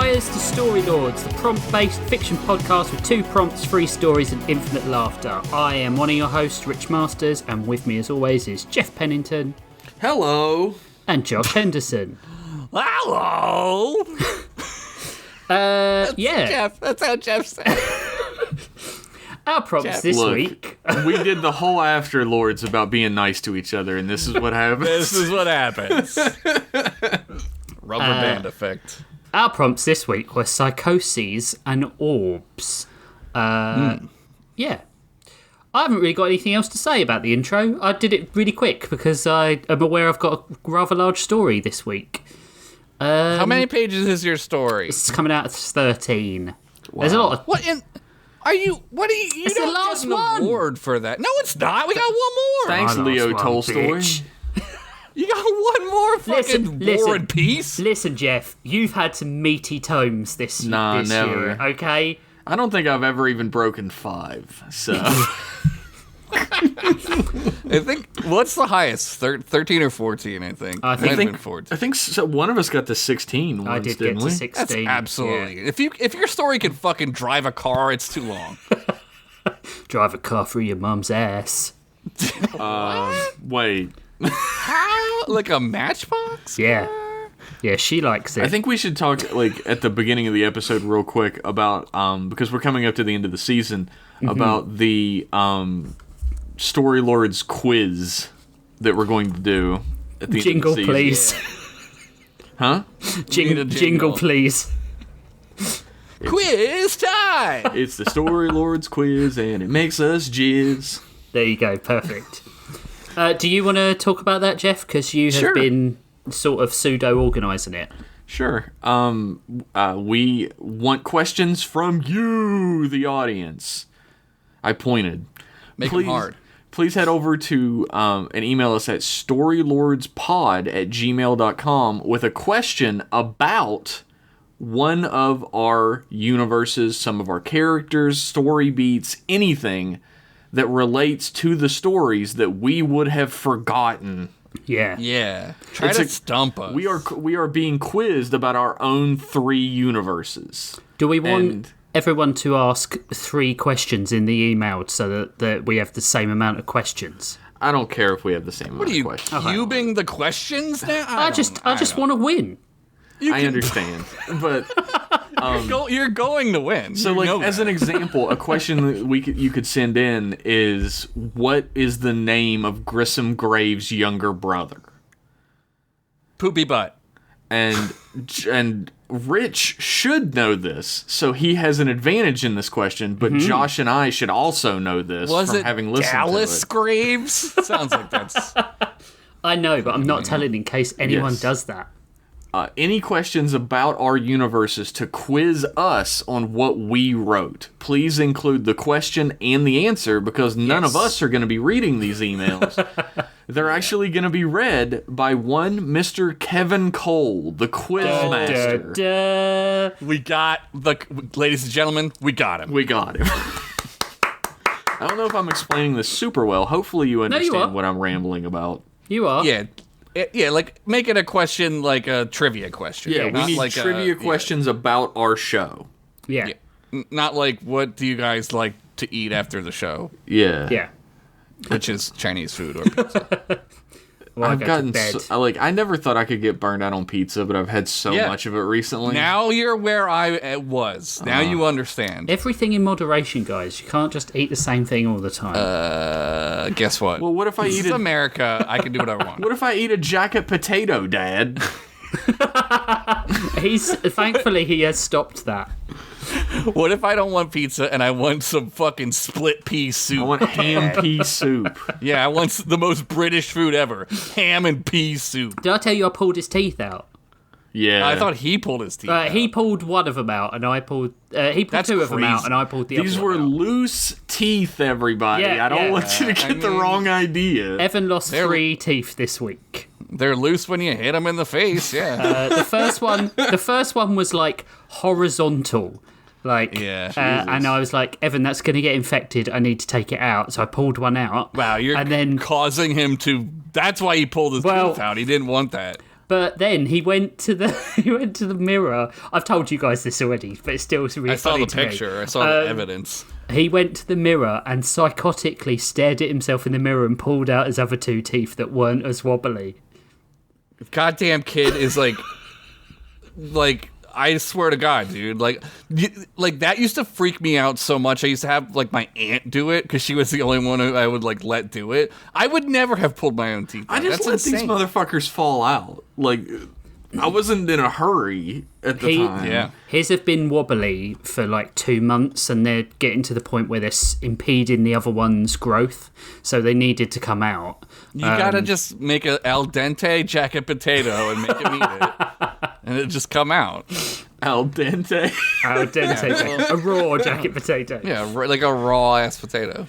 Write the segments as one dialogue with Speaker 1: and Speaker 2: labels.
Speaker 1: Here's to Story Lords, the prompt-based fiction podcast with 2 prompts, 3 stories, and infinite laughter. I am one of your hosts, Rich Masters, and with me, as always, is Jeff Pennington.
Speaker 2: Hello.
Speaker 1: And Josh Henderson.
Speaker 3: Hello.
Speaker 1: Jeff.
Speaker 3: That's how Jeff said.
Speaker 1: Our prompts this week.
Speaker 2: We did the whole Afterlords about being nice to each other, and this is what happens.
Speaker 3: This is what happens. Rubber band effect.
Speaker 1: Our prompts this week were Psychosis and Orbs. Yeah. I haven't really got anything else to say about the intro. I did it really quick because I am aware I've got a rather large story this week.
Speaker 3: How many pages is your story?
Speaker 1: It's coming out at 13.
Speaker 2: Wow.
Speaker 1: There's a lot of...
Speaker 3: What in... Are you... What are you... You
Speaker 1: It's the
Speaker 3: don't
Speaker 1: last
Speaker 3: get an
Speaker 1: one.
Speaker 3: award for that. No, it's not. We got one more.
Speaker 2: Thanks,
Speaker 1: My
Speaker 2: Leo
Speaker 1: last one,
Speaker 2: Tolstoy.
Speaker 1: bitch.
Speaker 3: You got one more fucking War and Peace.
Speaker 1: Listen, Jeff, you've had some meaty tomes this
Speaker 2: Nah, never.
Speaker 1: year, okay?
Speaker 2: I don't think I've ever even broken 5, so...
Speaker 3: I think... What's the highest? 13 or 14, I think.
Speaker 1: I
Speaker 3: Might have
Speaker 1: think-
Speaker 3: been 14.
Speaker 2: I think so, one of us got to 16 once,
Speaker 1: I did
Speaker 2: didn't
Speaker 1: get to
Speaker 2: we?
Speaker 1: 16.
Speaker 3: That's absolutely... If your story can fucking drive a car, it's too long.
Speaker 1: Yeah. Drive a car through your mum's ass.
Speaker 2: Wait.
Speaker 3: How? Like a Matchbox?
Speaker 1: Yeah. Yeah, she likes it.
Speaker 2: I think we should talk, like, at the beginning of the episode real quick about, because we're coming up to the end of the season, about the Story Lords quiz that we're going to do at the
Speaker 1: Jingle,
Speaker 2: end of the season.
Speaker 1: please.
Speaker 2: Huh?
Speaker 3: need a
Speaker 1: Jingle,
Speaker 3: jingle.
Speaker 1: please.
Speaker 3: Quiz time!
Speaker 2: It's the Story Lords quiz, and it makes us jizz.
Speaker 1: There you go, perfect. Do you want to talk about that, Jeff? Because you have
Speaker 2: Sure.
Speaker 1: been sort of pseudo-organising it.
Speaker 2: Sure. We want questions from you, the audience. I pointed.
Speaker 3: Make them hard.
Speaker 2: Please head over to and email us at storylordspod@gmail.com with a question about one of our universes, some of our characters, story beats, anything that relates to the stories that we would have forgotten.
Speaker 1: Yeah.
Speaker 3: Yeah. Try
Speaker 2: It's
Speaker 3: to
Speaker 2: a-
Speaker 3: stump us.
Speaker 2: We are being quizzed about our own 3 universes.
Speaker 1: Do we want
Speaker 2: And-
Speaker 1: everyone to ask 3 questions in the email so that we have the same amount of questions?
Speaker 2: I don't care if we have the same amount
Speaker 3: What are you
Speaker 2: of questions.
Speaker 3: cubing the questions now?
Speaker 1: I just want to win.
Speaker 2: I understand, but
Speaker 3: You're going to win.
Speaker 2: so
Speaker 3: You
Speaker 2: like
Speaker 3: know
Speaker 2: as
Speaker 3: that.
Speaker 2: an example, a question that you could send in is, what is the name of Grissom Graves' younger brother?
Speaker 3: Poopy butt.
Speaker 2: And Rich should know this, so he has an advantage in this question. But Josh and I should also know this
Speaker 3: Was
Speaker 2: from
Speaker 3: it
Speaker 2: having listened
Speaker 3: Dallas
Speaker 2: to it.
Speaker 3: Graves? Sounds like that's...
Speaker 1: I know, but I'm not telling in case anyone
Speaker 2: Yes.
Speaker 1: does that.
Speaker 2: Any questions about our universes to quiz us on what we wrote, please include the question and the answer, because none of us are going to be reading these emails. They're actually going to be read by one Mr. Kevin Cole, the quiz master.
Speaker 1: Duh.
Speaker 3: We got the... Ladies and gentlemen, we got him.
Speaker 2: We got him. I don't know if I'm explaining this super well. Hopefully you
Speaker 1: you
Speaker 2: understand
Speaker 1: are.
Speaker 2: what I'm rambling about.
Speaker 1: You are.
Speaker 3: Yeah. Yeah, like, make it a question like a trivia question.
Speaker 2: Yeah, we
Speaker 3: not
Speaker 2: need
Speaker 3: like
Speaker 2: trivia questions about our show.
Speaker 1: Yeah.
Speaker 3: Yeah. Not like, what do you guys like to eat after the show?
Speaker 2: Yeah.
Speaker 1: Yeah.
Speaker 3: Which is Chinese food or pizza.
Speaker 1: Well,
Speaker 2: I've
Speaker 1: I go
Speaker 2: gotten
Speaker 1: to bed.
Speaker 2: I never thought I could get burned out on pizza, but I've had so
Speaker 3: Yeah.
Speaker 2: much of it recently.
Speaker 3: Now you're where I was. Now you understand.
Speaker 1: Everything in moderation, guys. You can't just eat the same thing all the time.
Speaker 3: Guess what?
Speaker 2: Well, what if I
Speaker 3: This
Speaker 2: eat
Speaker 3: is
Speaker 2: a
Speaker 3: America. I can do what I want.
Speaker 2: What if I eat a jacket potato, Dad?
Speaker 1: Thankfully he has stopped that.
Speaker 3: What if I don't want pizza and I want some fucking split pea soup?
Speaker 2: I want ham pea soup.
Speaker 3: Yeah, I want the most British food ever. Ham and pea soup.
Speaker 1: Did I tell you I pulled his teeth out?
Speaker 2: Yeah.
Speaker 3: I thought he pulled his teeth out.
Speaker 1: He pulled one of them out, and I pulled. He pulled
Speaker 3: That's
Speaker 1: 2 of them out,
Speaker 3: crazy.
Speaker 1: and I pulled the
Speaker 2: These
Speaker 1: other
Speaker 2: were
Speaker 1: one out.
Speaker 2: loose teeth, everybody.
Speaker 1: Yeah,
Speaker 2: I don't
Speaker 1: yeah.
Speaker 2: want you to get the
Speaker 3: mean-
Speaker 2: wrong idea.
Speaker 1: Evan lost
Speaker 3: They're-
Speaker 1: 3 teeth this week.
Speaker 3: They're loose when you hit them in the face, yeah.
Speaker 1: The first one was like horizontal, like
Speaker 3: Yeah.
Speaker 1: and I was like, Evan, that's going to get infected. I need to take it out. So I pulled one out.
Speaker 3: Wow, you're
Speaker 1: and then
Speaker 3: causing him to... That's why he pulled his
Speaker 1: Well-
Speaker 3: tooth out. He didn't want that.
Speaker 1: But then he went to the mirror. I've told you guys this already, but it's still really
Speaker 3: I saw
Speaker 1: funny
Speaker 3: the
Speaker 1: to me.
Speaker 3: picture. I saw the evidence.
Speaker 1: He went to the mirror and psychotically stared at himself in the mirror and pulled out his other 2 teeth that weren't as wobbly.
Speaker 3: Goddamn kid is like I swear to God, dude. Like that used to freak me out so much. I used to have like my aunt do it because she was the only one who I would like let do it. I would never have pulled my own teeth out.
Speaker 2: I just
Speaker 3: That's
Speaker 2: let
Speaker 3: insane.
Speaker 2: these motherfuckers fall out. Like, I wasn't in a hurry at the time.
Speaker 3: Yeah.
Speaker 1: His have been wobbly for like 2 months, and they're getting to the point where they're impeding the other one's growth, so they needed to come out.
Speaker 3: You gotta just make an al dente jacket potato and make him eat it, and it just come out.
Speaker 2: Al dente.
Speaker 1: Al dente, a raw jacket potato.
Speaker 3: Yeah, like a raw ass potato.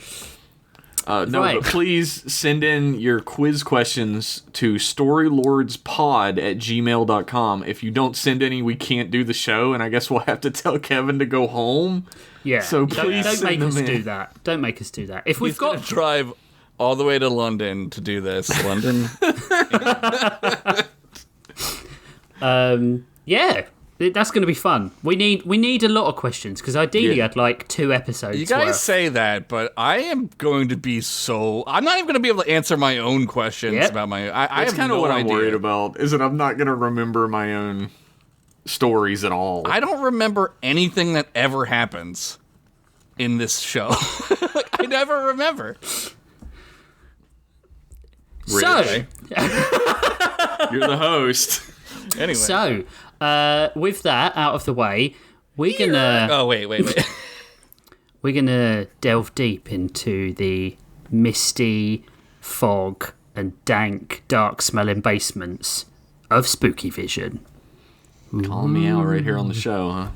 Speaker 2: No,
Speaker 1: Right.
Speaker 2: but please send in your quiz questions to storylordspod@gmail.com. If you don't send any, we can't do the show, and I guess we'll have to tell Kevin to go home.
Speaker 1: Yeah.
Speaker 2: So please
Speaker 1: don't
Speaker 2: send
Speaker 1: make
Speaker 2: them
Speaker 1: us
Speaker 2: in.
Speaker 1: do that. Don't make us do that. If we've
Speaker 3: He's gonna
Speaker 1: got
Speaker 3: drive all the way to London to do this. London.
Speaker 1: yeah, that's going to be fun. We need a lot of questions because ideally
Speaker 2: Yeah.
Speaker 1: I'd like 2 episodes.
Speaker 3: You guys
Speaker 1: worth.
Speaker 3: say that, but I am going to be so. I'm not even going to be able to answer my own questions
Speaker 1: Yep.
Speaker 3: about my. I
Speaker 2: That's
Speaker 3: have
Speaker 2: kind of
Speaker 3: no
Speaker 2: what I'm
Speaker 3: idea.
Speaker 2: worried about, is that I'm not going to remember my own stories at all.
Speaker 3: I don't remember anything that ever happens in this show. I never remember.
Speaker 2: Really? You're the host.
Speaker 3: Anyway.
Speaker 1: So, with that out of the way, we're gonna
Speaker 3: Oh wait.
Speaker 1: we're gonna delve deep into the misty fog and dank, dark-smelling basements of Spooky Vision.
Speaker 2: Calling me out right here on the show, huh?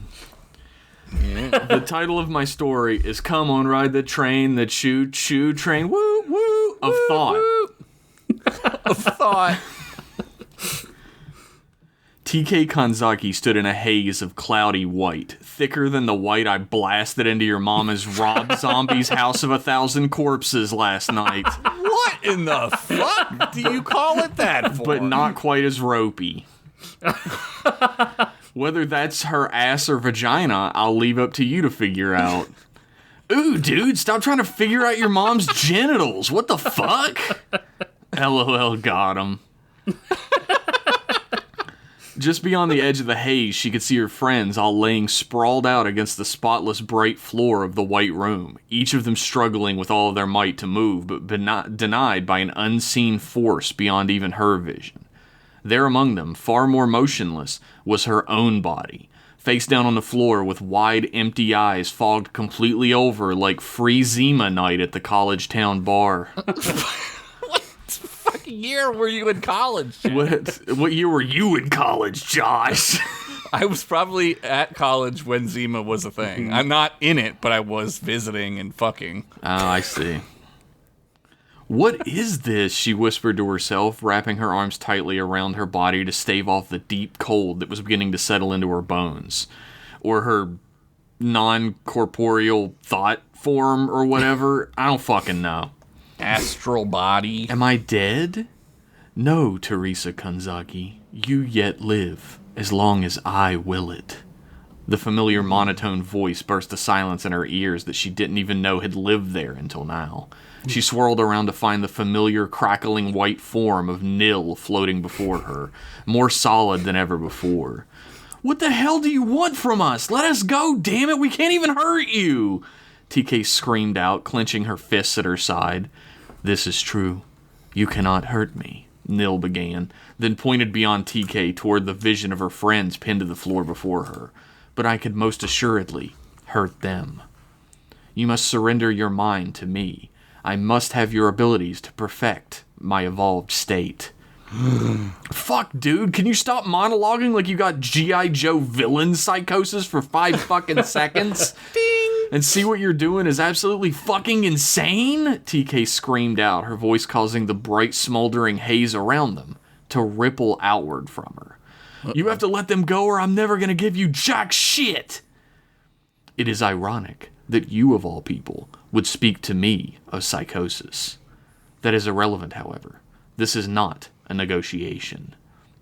Speaker 3: Yeah.
Speaker 2: The title of my story is "Come on, Ride the Train, the Choo Choo Train, Woo Woo of Thought."
Speaker 3: Thought.
Speaker 2: TK Kanzaki stood in a haze of cloudy white, thicker than the white I blasted into your mama's Rob Zombie's House of 1,000 Corpses last night,
Speaker 3: What in the fuck do you call it that for?
Speaker 2: but not quite as ropey. Whether that's her ass or vagina, I'll leave up to you to figure out. Ooh, dude, stop trying to figure out your mom's genitals. What the fuck? LOL, got him. Just beyond the edge of the haze, she could see her friends all laying sprawled out against the spotless bright floor of the white room, each of them struggling with all of their might to move, but denied by an unseen force beyond even her vision. There among them, far more motionless, was her own body, face down on the floor with wide, empty eyes fogged completely over like free Zima night at the college town bar.
Speaker 3: What year were you in college?
Speaker 2: What year were you in college, Josh?
Speaker 3: I was probably at college when Zima was a thing. I'm not in it, but I was visiting and fucking.
Speaker 2: Oh, I see. What is this? She whispered to herself, wrapping her arms tightly around her body to stave off the deep cold that was beginning to settle into her bones. Or her non-corporeal thought form or whatever. I don't fucking know.
Speaker 3: Astral body.
Speaker 2: Am I dead? No, Teresa Kanzaki. You yet live, as long as I will it. The familiar monotone voice burst the silence in her ears that she didn't even know had lived there until now. She swirled around to find the familiar crackling white form of Nil floating before her, more solid than ever before. What the hell do you want from us? Let us go, damn it, we can't even hurt you! TK screamed out, clenching her fists at her side. This is true. You cannot hurt me, Nil began, then pointed beyond TK toward the vision of her friends pinned to the floor before her. But I could most assuredly hurt them. You must surrender your mind to me. I must have your abilities to perfect my evolved state. Fuck, dude, can you stop monologuing like you got G.I. Joe villain psychosis for 5 fucking seconds? Ding! And see what you're doing is absolutely fucking insane? TK screamed out, her voice causing the bright smoldering haze around them to ripple outward from her. You have to let them go or I'm never gonna give you jack shit! It is ironic that you, of all people, would speak to me of psychosis. That is irrelevant, however. This is not a negotiation.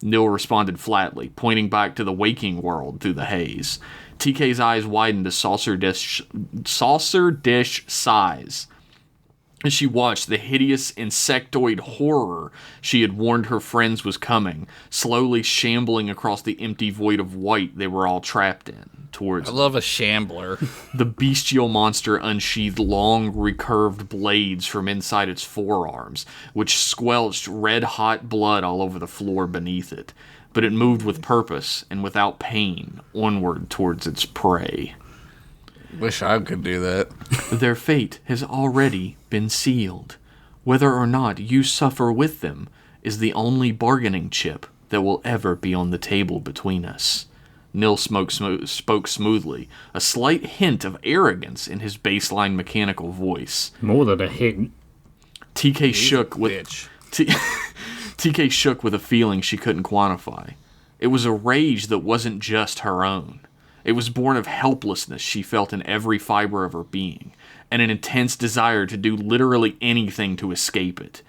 Speaker 2: Nil responded flatly, pointing back to the waking world through the haze. TK's eyes widened to saucer dish size as she watched the hideous insectoid horror she had warned her friends was coming, slowly shambling across the empty void of white they were all trapped in, towards
Speaker 3: I love a shambler.
Speaker 2: The bestial monster unsheathed long, recurved blades from inside its forearms, which squelched red-hot blood all over the floor beneath it. But it moved with purpose and without pain, onward towards its prey.
Speaker 3: Wish I could do that.
Speaker 2: Their fate has already been sealed. Whether or not you suffer with them is the only bargaining chip that will ever be on the table between us. Nil spoke smoothly, a slight hint of arrogance in his baseline mechanical voice.
Speaker 1: More than a hint.
Speaker 2: TK shook with TK shook with a feeling she couldn't quantify. It was a rage that wasn't just her own. It was born of helplessness she felt in every fiber of her being, and an intense desire to do literally anything to escape it.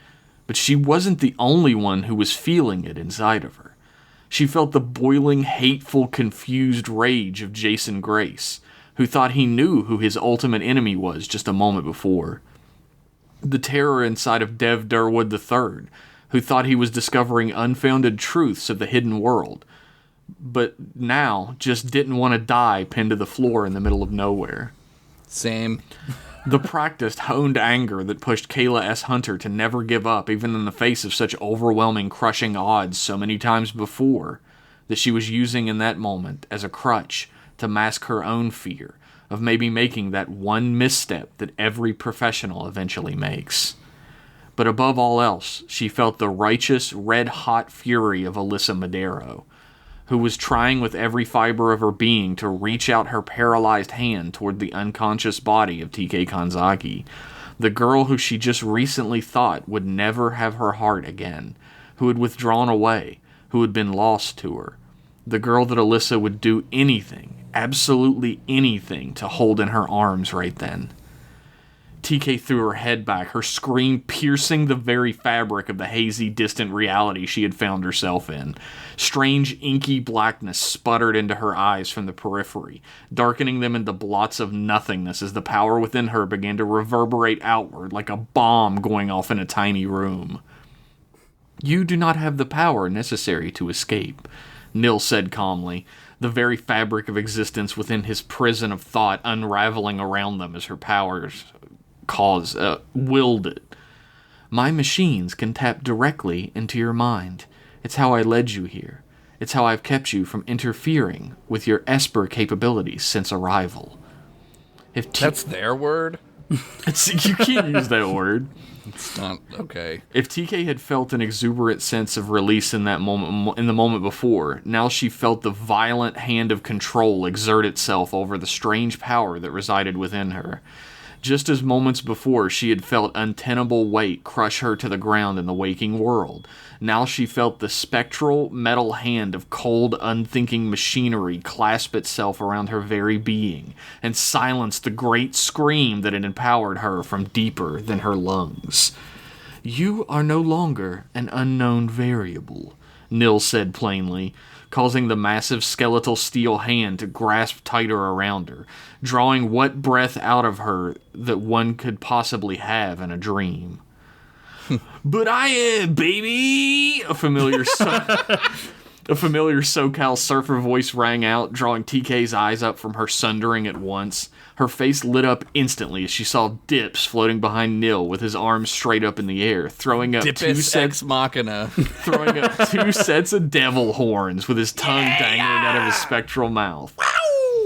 Speaker 2: But she wasn't the only one who was feeling it inside of her. She felt the boiling, hateful, confused rage of Jason Grace, who thought he knew who his ultimate enemy was just a moment before. The terror inside of Dev Durwood III, who thought he was discovering unfounded truths of the hidden world, but now just didn't want to die pinned to the floor in the middle of nowhere.
Speaker 3: Same.
Speaker 2: The practiced, honed anger that pushed Kayla S. Hunter to never give up, even in the face of such overwhelming, crushing odds so many times before, that she was using in that moment as a crutch to mask her own fear of maybe making that one misstep that every professional eventually makes. But above all else, she felt the righteous, red-hot fury of Alyssa Madero, who was trying with every fiber of her being to reach out her paralyzed hand toward the unconscious body of TK Kanzaki, the girl who she just recently thought would never have her heart again, who had withdrawn away, who had been lost to her, the girl that Alyssa would do anything, absolutely anything, to hold in her arms right then. TK threw her head back, her scream piercing the very fabric of the hazy, distant reality she had found herself in. Strange, inky blackness sputtered into her eyes from the periphery, darkening them into blots of nothingness as the power within her began to reverberate outward like a bomb going off in a tiny room. You do not have the power necessary to escape, Nil said calmly, the very fabric of existence within his prison of thought unraveling around them as her powers willed it. My machines can tap directly into your mind. It's how I led you here. It's how I've kept you from interfering with your Esper capabilities since arrival.
Speaker 3: That's their word?
Speaker 2: You can't use that word.
Speaker 3: It's not okay.
Speaker 2: If TK had felt an exuberant sense of release in that moment, in the moment before, now she felt the violent hand of control exert itself over the strange power that resided within her. Just as moments before she had felt untenable weight crush her to the ground in the waking world, now she felt the spectral metal hand of cold, unthinking machinery clasp itself around her very being and silence the great scream that had empowered her from deeper than her lungs. You are no longer an unknown variable, Nil said plainly, causing the massive skeletal steel hand to grasp tighter around her, drawing what breath out of her that one could possibly have in a dream. But I am, baby! A familiar SoCal surfer voice rang out, drawing TK's eyes up from her sundering at once. Her face lit up instantly as she saw Dips floating behind Nil with his arms straight up in the air, throwing up two sets of devil horns with his tongue dangling out of his spectral mouth.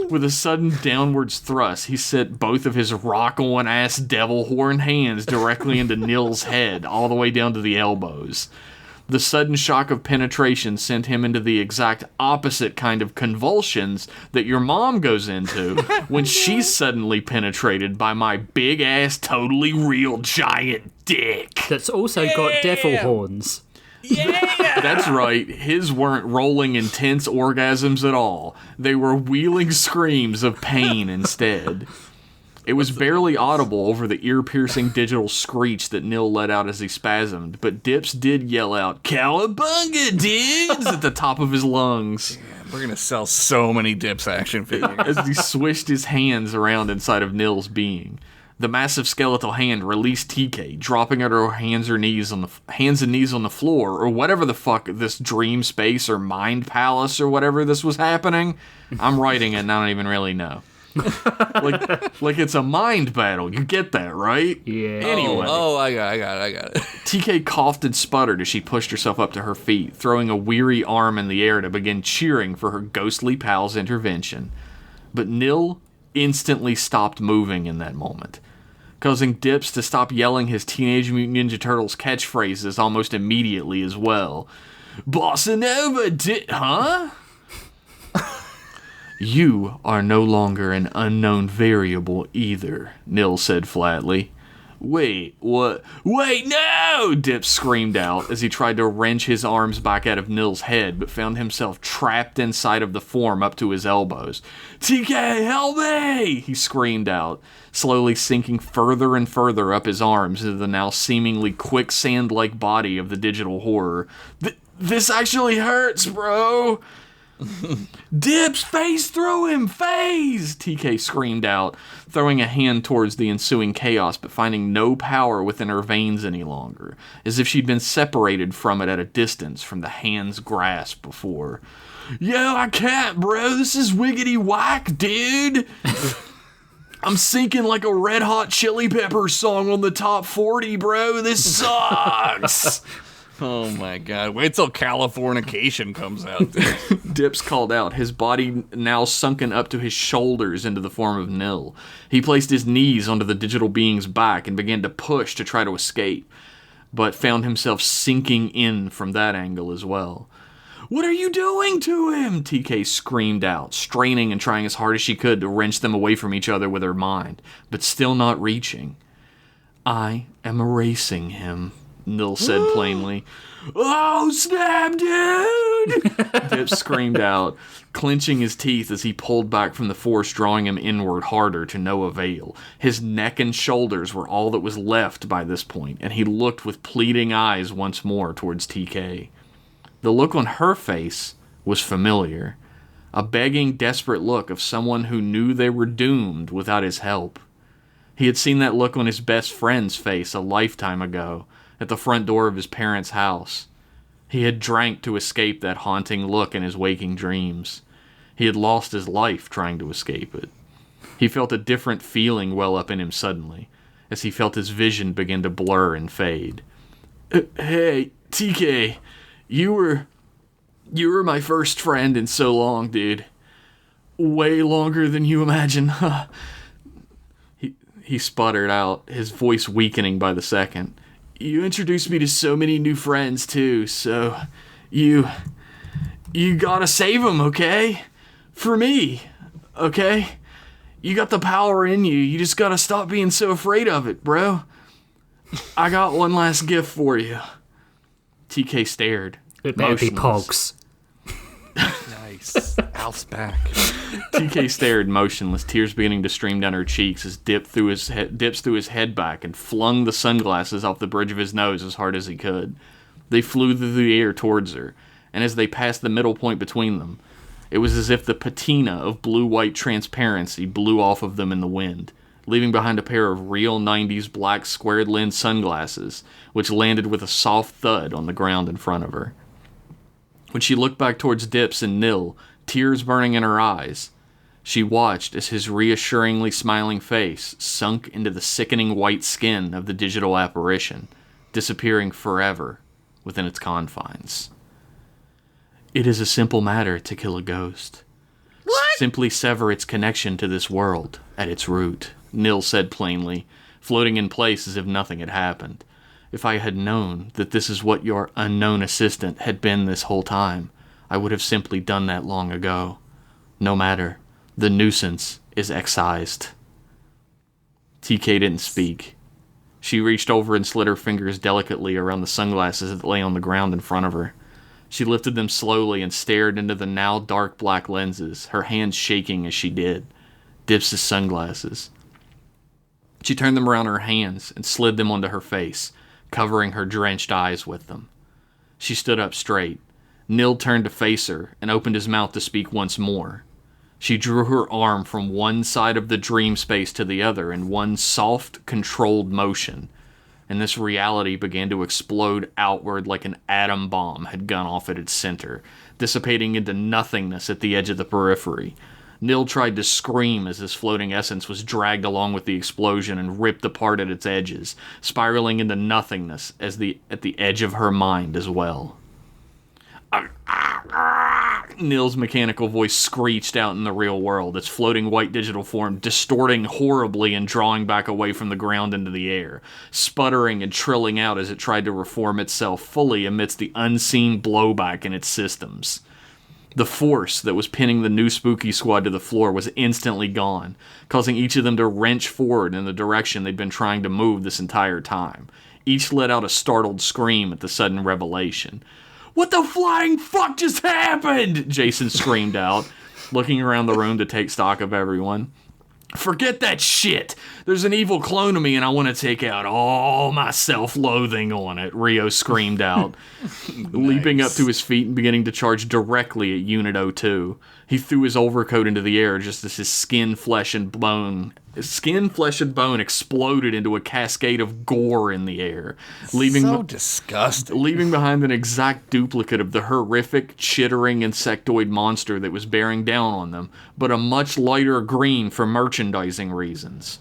Speaker 2: With a sudden downwards thrust, he set both of his rock-on-ass devil horn hands directly into Nil's head, all the way down to the elbows. The sudden shock of penetration sent him into the exact opposite kind of convulsions that your mom goes into when she's suddenly penetrated by my big-ass, totally real giant dick.
Speaker 1: That's also got devil horns.
Speaker 3: Yeah!
Speaker 2: That's right. His weren't rolling intense orgasms at all. They were wheeling screams of pain instead. It was barely audible over the ear-piercing digital screech that Nil let out as he spasmed, but Dips did yell out, "Cowabunga, dudes!" at the top of his lungs.
Speaker 3: Man, we're gonna sell so many Dips action figures.
Speaker 2: As he swished his hands around inside of Nil's being. The massive skeletal hand released TK, dropping at her hands and knees on the floor, or whatever the fuck this dream space or mind palace or whatever this was happening. I'm writing it and I don't even really know. like it's a mind battle. You get that, right?
Speaker 1: Yeah.
Speaker 2: Anyway.
Speaker 3: I got it.
Speaker 2: TK coughed and sputtered as she pushed herself up to her feet, throwing a weary arm in the air to begin cheering for her ghostly pal's intervention. But Nil instantly stopped moving in that moment, causing Dips to stop yelling his Teenage Mutant Ninja Turtles catchphrases almost immediately as well. Bossa Nova, huh? You are no longer an unknown variable either, Nil said flatly. Wait, what? Wait, no! Dips screamed out as he tried to wrench his arms back out of Nil's head, but found himself trapped inside of the form up to his elbows. TK, help me! He screamed out, slowly sinking further and further up his arms into the now seemingly quicksand-like body of the digital horror. This actually hurts, bro! Dips, phase through him, phase! TK screamed out, throwing a hand towards the ensuing chaos, but finding no power within her veins any longer, as if she'd been separated from it at a distance from the hand's grasp before. Yo, I can't, bro. This is wiggity whack, dude. I'm sinking like a Red Hot Chili Peppers song on the top 40, bro. This sucks.
Speaker 3: Oh my god, wait till Californication comes out, dude.
Speaker 2: Dips called out, his body now sunken up to his shoulders into the form of Nil. He placed his knees onto the digital being's back and began to push to try to escape, but found himself sinking in from that angle as well. What are you doing to him? TK screamed out, straining and trying as hard as she could to wrench them away from each other with her mind, but still not reaching. I am erasing him, Nil said plainly. Oh, snap, dude! Dips screamed out, clenching his teeth as he pulled back from the force, drawing him inward harder to no avail. His neck and shoulders were all that was left by this point, and he looked with pleading eyes once more towards TK. The look on her face was familiar, a begging, desperate look of someone who knew they were doomed without his help. He had seen that look on his best friend's face a lifetime ago, at the front door of his parents' house. He had drank to escape that haunting look in his waking dreams. He had lost his life trying to escape it. He felt a different feeling well up in him suddenly, as he felt his vision begin to blur and fade. Hey, TK, you were my first friend in so long, dude. Way longer than you imagine. He sputtered out, his voice weakening by the second. You introduced me to so many new friends, too, so you gotta save them, okay? For me, okay? You got the power in you. You just gotta stop being so afraid of it, bro. I got one last gift for you. TK stared.
Speaker 1: It better be Pogs.
Speaker 3: Nice. Alf's back.
Speaker 2: TK stared, motionless, tears beginning to stream down her cheeks as Dips threw his head back and flung the sunglasses off the bridge of his nose as hard as he could. They flew through the air towards her, and as they passed the middle point between them, it was as if the patina of blue-white transparency blew off of them in the wind, leaving behind a pair of real 90s black squared lens sunglasses, which landed with a soft thud on the ground in front of her. When she looked back towards Dips and Nil, tears burning in her eyes, she watched as his reassuringly smiling face sunk into the sickening white skin of the digital apparition, disappearing forever within its confines. It is a simple matter to kill a ghost. What? Simply sever its connection to this world at its root, Nil said plainly, floating in place as if nothing had happened. If I had known that this is what your unknown assistant had been this whole time, I would have simply done that long ago. No matter. The nuisance is excised. TK didn't speak. She reached over and slid her fingers delicately around the sunglasses that lay on the ground in front of her. She lifted them slowly and stared into the now dark black lenses, her hands shaking as she did. Dips' sunglasses. She turned them around her hands and slid them onto her face, covering her drenched eyes with them. She stood up straight. Nil turned to face her and opened his mouth to speak once more. She drew her arm from one side of the dream space to the other in one soft, controlled motion, and this reality began to explode outward like an atom bomb had gone off at its center, dissipating into nothingness at the edge of the periphery. Nil tried to scream as this floating essence was dragged along with the explosion and ripped apart at its edges, spiraling into nothingness at the edge of her mind as well. Nil's mechanical voice screeched out in the real world, its floating white digital form distorting horribly and drawing back away from the ground into the air, sputtering and trilling out as it tried to reform itself fully amidst the unseen blowback in its systems. The force that was pinning the new spooky squad to the floor was instantly gone, causing each of them to wrench forward in the direction they'd been trying to move this entire time. Each let out a startled scream at the sudden revelation. "What the flying fuck just happened?" Jason screamed out, looking around the room to take stock of everyone. "Forget that shit! There's an evil clone of me and I want to take out all my self-loathing on it," Rio screamed out, leaping up to his feet and beginning to charge directly at Unit 02. He threw his overcoat into the air just as his skin, flesh, and bone exploded into a cascade of gore in the air,
Speaker 3: So disgusting.
Speaker 2: leaving behind an exact duplicate of the horrific, chittering insectoid monster that was bearing down on them, but a much lighter green for merchandising reasons.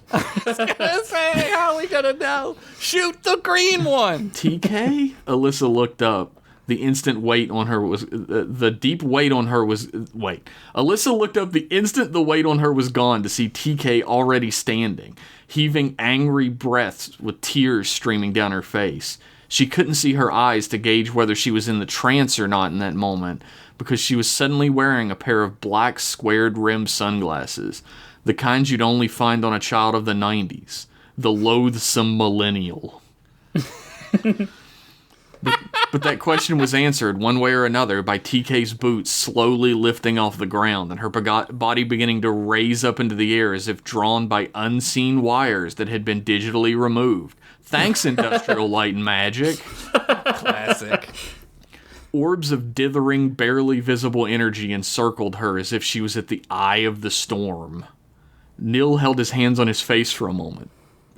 Speaker 3: Say, how are we gonna know? Shoot the green one!
Speaker 2: TK? Alyssa looked up. The instant weight on her was... the deep weight on her was... Wait. Alyssa looked up the instant the weight on her was gone to see TK already standing, heaving angry breaths with tears streaming down her face. She couldn't see her eyes to gauge whether she was in the trance or not in that moment, because she was suddenly wearing a pair of black squared-rimmed sunglasses, the kind you'd only find on a child of the 90s. The loathsome millennial. But that question was answered one way or another by TK's boots slowly lifting off the ground and her body beginning to raise up into the air as if drawn by unseen wires that had been digitally removed. Thanks, Industrial Light and Magic.
Speaker 3: Classic.
Speaker 2: Orbs of dithering, barely visible energy encircled her as if she was at the eye of the storm. Nil held his hands on his face for a moment,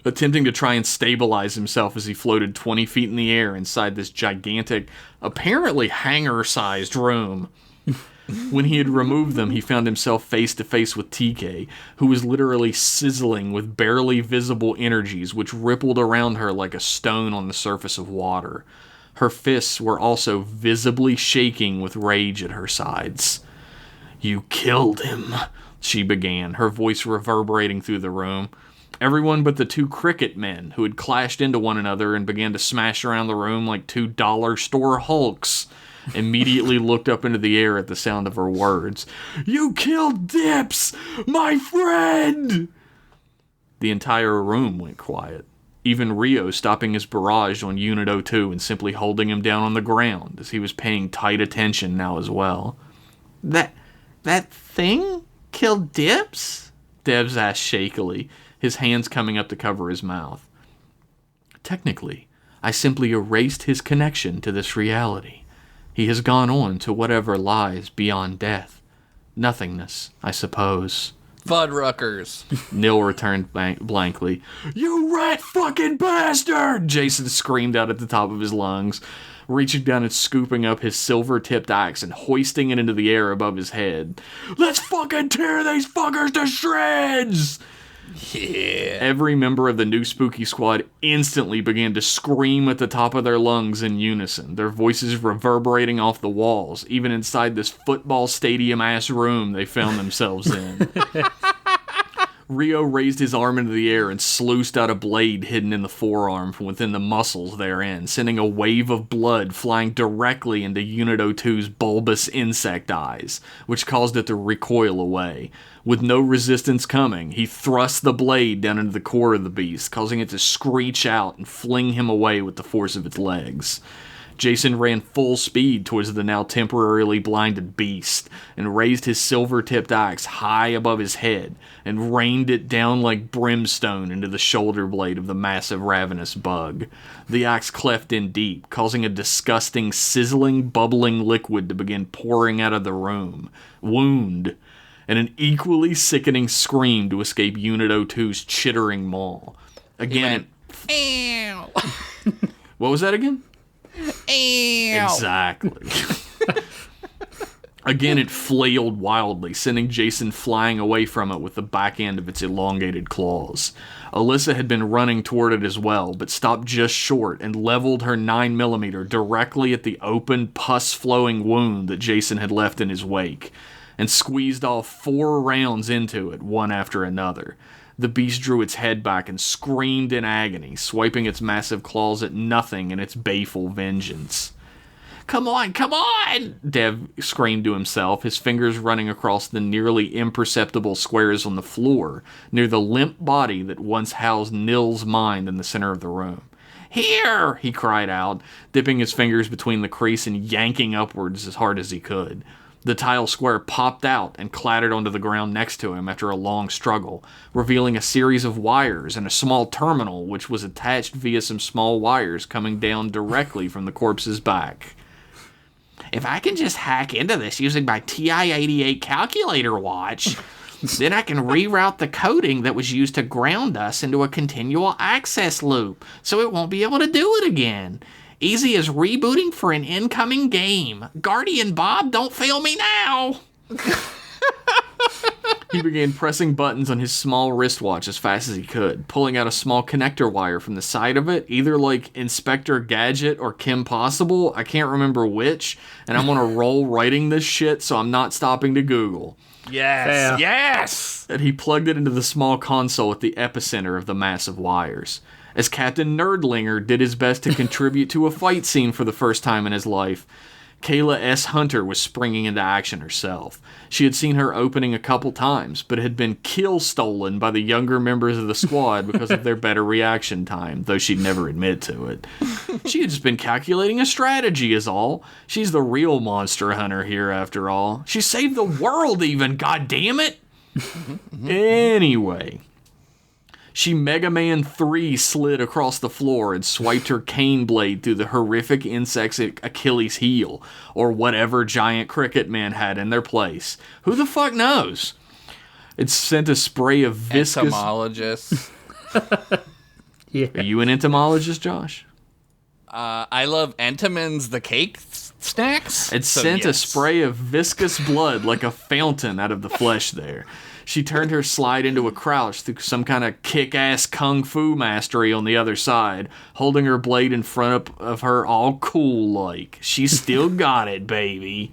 Speaker 2: attempting to try and stabilize himself as he floated 20 feet in the air inside this gigantic, apparently hangar-sized room. When he had removed them, he found himself face to face with TK, who was literally sizzling with barely visible energies which rippled around her like a stone on the surface of water. Her fists were also visibly shaking with rage at her sides. "You killed him," she began, her voice reverberating through the room. Everyone but the two cricket men, who had clashed into one another and began to smash around the room like two dollar store hulks, immediately looked up into the air at the sound of her words. "You killed Dips, my friend!" The entire room went quiet, even Rio stopping his barrage on Unit 02 and simply holding him down on the ground, as he was paying tight attention now as well. That thing killed Dips?" Devs asked shakily, his hands coming up to cover his mouth. "Technically, I simply erased his connection to this reality. He has gone on to whatever lies beyond death. Nothingness, I suppose."
Speaker 3: Fuddruckers.
Speaker 2: Nil returned blankly. "You rat fucking bastard!" Jason screamed out at the top of his lungs, reaching down and scooping up his silver-tipped axe and hoisting it into the air above his head. "Let's fucking tear these fuckers to shreds!"
Speaker 3: Yeah.
Speaker 2: Every member of the new spooky squad instantly began to scream at the top of their lungs in unison, their voices reverberating off the walls, even inside this football stadium-ass room they found themselves in. Rio raised his arm into the air and sluiced out a blade hidden in the forearm from within the muscles therein, sending a wave of blood flying directly into Unit 02's bulbous insect eyes, which caused it to recoil away. With no resistance coming, he thrust the blade down into the core of the beast, causing it to screech out and fling him away with the force of its legs. Jason ran full speed towards the now temporarily blinded beast and raised his silver-tipped axe high above his head and rained it down like brimstone into the shoulder blade of the massive ravenous bug. The axe cleft in deep, causing a disgusting, sizzling, bubbling liquid to begin pouring out of the room. Wound. And an equally sickening scream to escape Unit 02's chittering maw. Again,
Speaker 3: Ew.
Speaker 2: What was that again?
Speaker 3: Ew.
Speaker 2: Exactly. Again, it flailed wildly, sending Jason flying away from it with the back end of its elongated claws. Alyssa had been running toward it as well, but stopped just short and leveled her 9mm directly at the open, pus-flowing wound that Jason had left in his wake, and squeezed all 4 rounds into it, one after another. The beast drew its head back and screamed in agony, swiping its massive claws at nothing in its baleful vengeance. "Come on, come on!" Dev screamed to himself, his fingers running across the nearly imperceptible squares on the floor, near the limp body that once housed Nil's mind in the center of the room. "Here!" he cried out, dipping his fingers between the crease and yanking upwards as hard as he could. The tile square popped out and clattered onto the ground next to him after a long struggle, revealing a series of wires and a small terminal which was attached via some small wires coming down directly from the corpse's back. "If I can just hack into this using my TI-88 calculator watch, then I can reroute the coding that was used to ground us into a continual access loop, so it won't be able to do it again. Easy as rebooting for an incoming game. Guardian Bob, don't fail me now." He began pressing buttons on his small wristwatch as fast as he could, pulling out a small connector wire from the side of it, either like Inspector Gadget or Kim Possible, I can't remember which, and I'm on a roll writing this shit, so I'm not stopping to Google.
Speaker 3: Yes.
Speaker 1: Fair.
Speaker 3: Yes.
Speaker 2: And he plugged it into the small console at the epicenter of the massive wires. As Captain Nerdlinger did his best to contribute to a fight scene for the first time in his life, Kayla S. Hunter was springing into action herself. She had seen her opening a couple times, but had been kill-stolen by the younger members of the squad because of their better reaction time, though she'd never admit to it. She had just been calculating a strategy is all. She's the real monster hunter here, after all. She saved the world even, goddammit! Anyway... She Mega Man 3 slid across the floor and swiped her cane blade through the horrific insect's Achilles heel, or whatever giant cricket man had in their place. Who the fuck knows? It sent a spray of viscous...
Speaker 3: Entomologist.
Speaker 1: Yeah.
Speaker 2: Are you an entomologist, Josh?
Speaker 3: I love Entenmann's the cake snacks.
Speaker 2: It
Speaker 3: so
Speaker 2: sent a
Speaker 3: yes.
Speaker 2: spray of viscous blood like a fountain out of the flesh there. She turned her slide into a crouch through some kind of kick-ass kung fu mastery on the other side, holding her blade in front of her all cool-like. She still got it, baby.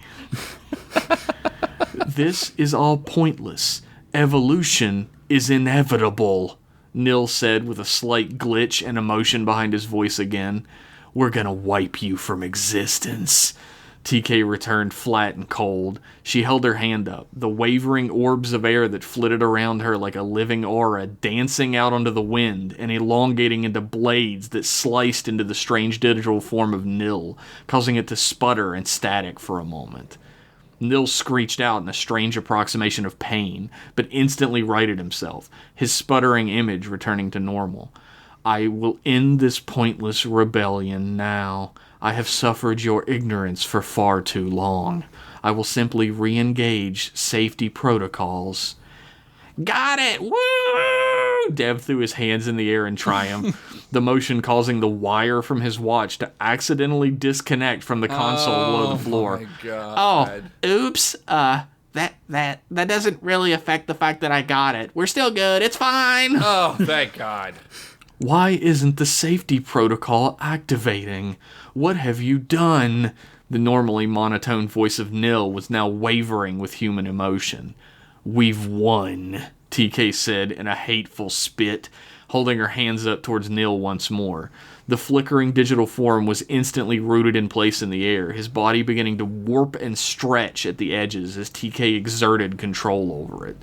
Speaker 2: "This is all pointless. Evolution is inevitable," Nil said with a slight glitch and emotion behind his voice again. "We're gonna wipe you from existence." TK returned flat and cold. She held her hand up, the wavering orbs of air that flitted around her like a living aura dancing out onto the wind and elongating into blades that sliced into the strange digital form of Nil, causing it to sputter and static for a moment. Nil screeched out in a strange approximation of pain, but instantly righted himself, his sputtering image returning to normal. "I will end this pointless rebellion now. I have suffered your ignorance for far too long. I will simply re-engage safety protocols." "Got it! Woo!" Dev threw his hands in the air in triumph, the motion causing the wire from his watch to accidentally disconnect from the console below the floor.
Speaker 3: My God.
Speaker 2: "Oh, oops. That doesn't really affect the fact that I got it. We're still good. It's fine."
Speaker 3: Oh, thank God.
Speaker 2: "Why isn't the safety protocol activating? What have you done?" The normally monotone voice of Nil was now wavering with human emotion. "We've won," TK said in a hateful spit, holding her hands up towards Nil once more. The flickering digital form was instantly rooted in place in the air, his body beginning to warp and stretch at the edges as TK exerted control over it.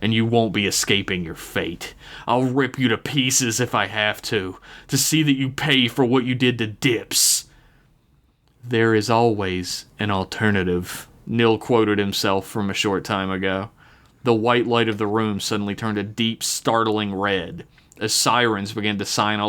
Speaker 2: "And you won't be escaping your fate. I'll rip you to pieces if I have to see that you pay for what you did to Dips." There is always an alternative, Nil quoted himself from a short time ago. The white light of the room suddenly turned a deep, startling red as sirens began to sound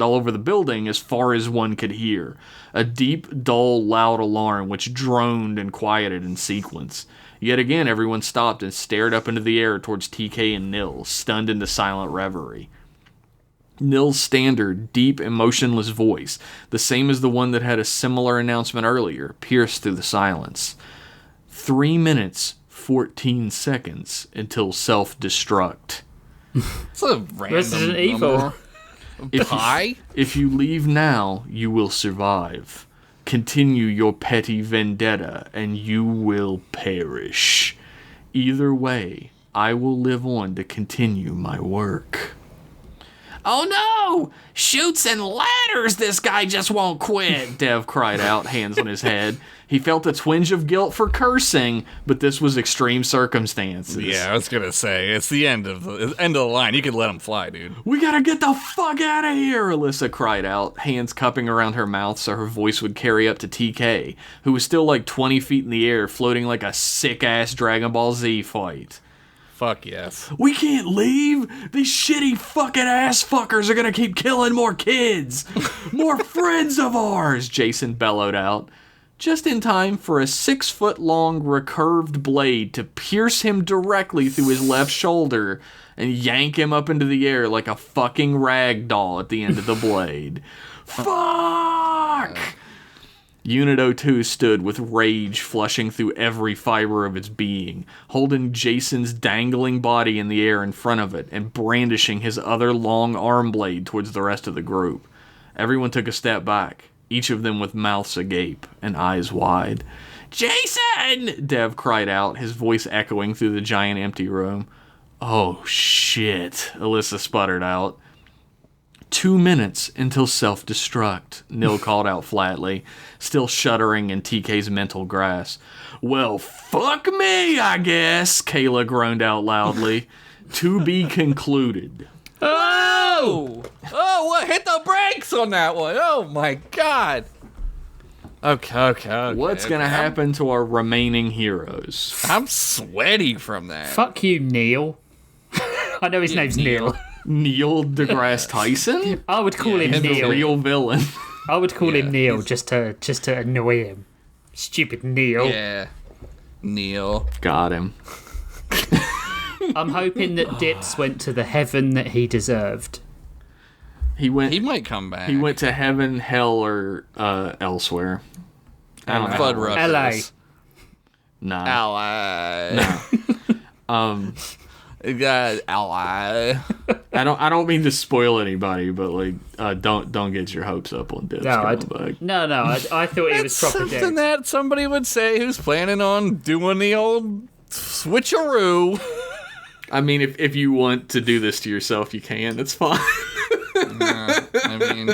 Speaker 2: all over the building as far as one could hear. A deep, dull, loud alarm which droned and quieted in sequence. Yet again, everyone stopped and stared up into the air towards TK and Nil, stunned into silent reverie. Nil's standard, deep, emotionless voice, the same as the one that had a similar announcement earlier, pierced through the silence. 3 minutes, 14 seconds until self-destruct.
Speaker 3: It's a random
Speaker 1: Resident Evil.
Speaker 3: number.
Speaker 2: If you leave now, you will survive. Continue your petty vendetta, and you will perish. Either way, I will live on to continue my work. Oh no! Chutes and ladders, this guy just won't quit, Dev cried out, hands on his head. He felt a twinge of guilt for cursing, but this was extreme circumstances.
Speaker 3: Yeah, I was gonna say, it's the end of the line. You could let him fly, dude.
Speaker 2: We gotta get the fuck out of here, Alyssa cried out, hands cupping around her mouth so her voice would carry up to TK, who was still like 20 feet in the air, floating like a sick-ass Dragon Ball Z fight.
Speaker 3: Fuck yes.
Speaker 2: We can't leave! These shitty fucking ass fuckers are gonna keep killing more kids! More friends of ours! Jason bellowed out. Just in time for a 6-foot-long recurved blade to pierce him directly through his left shoulder and yank him up into the air like a fucking rag doll at the end of the blade. Fuck! Unit 02 stood with rage flushing through every fiber of its being, holding Jason's dangling body in the air in front of it and brandishing his other long arm blade towards the rest of the group. Everyone took a step back, each of them with mouths agape and eyes wide. Jason! Dev cried out, his voice echoing through the giant empty room. Oh shit, Alyssa sputtered out. 2 minutes until self-destruct, Nil called out flatly, still shuddering in TK's mental grasp. Well, fuck me, I guess, Kayla groaned out loudly. To be concluded.
Speaker 3: Oh! Oh, what? Hit the brakes on that one. Oh my god. Okay.
Speaker 2: What's gonna happen to our remaining heroes?
Speaker 3: I'm sweaty from that.
Speaker 1: Fuck you, Neil. I know his name's Neil.
Speaker 2: Neil deGrasse Tyson?
Speaker 1: I would call him
Speaker 2: The
Speaker 1: Neil.
Speaker 2: real villain.
Speaker 1: I would call him Neil just to annoy him. Stupid Neil.
Speaker 3: Yeah. Neil.
Speaker 2: Got him.
Speaker 1: I'm hoping that Dips went to the heaven that he deserved.
Speaker 2: He
Speaker 3: might come back.
Speaker 2: He went to heaven, hell, or elsewhere. I don't know.
Speaker 3: Blood Ruffles.
Speaker 2: Nah.
Speaker 3: Ally.
Speaker 2: No.
Speaker 3: God, ally.
Speaker 2: I don't mean to spoil anybody, but like, don't get your hopes up on Dips coming back.
Speaker 1: No, I thought it was proper
Speaker 3: something
Speaker 1: Dips.
Speaker 3: that somebody would say who's planning on doing the old switcheroo.
Speaker 2: I mean, if you want to do this to yourself, you can. It's fine.
Speaker 3: I mean,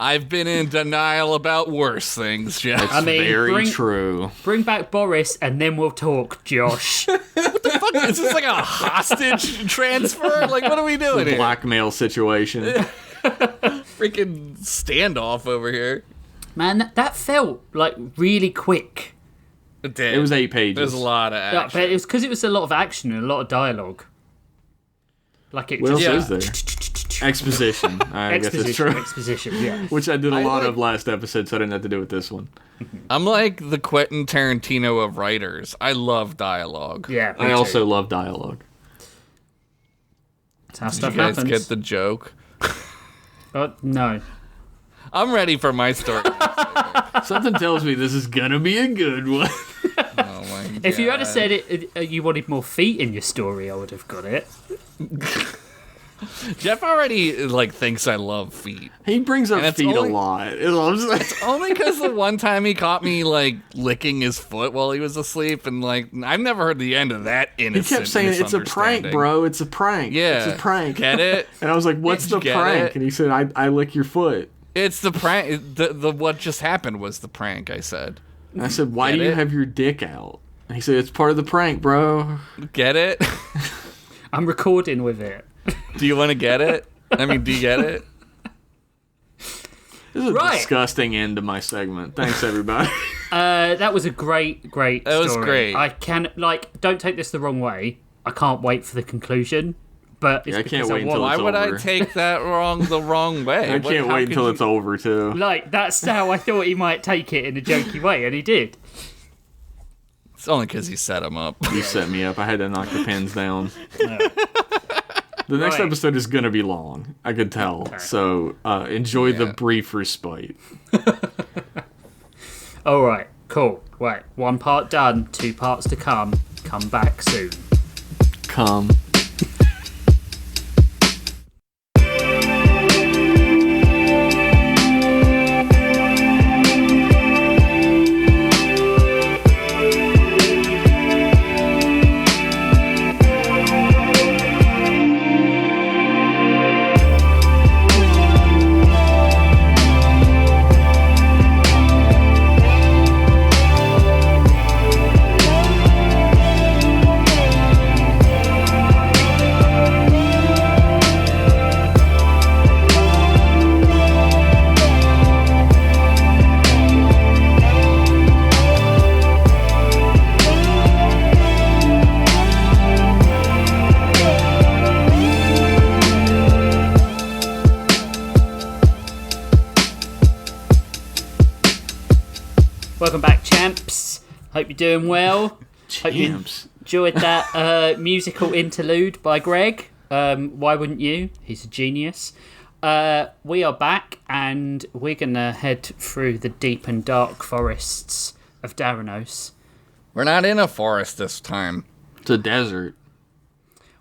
Speaker 3: I've been in denial about worse things, Jeff.
Speaker 1: I mean,
Speaker 2: very true.
Speaker 1: Bring back Boris, and then we'll talk, Josh.
Speaker 3: What the fuck? Is this like a hostage transfer? Like, what are we doing here?
Speaker 2: Blackmail situation.
Speaker 3: Freaking standoff over here.
Speaker 1: Man, that felt like really quick.
Speaker 2: It was 8 pages.
Speaker 3: There's a lot of
Speaker 1: Yeah,
Speaker 3: action.
Speaker 1: but it was because it was a lot of action and a lot of dialogue. Like it
Speaker 2: What else
Speaker 1: just
Speaker 2: is there? Exposition. I guess it's true.
Speaker 1: Exposition, yeah.
Speaker 2: Which I did a lot
Speaker 3: like-
Speaker 2: of last episode, so I didn't have to do with this one.
Speaker 3: I'm like the Quentin Tarantino of writers. I love dialogue.
Speaker 1: Yeah, me
Speaker 2: I
Speaker 1: too.
Speaker 2: also love dialogue.
Speaker 1: That's how
Speaker 3: Did
Speaker 1: stuff
Speaker 3: you guys
Speaker 1: happens.
Speaker 3: get the joke?
Speaker 1: No.
Speaker 3: I'm ready for my story.
Speaker 2: Something tells me this is gonna be a good one.
Speaker 3: Oh my god.
Speaker 1: If you had said you wanted more feet in your story, I would have got it.
Speaker 3: Jeff already like thinks I love feet.
Speaker 2: He brings up
Speaker 3: And it's
Speaker 2: feet
Speaker 3: only-
Speaker 2: a lot. It's
Speaker 3: Only because the one time he caught me like licking his foot while he was asleep, and like I've never heard the end of that
Speaker 2: he
Speaker 3: innocent.
Speaker 2: kept saying it's a prank,
Speaker 3: misunderstanding.
Speaker 2: bro. It's a prank.
Speaker 3: Yeah,
Speaker 2: It's a prank.
Speaker 3: Get it?
Speaker 2: And I was like, "What's
Speaker 3: Did
Speaker 2: the
Speaker 3: you get
Speaker 2: prank?"
Speaker 3: it?
Speaker 2: And he said, "I lick your foot."
Speaker 3: It's the prank. The what just happened was the prank. I said.
Speaker 2: And I said, "Why
Speaker 3: Get
Speaker 2: do you
Speaker 3: it?
Speaker 2: have your dick out?" And he said, "It's part of the prank, bro."
Speaker 3: Get it?
Speaker 1: I'm recording with it.
Speaker 3: Do you want to get it? I mean, do you get it?
Speaker 2: This is a
Speaker 1: Right.
Speaker 2: disgusting end to my segment. Thanks, everybody.
Speaker 1: That was a great story.
Speaker 3: That was great.
Speaker 1: I can, don't take this the wrong way. I can't wait for the conclusion. But it's
Speaker 2: I can't
Speaker 1: because
Speaker 2: wait until
Speaker 3: Why
Speaker 2: it's
Speaker 3: would
Speaker 2: over.
Speaker 3: I take that the wrong way?
Speaker 2: I can't wait until it's over, too.
Speaker 1: That's how I thought he might take it in a jokey way, and he did.
Speaker 3: It's only because he set him up.
Speaker 2: You set me up. I had to knock the pens down. The next
Speaker 1: Right.
Speaker 2: episode is going to be long. I could tell. Okay. So enjoy the brief respite.
Speaker 1: All right, cool. Right, 1 part done, 2 parts to come. Come back soon.
Speaker 2: Come.
Speaker 1: Welcome back, champs. Hope you're doing well. Hope you
Speaker 2: Champs.
Speaker 1: enjoyed that musical interlude by Greg. Why wouldn't you? He's a genius. We are back, and we're going to head through the deep and dark forests of Daranos.
Speaker 3: We're not in a forest this time.
Speaker 2: It's a desert.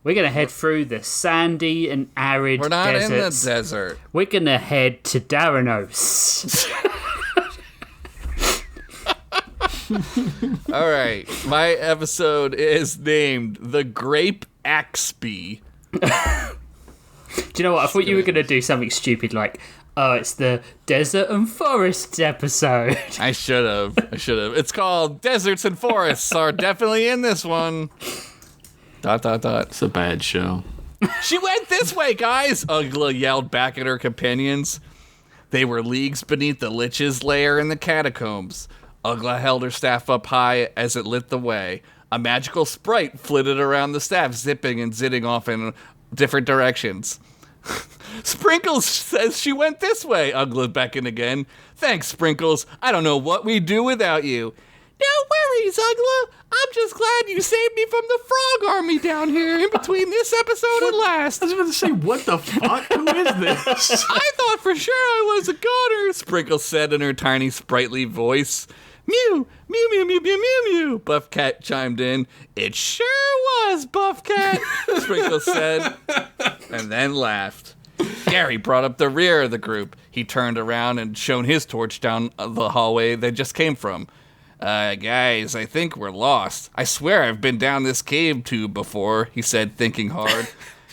Speaker 1: We're going to head through the sandy and arid
Speaker 3: We're not
Speaker 1: deserts.
Speaker 3: in the desert.
Speaker 1: We're going to head to Daranos.
Speaker 3: All right. My episode is named The Grape Axby.
Speaker 1: Do you know what? I thought you were going to do something stupid like, oh, it's the Desert and Forests episode.
Speaker 3: I should have. It's called Deserts and Forests are definitely in this one. ...
Speaker 2: It's a bad show.
Speaker 3: She went this way, guys! Ugla yelled back at her companions. They were leagues beneath the Lich's lair in the catacombs. Ugla held her staff up high as it lit the way. A magical sprite flitted around the staff, zipping and zitting off in different directions. Sprinkles says she went this way, Ugla beckoned again. Thanks, Sprinkles. I don't know what we'd do without you. No worries, Ugla. I'm just glad you saved me from the frog army down here in between this episode and last.
Speaker 2: I was about to say, what the fuck? Who is this?
Speaker 3: I thought for sure I was a goner, Sprinkles said in her tiny, sprightly voice. Mew, mew, mew, mew, mew, mew, mew, Buff Cat chimed in. It sure was, Buff Cat, Sprinkles said, and then laughed. Gary brought up the rear of the group. He turned around and shone his torch down the hallway they just came from. Guys, I think we're lost. I swear I've been down this cave tube before, he said, thinking hard.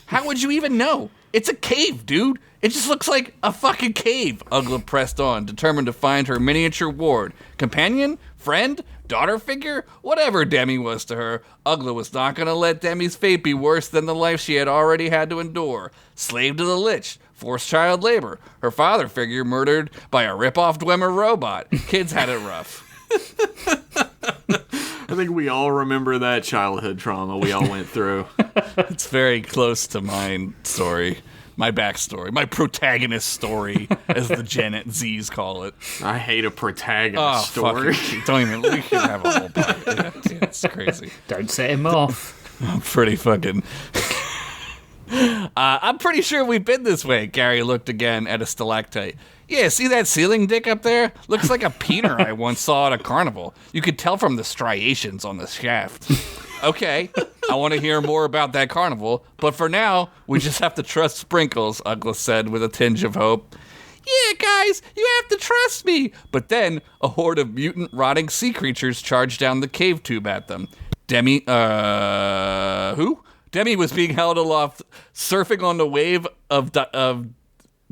Speaker 3: How would you even know? It's a cave, dude. It just looks like a fucking cave. Ugla pressed on, determined to find her miniature ward. Companion? Friend? Daughter figure? Whatever Demi was to her, Ugla was not going to let Demi's fate be worse than the life she had already had to endure. Slave to the Lich. Forced child labor. Her father figure murdered by a rip-off Dwemer robot. Kids had it rough.
Speaker 2: I think we all remember that childhood trauma we all went through.
Speaker 3: It's very close to my story. My backstory. My protagonist story, as the Gen Z's call it.
Speaker 2: I hate a protagonist story.
Speaker 3: Don't even. We should have a whole podcast. Yeah, it's crazy.
Speaker 1: Don't set him off.
Speaker 3: I'm pretty fucking... I'm pretty sure we've been this way. Gary looked again at a stalactite. Yeah, see that ceiling dick up there? Looks like a peener I once saw at a carnival. You could tell from the striations on the shaft. Okay, I want to hear more about that carnival, but for now, we just have to trust Sprinkles, Ugla said with a tinge of hope. Yeah, guys, you have to trust me. But then, a horde of mutant rotting sea creatures charged down the cave tube at them. Demi was being held aloft, surfing on the wave of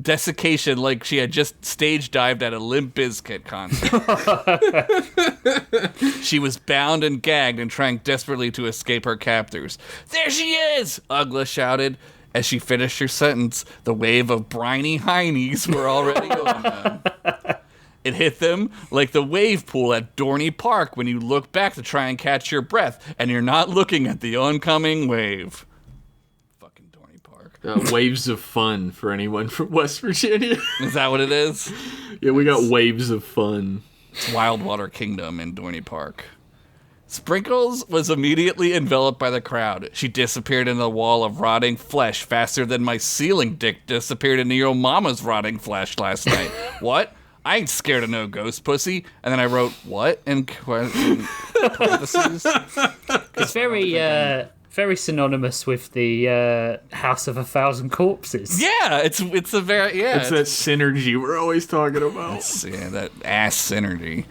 Speaker 3: desiccation like she had just stage dived at a Limp Bizkit concert. She was bound and gagged and trying desperately to escape her captors. There she is! Ugla shouted. As she finished her sentence, the wave of briny heinies were already on them. It hit them like the wave pool at Dorney Park when you look back to try and catch your breath, and you're not looking at the oncoming wave. Fucking Dorney Park.
Speaker 2: Waves of fun for anyone from West Virginia.
Speaker 3: Is that what it is?
Speaker 2: Yeah, we got waves of fun.
Speaker 3: It's Wildwater Kingdom in Dorney Park. Sprinkles was immediately enveloped by the crowd. She disappeared in a wall of rotting flesh faster than my ceiling dick disappeared into your mama's rotting flesh last night. What? I ain't scared of no ghost pussy. And then I wrote, what? In parentheses.
Speaker 1: It's very synonymous with the House of 1,000 Corpses.
Speaker 3: Yeah, it's a very, yeah.
Speaker 2: It's that synergy we're always talking about.
Speaker 3: Yeah, that ass synergy.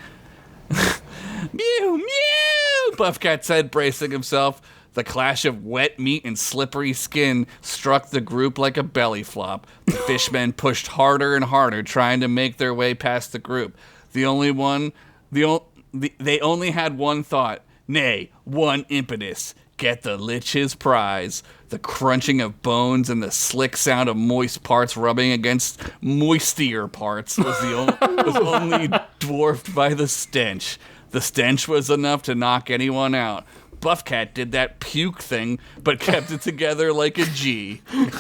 Speaker 3: Mew, mew, Buffcat said, bracing himself. The clash of wet meat and slippery skin struck the group like a belly flop. The fishmen pushed harder and harder, trying to make their way past the group. They only had one thought, nay, one impetus. Get the Lich his prize. The crunching of bones and the slick sound of moist parts rubbing against moistier parts was only dwarfed by the stench. The stench was enough to knock anyone out. Buffcat did that puke thing, but kept it together like a G. You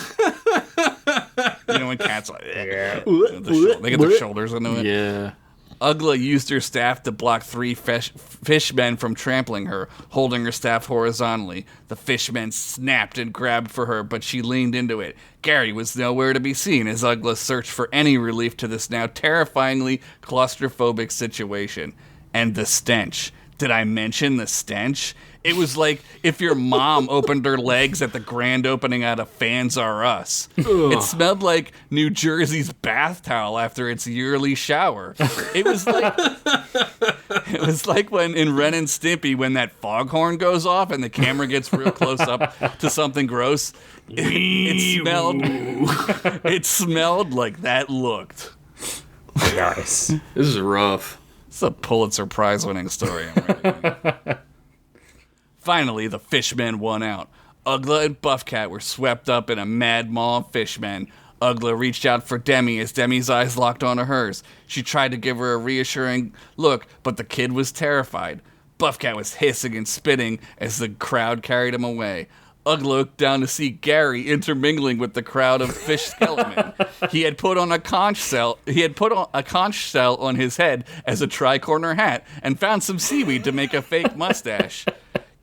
Speaker 3: know when cats like, yeah. They get their shoulders into it.
Speaker 2: Yeah.
Speaker 3: Ugla used her staff to block 3 fishmen from trampling her, holding her staff horizontally. The fishmen snapped and grabbed for her, but she leaned into it. Gary was nowhere to be seen as Ugla searched for any relief to this now terrifyingly claustrophobic situation. And the stench. Did I mention the stench? It was like if your mom opened her legs at the grand opening out of Fans R Us. It smelled like New Jersey's bath towel after its yearly shower. It was like when in Ren and Stimpy when that foghorn goes off and the camera gets real close up to something gross. It smelled like that looked.
Speaker 1: Nice.
Speaker 2: This is rough.
Speaker 3: It's a Pulitzer Prize winning story. I'm ready. Finally, the fishmen won out. Ugla and Buffcat were swept up in a mad maw of fishmen. Ugla reached out for Demi as Demi's eyes locked onto hers. She tried to give her a reassuring look, but the kid was terrified. Buffcat was hissing and spitting as the crowd carried him away. Ugla looked down to see Gary intermingling with the crowd of fish skeleton. He had put a conch shell on his head as a tri-corner hat and found some seaweed to make a fake mustache.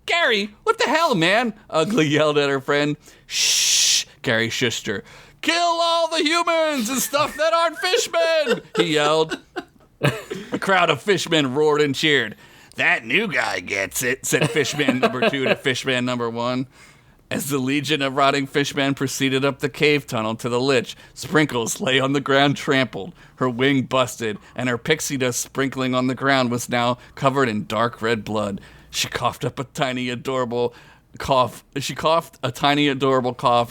Speaker 3: Gary, what the hell, man? Ugla yelled at her friend. Shh, Gary shushed her. Kill all the humans and stuff that aren't fishmen, he yelled. A crowd of fishmen roared and cheered. That new guy gets it, said fishman number 2 to fishman number 1. As the legion of rotting fishmen proceeded up the cave tunnel to the Lich, Sprinkles lay on the ground trampled, her wing busted, and her pixie dust sprinkling on the ground was now covered in dark red blood. She coughed a tiny adorable cough,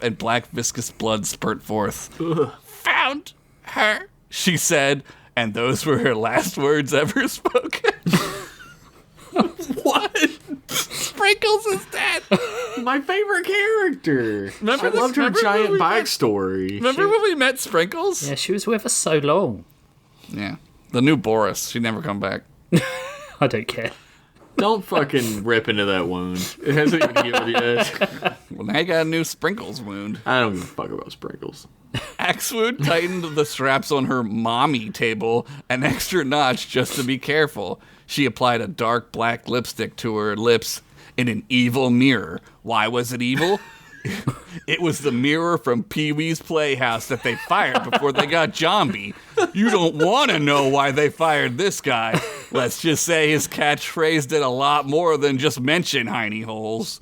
Speaker 3: and black viscous blood spurt forth. Ugh. Found her, she said, and those were her last words ever spoken.
Speaker 2: What?
Speaker 3: Sprinkles is dead.
Speaker 2: My favorite character.
Speaker 3: Remember
Speaker 2: I loved her giant backstory.
Speaker 3: Remember when we met Sprinkles?
Speaker 1: Yeah, she was with us so long.
Speaker 3: Yeah. The new Boris. She'd never come back.
Speaker 1: I don't care.
Speaker 2: Don't fucking rip into that wound. It hasn't even healed yet.
Speaker 3: Well, now you got a new Sprinkles wound.
Speaker 2: I don't give a fuck about Sprinkles.
Speaker 3: Axwood tightened the straps on her mommy table an extra notch just to be careful. She applied a dark black lipstick to her lips in an evil mirror. Why was it evil? It was the mirror from Pee-wee's Playhouse that they fired before they got Zombie. You don't want to know why they fired this guy. Let's just say his catchphrase did a lot more than just mention hiney holes.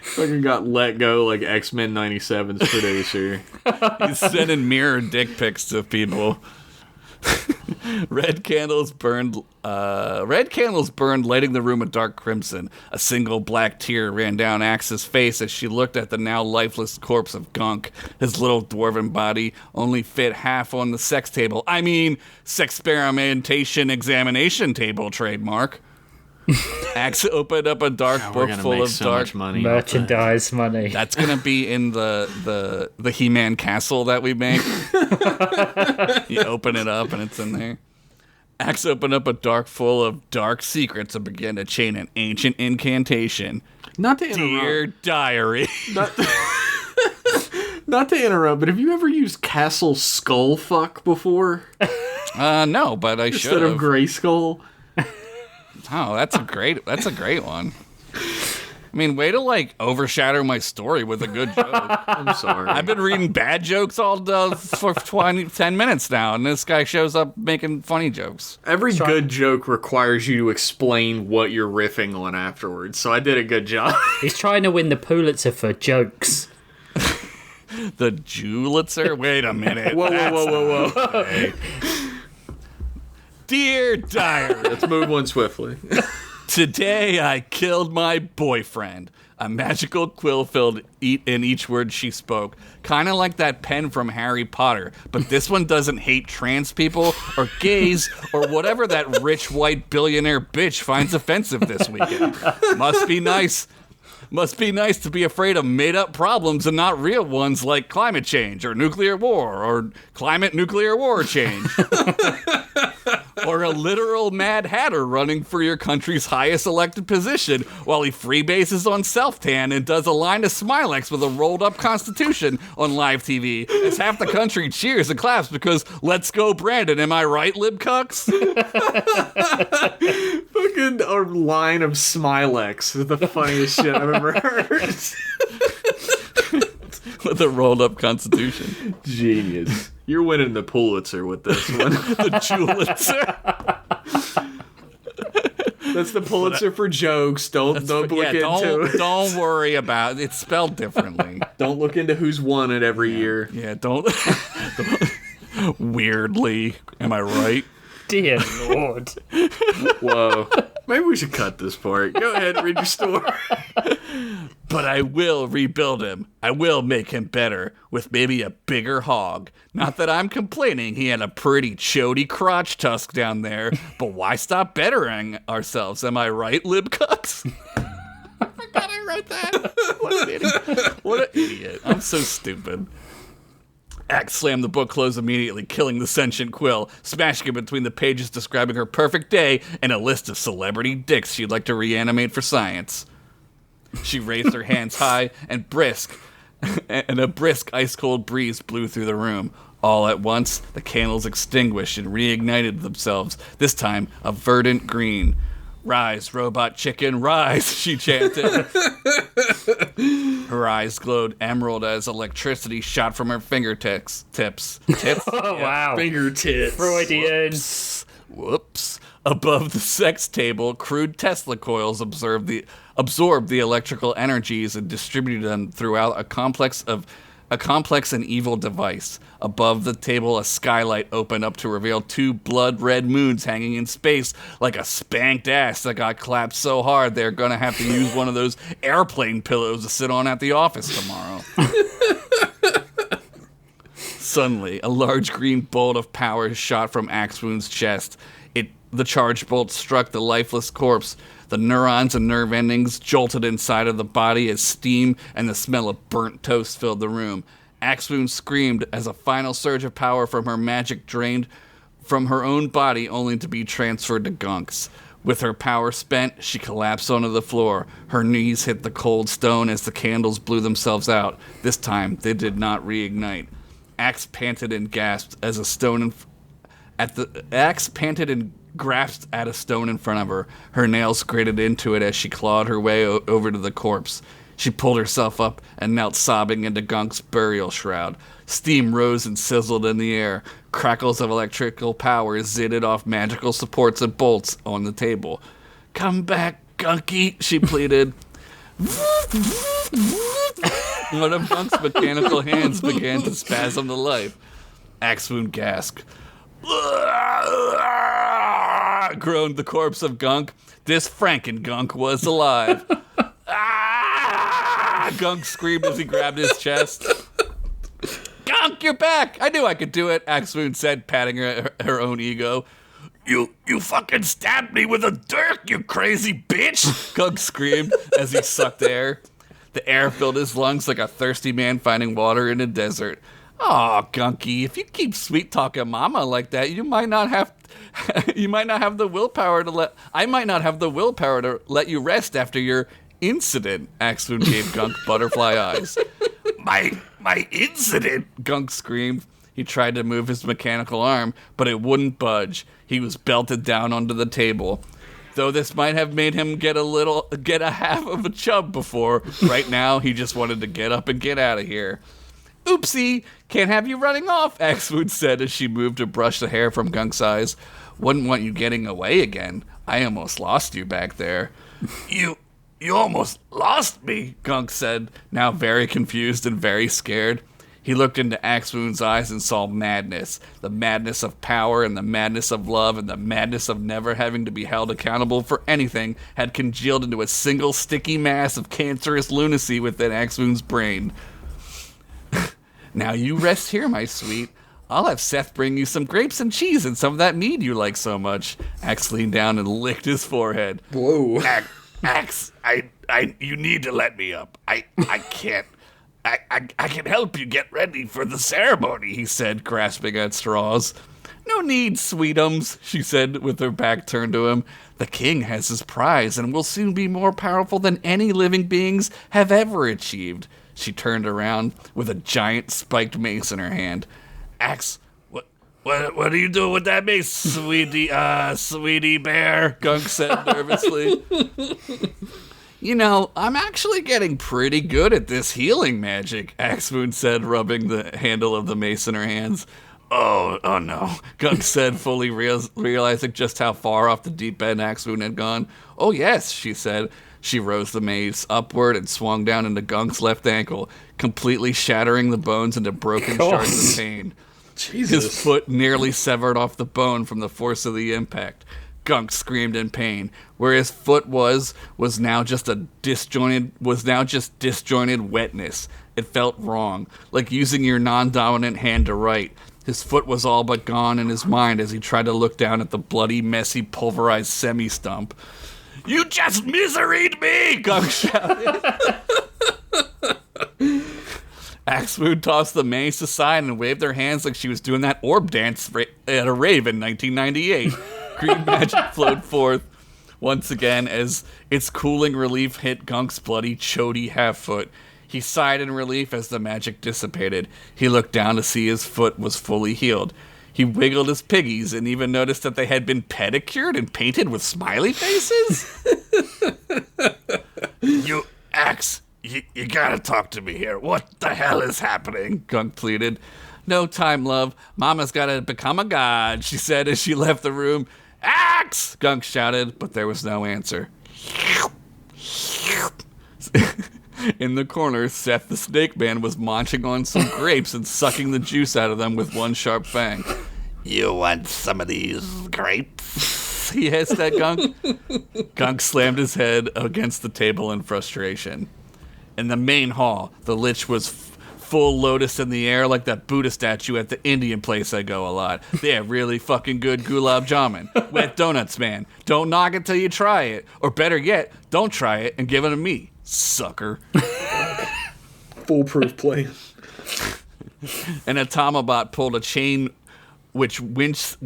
Speaker 2: Fucking got let go like X-Men 97's producer.
Speaker 3: He's sending mirror dick pics to people. Red candles burned, lighting the room a dark crimson. A single black tear ran down Axe's face as she looked at the now lifeless corpse of Gunk. His little dwarven body only fit half on the sex table. I mean, sexperimentation examination table trademark. Axe opened up a dark book full of
Speaker 2: so
Speaker 3: dark
Speaker 2: much money.
Speaker 1: Merchandise money.
Speaker 3: That's gonna be in the He-Man castle that we make. You open it up and it's in there. Axe opened up a dark full of dark secrets and began to chain an ancient incantation.
Speaker 2: Not to interrupt.
Speaker 3: Dear diary.
Speaker 2: Not to interrupt, but have you ever used Castle Skullfuck before?
Speaker 3: No, but I should
Speaker 2: Instead of
Speaker 3: have.
Speaker 2: Grayskull?
Speaker 3: Oh, that's a great one. I mean, way to like overshadow my story with a good joke.
Speaker 2: I'm sorry.
Speaker 3: I've been reading bad jokes all for 10 minutes now, and this guy shows up making funny jokes.
Speaker 2: Every good joke requires you to explain what you're riffing on afterwards, so I did a good job.
Speaker 1: He's trying to win the Pulitzer for jokes.
Speaker 3: The Julitzer? Wait a minute.
Speaker 2: Whoa.
Speaker 3: Okay. Dear diary.
Speaker 2: Let's move on swiftly.
Speaker 3: Today I killed my boyfriend. A magical quill filled in each word she spoke. Kind of like that pen from Harry Potter. But this one doesn't hate trans people or gays or whatever that rich white billionaire bitch finds offensive this weekend. Must be nice. Must be nice to be afraid of made-up problems and not real ones like climate change or nuclear war or climate nuclear war change. Or a literal Mad Hatter running for your country's highest elected position while he freebases on self-tan and does a line of Smilex with a rolled-up Constitution on live TV as half the country cheers and claps because let's go Brandon, am I right, libcucks?
Speaker 2: Fucking a line of Smilex is the funniest shit I've ever heard.
Speaker 3: With a rolled-up Constitution.
Speaker 2: Genius. You're winning the Pulitzer with this one.
Speaker 3: The Julitzer.
Speaker 2: That's the Pulitzer for jokes. Don't look into it.
Speaker 3: Don't worry about it. It's spelled differently.
Speaker 2: Don't look into who's won it every year.
Speaker 3: Yeah, don't. Weirdly. Am I right?
Speaker 1: Dear Lord.
Speaker 2: Whoa. Maybe we should cut this part. Go ahead and read your story.
Speaker 3: But I will rebuild him. I will make him better with maybe a bigger hog. Not that I'm complaining he had a pretty chody crotch tusk down there, but why stop bettering ourselves? Am I right, libcucks? I forgot I wrote that. What an idiot. What an idiot. I'm so stupid. Axe slammed the book closed immediately, killing the sentient quill, smashing it between the pages describing her perfect day and a list of celebrity dicks she'd like to reanimate for science. She raised her hands high and a brisk ice-cold breeze blew through the room. All at once, the candles extinguished and reignited themselves, this time a verdant green. Rise, robot chicken, rise, she chanted. Her eyes glowed emerald as electricity shot from her fingertips. Tips?
Speaker 1: Oh, wow.
Speaker 2: Fingertips.
Speaker 1: Freudian.
Speaker 3: Whoops. Above the sex table, crude Tesla coils absorbed the electrical energies and distributed them throughout a complex and evil device. Above the table, a skylight opened up to reveal two blood-red moons hanging in space like a spanked ass that got clapped so hard they're gonna have to use one of those airplane pillows to sit on at the office tomorrow. Suddenly, a large green bolt of power shot from Axewound's chest. The charged bolt struck the lifeless corpse. The neurons and nerve endings jolted inside of the body as steam and the smell of burnt toast filled the room. Axewound screamed as a final surge of power from her magic drained from her own body only to be transferred to Gunk's. With her power spent, she collapsed onto the floor. Her knees hit the cold stone as the candles blew themselves out. This time, they did not reignite. Axe panted and gasped as a stone grasped at a stone in front of her. Her nails grated into it as she clawed her way over to the corpse. She pulled herself up and knelt sobbing into Gunk's burial shroud. Steam rose and sizzled in the air. Crackles of electrical power zidded off magical supports and bolts on the table. "Come back, Gunky," she pleaded. One of Gunk's mechanical hands began to spasm to life. Axewound gasped. Groaned the corpse of Gunk. This Franken-Gunk was alive. Gunk screamed as he grabbed his chest. "Gunk, you're back! I knew I could do it," Axewound said, patting her own ego. You fucking stabbed me with a dirk, you crazy bitch! Gunk screamed as he sucked air. The air filled his lungs like a thirsty man finding water in a desert. Aw, Gunky, if you keep sweet-talking Mama like that, I might not have the willpower to let you rest after your incident. Axwoon gave Gunk butterfly eyes. My incident? Gunk screamed. He tried to move his mechanical arm, but it wouldn't budge. He was belted down onto the table. Though this might have made him get a half of a chub before, right now he just wanted to get up and get out of here. Oopsie, can't have you running off, Axwood said as she moved to brush the hair from Gunk's eyes. Wouldn't want you getting away again. I almost lost you back there. You almost lost me, Gunk said, now very confused and very scared. He looked into Axwoon's eyes and saw madness. The madness of power and the madness of love and the madness of never having to be held accountable for anything had congealed into a single sticky mass of cancerous lunacy within Axwoon's brain. Now you rest here, my sweet. I'll have Seth bring you some grapes and cheese and some of that mead you like so much. Axe leaned down and licked his forehead.
Speaker 4: Whoa.
Speaker 3: Axe, you need to let me up. I can't. I can help you get ready for the ceremony, he said, grasping at straws. No need, sweetums, she said with her back turned to him. The king has his prize and will soon be more powerful than any living beings have ever achieved. She turned around with a giant spiked mace in her hand. Axe, what are you doing with that mace, sweetie bear? Gunk said nervously. You know, I'm actually getting pretty good at this healing magic, Axwoon said, rubbing the handle of the mace in her hands. Oh no, Gunk said, fully realizing just how far off the deep end Axwoon had gone. Oh yes, she said. She rose the mace upward and swung down into Gunk's left ankle, completely shattering the bones into broken shards of pain.
Speaker 4: Jesus.
Speaker 3: His foot nearly severed off the bone from the force of the impact. Gunk screamed in pain. Where his foot was now just disjointed wetness. It felt wrong, like using your non-dominant hand to write. His foot was all but gone in his mind as he tried to look down at the bloody, messy, pulverized semi-stump. You just miseried me! Gunk shouted. Axwood tossed the mace aside and waved her hands like she was doing that orb dance at a rave in 1998. Green magic flowed forth once again as its cooling relief hit Gunk's bloody, chody half-foot. He sighed in relief as the magic dissipated. He looked down to see his foot was fully healed. He wiggled his piggies and even noticed that they had been pedicured and painted with smiley faces. You, Axe, you gotta talk to me here. What the hell is happening? Gunk pleaded. No time, love. Mama's gotta become a god, she said as she left the room. Axe! Gunk shouted, but there was no answer. In the corner, Seth the Snake Man was munching on some grapes and sucking the juice out of them with one sharp fang. You want some of these grapes? He hissed at Gunk. Gunk slammed his head against the table in frustration. In the main hall, the Lich was full lotus in the air like that Buddha statue at the Indian place I go a lot. They have really fucking good gulab jamun. Wet donuts, man. Don't knock it till you try it. Or better yet, don't try it and give it to me, sucker.
Speaker 4: Foolproof plan.
Speaker 3: An automabot pulled a chain which winched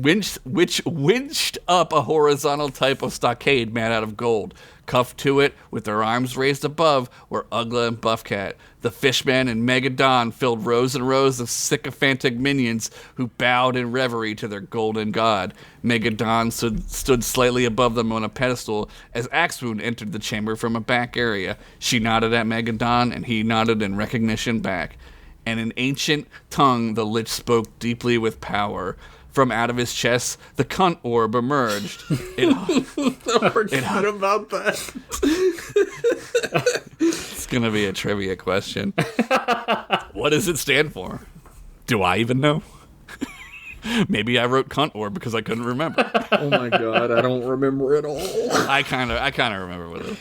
Speaker 3: up a horizontal type of stockade made out of gold. Cuffed to it, with their arms raised above, were Ugla and Buffcat. The Fishman and Megadon filled rows and rows of sycophantic minions who bowed in reverie to their golden god. Megadon stood slightly above them on a pedestal as Axwoon entered the chamber from a back area. She nodded at Megadon, and he nodded in recognition back. And in ancient tongue, the Lich spoke deeply with power. From out of his chest, the cunt orb emerged.
Speaker 4: I forgot about that.
Speaker 3: It's going to be a trivia question. What does it stand for? Do I even know? Maybe I wrote cunt orb because I couldn't remember.
Speaker 4: Oh my god, I don't remember at all.
Speaker 3: I kind of remember what it was.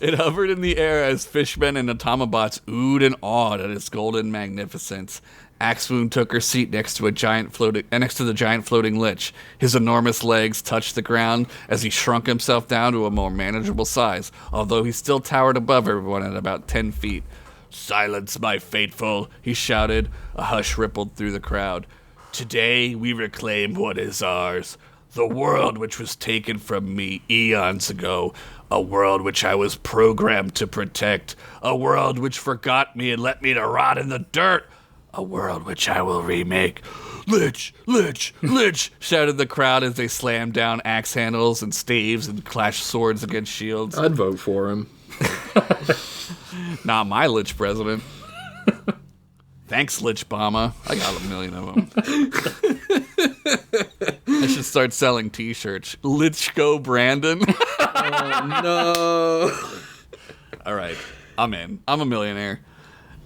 Speaker 3: It hovered in the air as fishmen and automabots oohed and awed at its golden magnificence. Axewound took her seat next to the giant floating lich. His enormous legs touched the ground as he shrunk himself down to a more manageable size, although he still towered above everyone at about 10 feet. "Silence, my faithful," he shouted. A hush rippled through the crowd. "Today we reclaim what is ours. The world which was taken from me eons ago. A world which I was programmed to protect. A world which forgot me and let me to rot in the dirt. A world which I will remake." "Lich! Lich! Lich!" shouted the crowd as they slammed down axe handles and staves and clashed swords against shields.
Speaker 4: I'd vote for him.
Speaker 3: Not my Lich president. Thanks, Lich Bama. I got 1 million of them. I should start selling t-shirts. Lich Go Brandon.
Speaker 4: Oh, no.
Speaker 3: All right, I'm in. I'm a millionaire.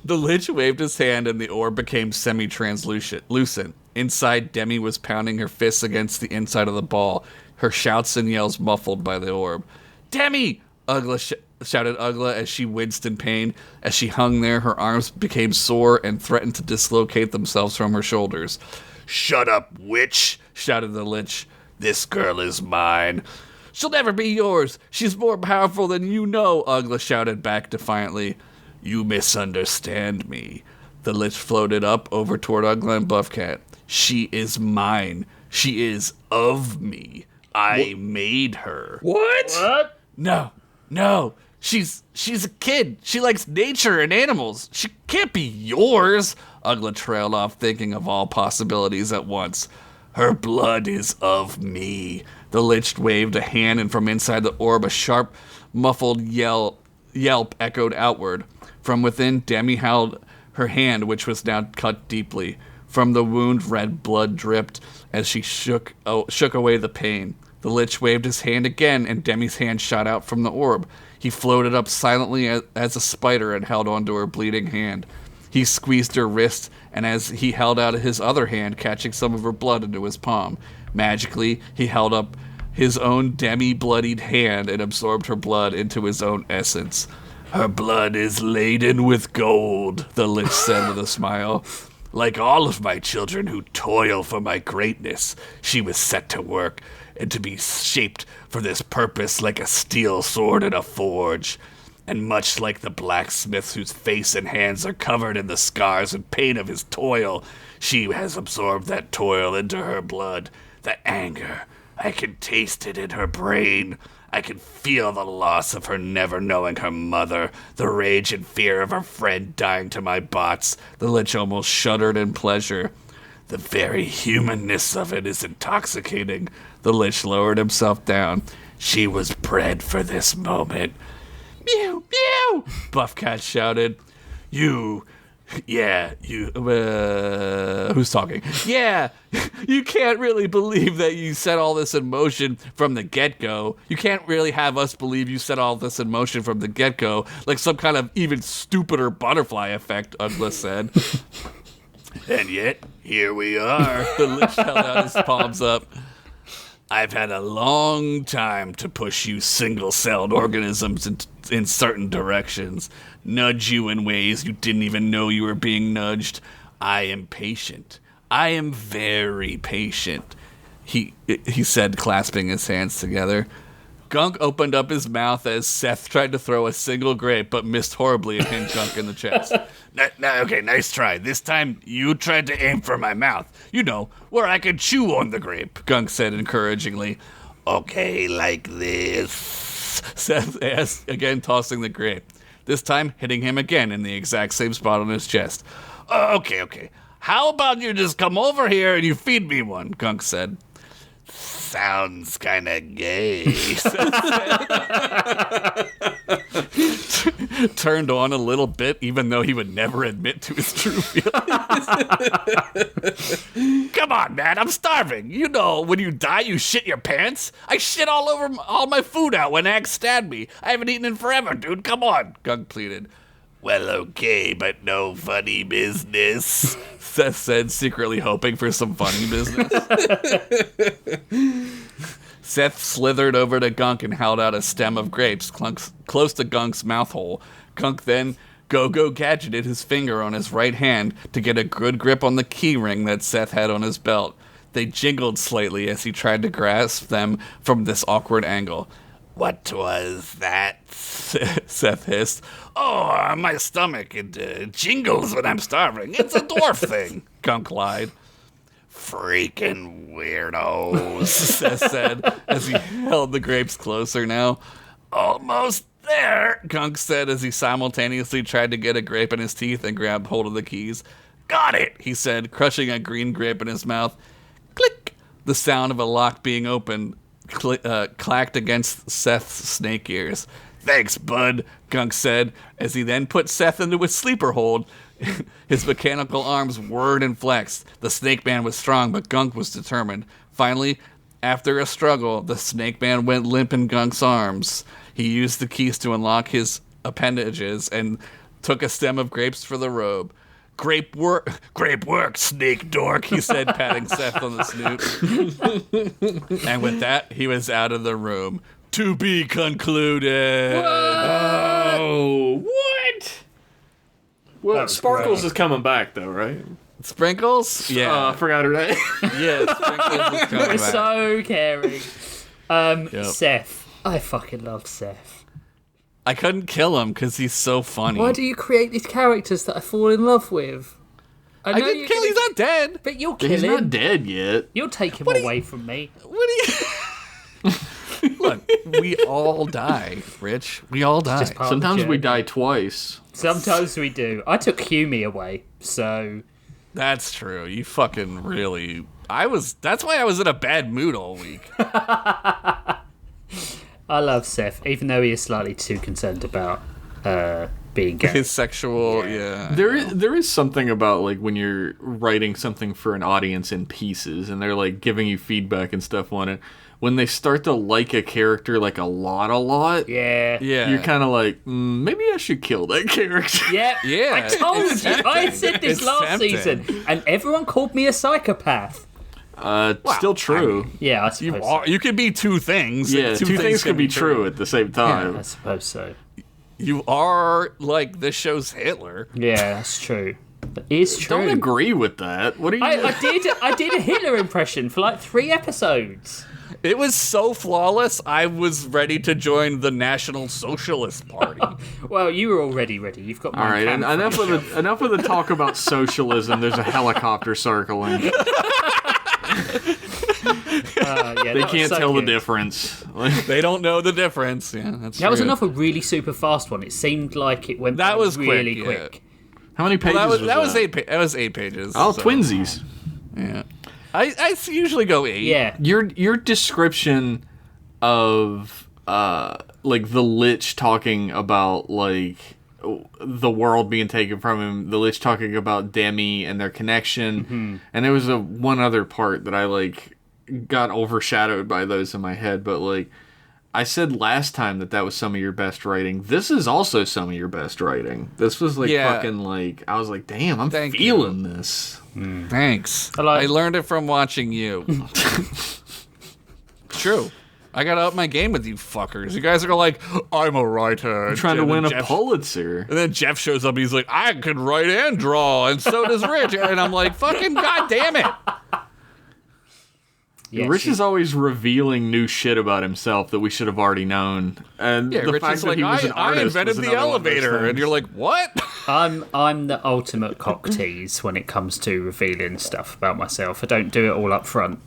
Speaker 3: The Lich waved his hand and the orb became semi-translucent. Inside, Demi was pounding her fists against the inside of the ball, her shouts and yells muffled by the orb. "Demi!" shouted Ugla as she winced in pain. As she hung there, her arms became sore and threatened to dislocate themselves from her shoulders. "Shut up, witch!" shouted the Lich. "This girl is mine." "She'll never be yours. She's more powerful than you know," Ugla shouted back defiantly. "You misunderstand me." The Lich floated up over toward Ugla and Buffcat. "She is mine. She is of me. I made her."
Speaker 4: What?
Speaker 3: No. She's a kid. She likes nature and animals. She can't be yours. Ugla trailed off, thinking of all possibilities at once. "Her blood is of me." The Lich waved a hand, and from inside the orb, a sharp, muffled yelp echoed outward. From within, Demi held her hand, which was now cut deeply. From the wound, red blood dripped as she shook away the pain. The Lich waved his hand again, and Demi's hand shot out from the orb. He floated up silently as a spider and held onto her bleeding hand. He squeezed her wrist, and as he held out his other hand, catching some of her blood into his palm. Magically, he held up his own demi-bloodied hand and absorbed her blood into his own essence. "Her blood is laden with gold," the Lich said with a smile. "Like all of my children who toil for my greatness, she was set to work and to be shaped for this purpose like a steel sword in a forge. And much like the blacksmith whose face and hands are covered in the scars and pain of his toil, she has absorbed that toil into her blood. The anger, I can taste it in her brain. I can feel the loss of her never knowing her mother, the rage and fear of her friend dying to my bots." The Lich almost shuddered in pleasure. "The very humanness of it is intoxicating." The Lich lowered himself down. "She was bred for this moment." "Mew, mew!" Buffcat shouted. Who's talking? "Yeah, you can't really believe that you set all this in motion from the get-go. You can't really have us believe you set all this in motion from the get-go, like some kind of even stupider butterfly effect," Ugla said. "And yet, here we are." The Lich held out his palms up. "I've had a long time to push you single-celled organisms in certain directions, nudge you in ways you didn't even know you were being nudged. I am patient. I am very patient," he said, clasping his hands together. Gunk opened up his mouth as Seth tried to throw a single grape, but missed horribly and hit Gunk in the chest. Okay, nice try. This time you tried to aim for my mouth. You know, where I could chew on the grape, Gunk said encouragingly. "Okay, like this," Seth asked, again tossing the grape. This time hitting him again in the exact same spot on his chest. Okay. How about you just come over here and you feed me one, Gunk said. "Sounds kinda gay," turned on a little bit, even though he would never admit to his true feelings. "Come on, man, I'm starving. You know, when you die, you shit your pants. I shit all over all my food out when Axe stabbed me. I haven't eaten in forever, dude. Come on," Gunk pleaded. "Well, okay, but no funny business," Seth said, secretly hoping for some funny business. Seth slithered over to Gunk and held out a stem of grapes close to Gunk's mouth hole. Gunk then Go-Go gadgeted his finger on his right hand to get a good grip on the key ring that Seth had on his belt. They jingled slightly as he tried to grasp them from this awkward angle. What was that? Seth hissed. Oh, my stomach. It jingles when I'm starving. It's a dwarf thing, Gunk lied. Freaking weirdos, Seth said as he held the grapes closer now. Almost there, Gunk said as he simultaneously tried to get a grape in his teeth and grabbed hold of the keys. Got it, he said, crushing a green grape in his mouth. Click! The sound of a lock being opened clacked against Seth's snake ears. Thanks, bud, Gunk said, as he then put Seth into a sleeper hold. His mechanical arms whirred and flexed. The snake man was strong, but Gunk was determined. Finally, after a struggle, the snake man went limp in Gunk's arms. He used the keys to unlock his appendages and took a stem of grapes for the robe. Grape work, snake dork, he said, patting Seth on the snoot. And with that, he was out of the room. To be concluded.
Speaker 4: Oh, what? Well, Sparkles is coming back, though, right?
Speaker 3: Sprinkles? Yeah.
Speaker 4: I forgot her name.
Speaker 3: Yeah, Sprinkles is coming
Speaker 1: We're
Speaker 3: back.
Speaker 1: so caring.
Speaker 3: Yep.
Speaker 1: Seth. I fucking love Seth.
Speaker 3: I couldn't kill him because he's so funny.
Speaker 1: Why do you create these characters that I fall in love with?
Speaker 3: I didn't kill him. He's not dead.
Speaker 1: But you'll kill
Speaker 4: He's
Speaker 1: him.
Speaker 4: not dead yet.
Speaker 1: You'll take him away from me.
Speaker 3: What do you... Look, we all die, Rich. We all die.
Speaker 1: Just part of the
Speaker 4: Sometimes we
Speaker 1: journey.
Speaker 4: die twice.
Speaker 1: Sometimes we do. I took Humi away, so...
Speaker 3: That's true. You fucking really... That's why I was in a bad mood all week.
Speaker 1: I love Seth, even though he is slightly too concerned about being gay.
Speaker 3: His sexual... Yeah.
Speaker 4: There is something about, like, when you're writing something for an audience in pieces and they're, like, giving you feedback and stuff on it. When they start to like a character, like, a lot,
Speaker 1: Yeah.
Speaker 3: Yeah.
Speaker 4: you're kind of like, maybe I should kill that character.
Speaker 1: Yeah.
Speaker 3: Yeah,
Speaker 1: I told
Speaker 3: it's
Speaker 1: you. I
Speaker 3: tempting.
Speaker 1: said this
Speaker 3: It's
Speaker 1: last
Speaker 3: tempting.
Speaker 1: season, and everyone called me a psychopath.
Speaker 4: Still true.
Speaker 1: Yeah, I suppose so.
Speaker 3: You could be two things.
Speaker 4: Yeah, two things could be true at the same time.
Speaker 1: I suppose so.
Speaker 3: You are, like, this show's Hitler.
Speaker 1: Yeah, that's true. But it's true.
Speaker 4: Don't agree with that. What are you?
Speaker 1: I did a Hitler impression for like 3 episodes.
Speaker 3: It was so flawless, I was ready to join the National Socialist Party.
Speaker 1: Well, you were already ready. You've got
Speaker 4: All right, and enough of the talk about socialism. There's a helicopter circling. They can't tell the difference.
Speaker 3: They don't know the difference. Yeah, that's
Speaker 1: That was
Speaker 3: true.
Speaker 1: another really super fast one. It seemed like it went
Speaker 3: That
Speaker 1: by
Speaker 3: was
Speaker 1: really
Speaker 3: quick,
Speaker 1: quick.
Speaker 4: How many pages
Speaker 3: That was
Speaker 4: that?
Speaker 3: that was 8 pages.
Speaker 4: Oh,
Speaker 3: so,
Speaker 4: twinsies.
Speaker 3: Yeah, I usually go 8.
Speaker 1: Yeah.
Speaker 4: Your description of like the Lich talking about like the world being taken from him, the Lich talking about Demi and their connection, and there was one other part that I like got overshadowed by those in my head, but like I said last time that was some of your best writing. This is also some of your best writing. This was like fucking like I was like, damn, I'm feeling this.
Speaker 3: Thanks.
Speaker 1: I
Speaker 3: learned it from watching you. True. I gotta up my game with you fuckers. You guys are like, I'm a writer.
Speaker 4: I'm trying to win a
Speaker 3: Jeff,
Speaker 4: Pulitzer.
Speaker 3: And then Jeff shows up. He's like, I can write and draw, and so does Rich. And I'm like, fucking goddamn it.
Speaker 1: Yeah,
Speaker 4: Rich is always revealing new shit about himself that we should have already known. And
Speaker 3: Yeah,
Speaker 4: the
Speaker 3: Rich
Speaker 4: fact
Speaker 3: is
Speaker 4: that
Speaker 3: like,
Speaker 4: he was an
Speaker 3: I
Speaker 4: artist
Speaker 3: invented
Speaker 4: was
Speaker 3: the
Speaker 4: another one of those
Speaker 3: elevator, and
Speaker 4: things.
Speaker 3: you're like, what?
Speaker 1: I'm the ultimate cock tease when it comes to revealing stuff about myself. I don't do it all up front.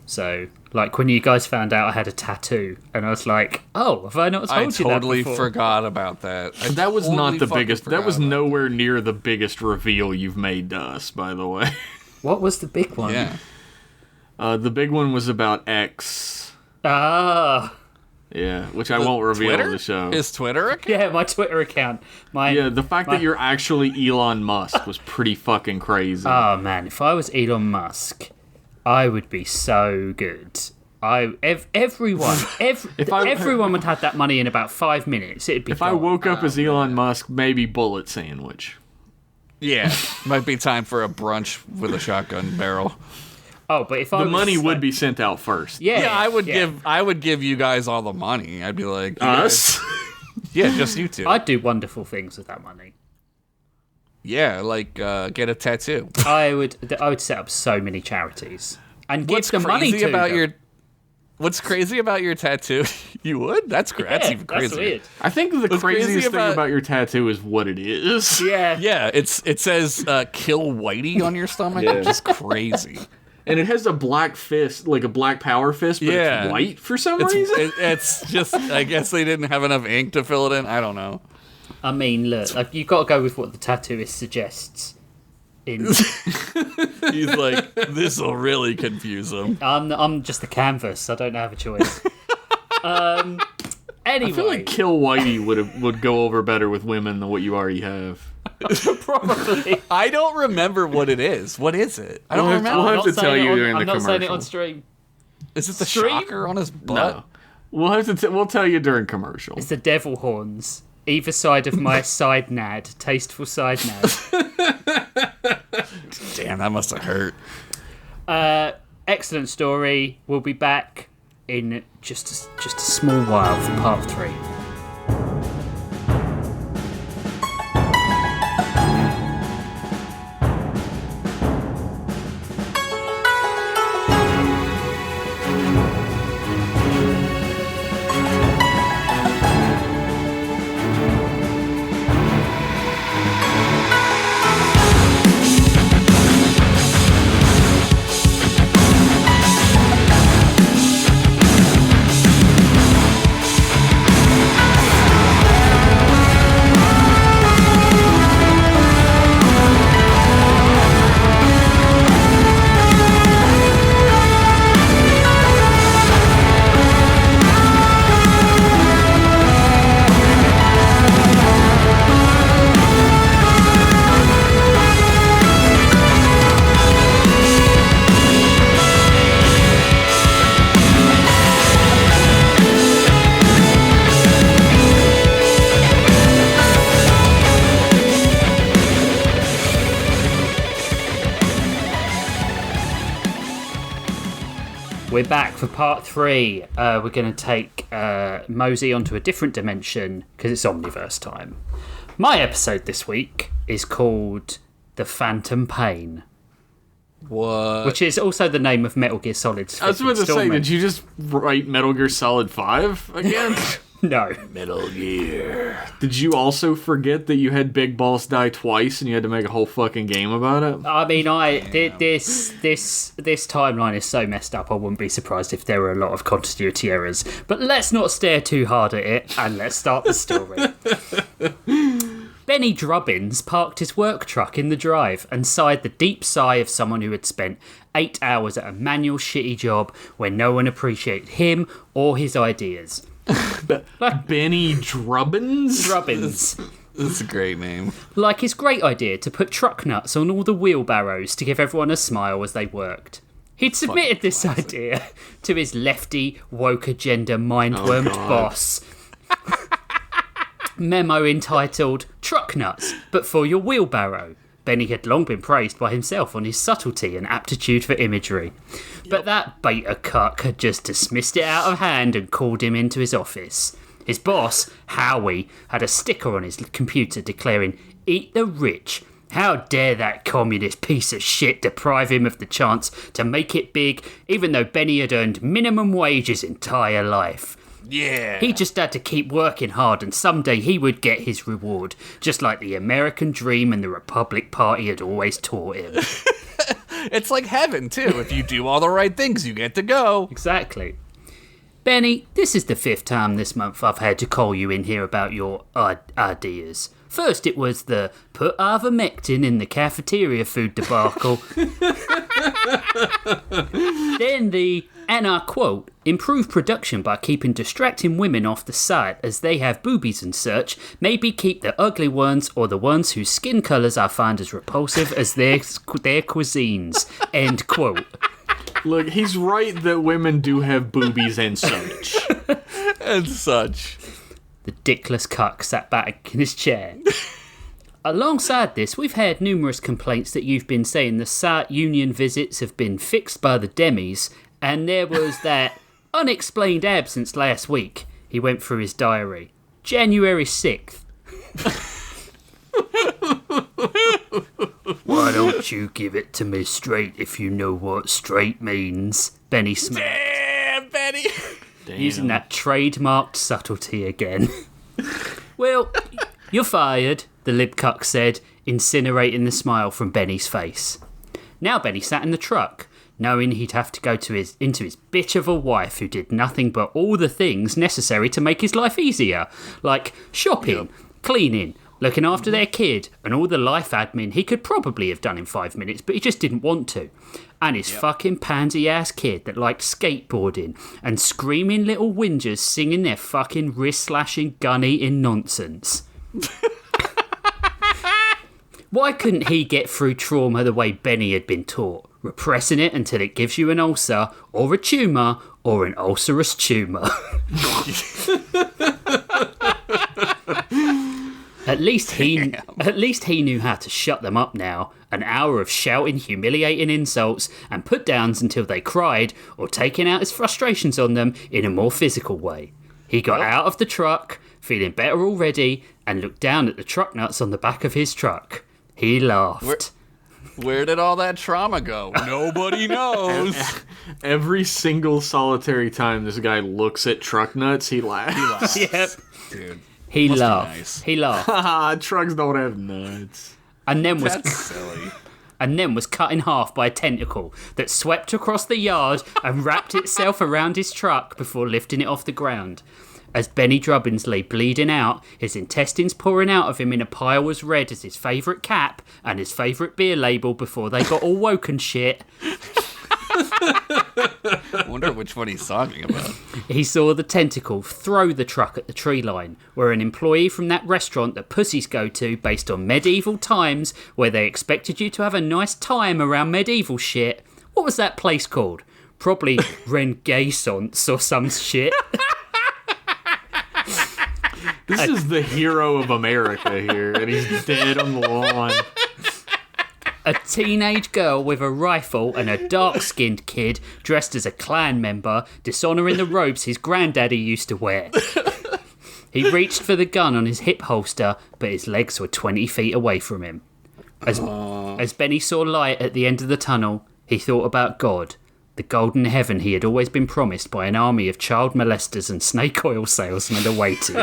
Speaker 1: So, like when you guys found out I had a tattoo, and I was like, "Oh, have I not told
Speaker 3: I
Speaker 1: you
Speaker 3: totally
Speaker 1: that before?"
Speaker 3: forgot about that.
Speaker 4: That was not the biggest. That was
Speaker 3: no.
Speaker 4: nowhere near the biggest reveal you've made to us, by the way.
Speaker 1: What was the big one?
Speaker 3: Yeah.
Speaker 4: The big one was about X.
Speaker 1: Ah,
Speaker 4: Yeah, which I won't reveal
Speaker 3: Twitter?
Speaker 4: on the show.
Speaker 3: His Twitter account?
Speaker 1: yeah, my Twitter account.
Speaker 4: The fact that you're actually Elon Musk was pretty fucking crazy.
Speaker 1: Oh man, if I was Elon Musk, I would be so good. Everyone would have that money in about 5 minutes. It'd be.
Speaker 4: if I
Speaker 1: gone.
Speaker 4: woke up as Elon Musk, maybe bullet sandwich.
Speaker 3: Yeah. Might be time for a brunch with a shotgun barrel.
Speaker 1: Oh, but if I
Speaker 4: The
Speaker 1: was,
Speaker 4: money would be sent out first.
Speaker 1: Yeah,
Speaker 3: Yeah, I would give you guys all the money. I'd be like,
Speaker 4: Us?
Speaker 3: yeah, just you two.
Speaker 1: I'd do wonderful things with that money.
Speaker 3: Yeah, like get a tattoo.
Speaker 1: I would set up so many charities and give the money to them.
Speaker 3: What's crazy about your tattoo? You would? That's crazy. That's even crazier.
Speaker 1: That's weird.
Speaker 4: I think the craziest thing about your tattoo is what it is.
Speaker 1: Yeah.
Speaker 3: Yeah, it says "Kill Whitey" on your stomach, which is crazy.
Speaker 4: And it has a black fist, like a black power fist, but it's white for some reason.
Speaker 3: It's just, I guess they didn't have enough ink to fill it in. I don't know.
Speaker 1: I mean, look, like, you've got to go with what the tattooist suggests.
Speaker 3: He's like, this will really confuse him.
Speaker 1: I'm just a canvas. I don't have a choice. Anyway,
Speaker 4: I feel like Kill Whitey would go over better with women than what you already have.
Speaker 1: probably.
Speaker 3: I don't remember what it is. What is it? I don't remember.
Speaker 4: We'll have to tell you during the
Speaker 1: I'm not
Speaker 4: commercial.
Speaker 1: saying it on stream.
Speaker 3: Is it the
Speaker 1: Stream?
Speaker 3: shocker on his butt?
Speaker 4: No. We'll tell you during commercial.
Speaker 1: It's the devil horns. Either side of my side nad. Tasteful side nad.
Speaker 3: Damn, that must have hurt.
Speaker 1: Excellent story. We'll be back in just a small while for part 3. We're back for part 3. We're going to take Mosey onto a different dimension because it's Omniverse time. My episode this week is called The Phantom Pain.
Speaker 3: What?
Speaker 1: Which is also the name of Metal Gear Solid's
Speaker 4: I was about to say,
Speaker 1: installment.
Speaker 4: did you just write Metal Gear Solid 5 again?
Speaker 1: No.
Speaker 3: Metal Gear.
Speaker 4: Did you also forget that you had Big Boss die twice and you had to make a whole fucking game about it?
Speaker 1: I mean, this timeline is so messed up, I wouldn't be surprised if there were a lot of continuity errors. But let's not stare too hard at it, and let's start the story. Benny Drubbins parked his work truck in the drive and sighed the deep sigh of someone who had spent 8 hours at a manual shitty job where no one appreciated him or his ideas.
Speaker 4: Benny Drubbins?
Speaker 1: Drubbins.
Speaker 3: That's a great name.
Speaker 1: Like his great idea to put truck nuts on all the wheelbarrows to give everyone a smile as they worked. He'd submitted this idea to his lefty, woke agenda mind-wormed boss. Memo entitled, Truck Nuts, but for your wheelbarrow. Benny had long been praised by himself on his subtlety and aptitude for imagery. But that beta cuck had just dismissed it out of hand and called him into his office. His boss, Howie, had a sticker on his computer declaring, "Eat the rich. How dare that communist piece of shit deprive him of the chance to make it big, even though Benny had earned minimum wage his entire life."
Speaker 3: Yeah.
Speaker 1: He just had to keep working hard and someday he would get his reward, just like the American dream and the Republic Party had always taught him.
Speaker 3: It's like heaven, too. If you do all the right things, you get to go.
Speaker 1: Exactly. Benny, this is the 5th time this month I've had to call you in here about your ideas. First it was the put ivermectin in the cafeteria food debacle. Then the, and I quote, improve production by keeping distracting women off the site as they have boobies and such, maybe keep the ugly ones or the ones whose skin colours I find as repulsive as their cuisines. End quote.
Speaker 4: Look, he's right that women do have boobies and such.
Speaker 3: And such.
Speaker 1: The dickless cuck sat back in his chair. Alongside this, we've had numerous complaints that you've been saying the site union visits have been fixed by the demise, and there was that unexplained absence last week. He went through his diary. January 6th. don't you give it to me straight if you know what straight means, Benny smirked.
Speaker 3: Damn, Benny.
Speaker 1: Using that trademarked subtlety again. Well, you're fired, the libcuck said, incinerating the smile from Benny's face. Now Benny sat in the truck, knowing he'd have to go into his bitch of a wife who did nothing but all the things necessary to make his life easier, like shopping, cleaning, looking after their kid, and all the life admin he could probably have done in 5 minutes, but he just didn't want to. And his fucking pansy-ass kid that liked skateboarding and screaming little whingers singing their fucking wrist-slashing, gun-eating nonsense. Why couldn't he get through trauma the way Benny had been taught? Repressing it until it gives you an ulcer, or a tumour, or an ulcerous tumour. At least he knew how to shut them up now. An hour of shouting humiliating insults and put downs until they cried, or taking out his frustrations on them in a more physical way. He got out of the truck, feeling better already, and looked down at the truck nuts on the back of his truck. He laughed.
Speaker 3: Where did all that trauma go? Nobody knows.
Speaker 4: Every single solitary time this guy looks at truck nuts, he laughs.
Speaker 1: Yep.
Speaker 3: Dude.
Speaker 1: He
Speaker 3: Must be
Speaker 1: laughed.
Speaker 3: nice.
Speaker 1: He laughed.
Speaker 4: Haha, trucks don't have nuts.
Speaker 1: And then
Speaker 3: That's silly.
Speaker 1: was cut in half by a tentacle that swept across the yard and wrapped itself around his truck before lifting it off the ground. As Benny Drubbins lay bleeding out, his intestines pouring out of him in a pile as red as his favourite cap and his favourite beer label before they got all woke and shit,
Speaker 3: I wonder which one he's talking about.
Speaker 1: he saw the tentacle throw the truck at the tree line, where an employee from that restaurant that pussies go to based on medieval times, where they expected you to have a nice time around medieval shit. What was that place called? Probably Renaissance or some shit.
Speaker 4: This is the hero of America here, and he's dead on the lawn.
Speaker 1: A teenage girl with a rifle and a dark-skinned kid dressed as a clan member, dishonouring the robes his granddaddy used to wear. He reached for the gun on his hip holster, but his legs were 20 feet away from him. As Benny saw light at the end of the tunnel, he thought about God, the golden heaven he had always been promised by an army of child molesters and snake oil salesmen awaited.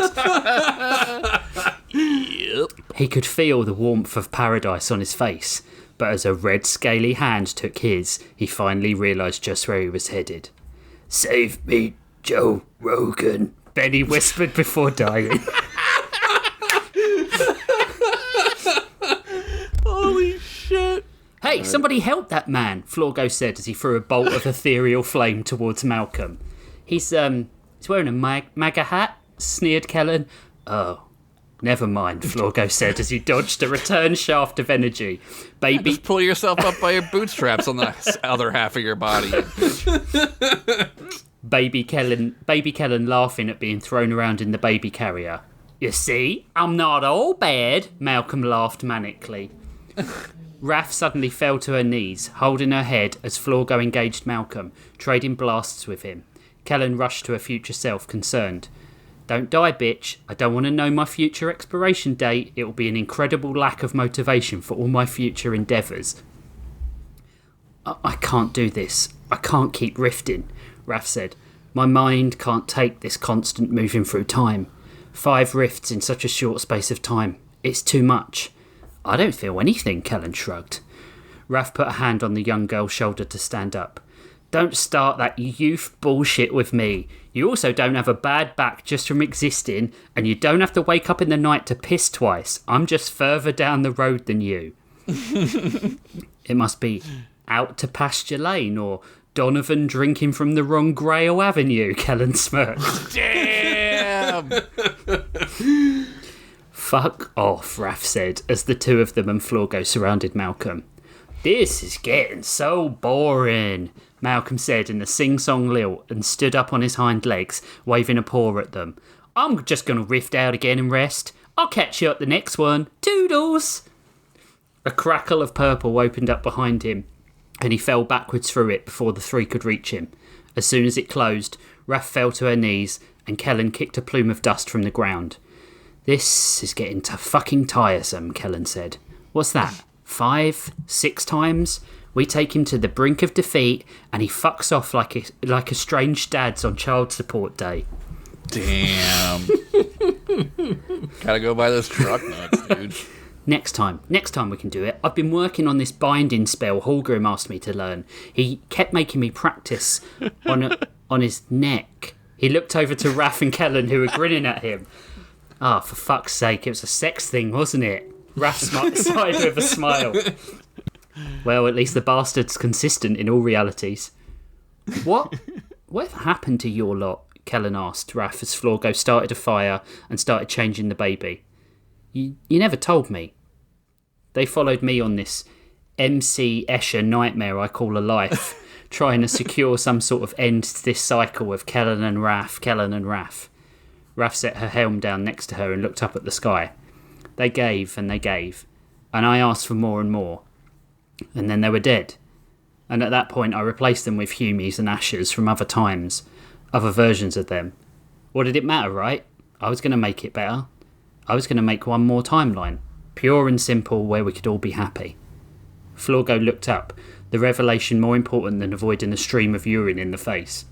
Speaker 3: Yep.
Speaker 1: He could feel the warmth of paradise on his face, but as a red scaly hand took his, he finally realised just where he was headed. "Save me, Joe Rogan," Benny whispered before dying.
Speaker 3: Holy shit.
Speaker 1: "Hey, somebody help that man," Florgo said as he threw a bolt of ethereal flame towards Malcolm. He's wearing a MAGA hat," sneered Kellen. "Oh, never mind," Florgo said as he dodged a return shaft of energy.
Speaker 3: Just pull yourself up by your bootstraps on the other half of your body.
Speaker 1: Baby Kellen laughing at being thrown around in the baby carrier. "You see, I'm not all bad," Malcolm laughed manically. Raph suddenly fell to her knees, holding her head as Florgo engaged Malcolm, trading blasts with him. Kellen rushed to her future self, concerned. "Don't die, bitch. I don't want to know my future expiration date. It will be an incredible lack of motivation for all my future endeavours." I can't do this. I can't keep rifting," Raph said. "My mind can't take this constant moving through time. 5 rifts in such a short space of time. It's too much." "I don't feel anything," Kellen shrugged. Raph put a hand on the young girl's shoulder to stand up. "Don't start that youth bullshit with me. You also don't have a bad back just from existing, and you don't have to wake up in the night to piss twice. I'm just further down the road than you." "It must be out to pasture lane or Donovan drinking from the wrong Grail Avenue," Kellen smirked.
Speaker 3: Damn.
Speaker 1: "Fuck off," Raph said, as the two of them and Florgo surrounded Malcolm. "This is getting so boring," Malcolm said in a sing-song lilt and stood up on his hind legs, waving a paw at them. "I'm just going to rift out again and rest. I'll catch you at the next one. Toodles!" A crackle of purple opened up behind him, and he fell backwards through it before the 3 could reach him. As soon as it closed, Raph fell to her knees, and Kellen kicked a plume of dust from the ground. "This is getting fucking tiresome," Kellen said. "What's that?" 5, 6 times. We take him to the brink of defeat, and he fucks off like a strange dad's on child support day.
Speaker 3: Damn. Gotta go buy those truck nuts, dude.
Speaker 1: Next time we can do it. I've been working on this binding spell Hallgrim asked me to learn. He kept making me practice on his neck. He looked over to Raph and Kellen, who were grinning at him. Ah, for fuck's sake, it was a sex thing, wasn't it? Raph sighed with a smile. Well, at least the bastard's consistent in all realities. Whatever happened to your lot? Kellen asked Raph as Florgo started a fire and started changing the baby. You never told me. They followed me on this MC Escher nightmare I call a life, trying to secure some sort of end to this cycle of Kellen and Raph. Raph set her helm down next to her and looked up at the sky. They gave, and I asked for more and more. And then they were dead. And at that point I replaced them with Humies and Ashers from other times, other versions of them. What did it matter, right? I was going to make it better. I was going to make one more timeline, pure and simple, where we could all be happy. Florgo looked up, the revelation more important than avoiding a stream of urine in the face.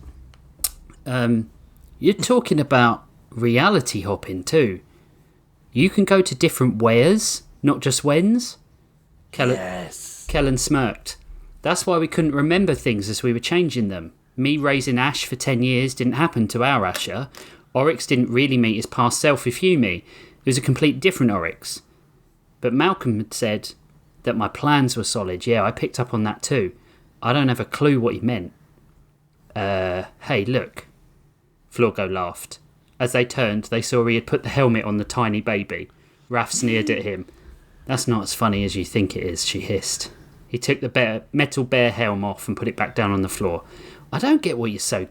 Speaker 1: You're talking about reality hopping too. You can go to different wheres, not just whens?
Speaker 3: Yes.
Speaker 1: Kellen smirked. That's why we couldn't remember things as we were changing them. Me raising Ash for 10 years didn't happen to our Asher. Oryx didn't really meet his past self with Humi. It was a complete different Oryx. But Malcolm had said that my plans were solid. Yeah, I picked up on that too. I don't have a clue what he meant. Hey, look. Florgo laughed. As they turned, they saw he had put the helmet on the tiny baby. Raph sneered at him. That's not as funny as you think it is, she hissed. He took the metal bear helm off and put it back down on the floor. I don't get what you're so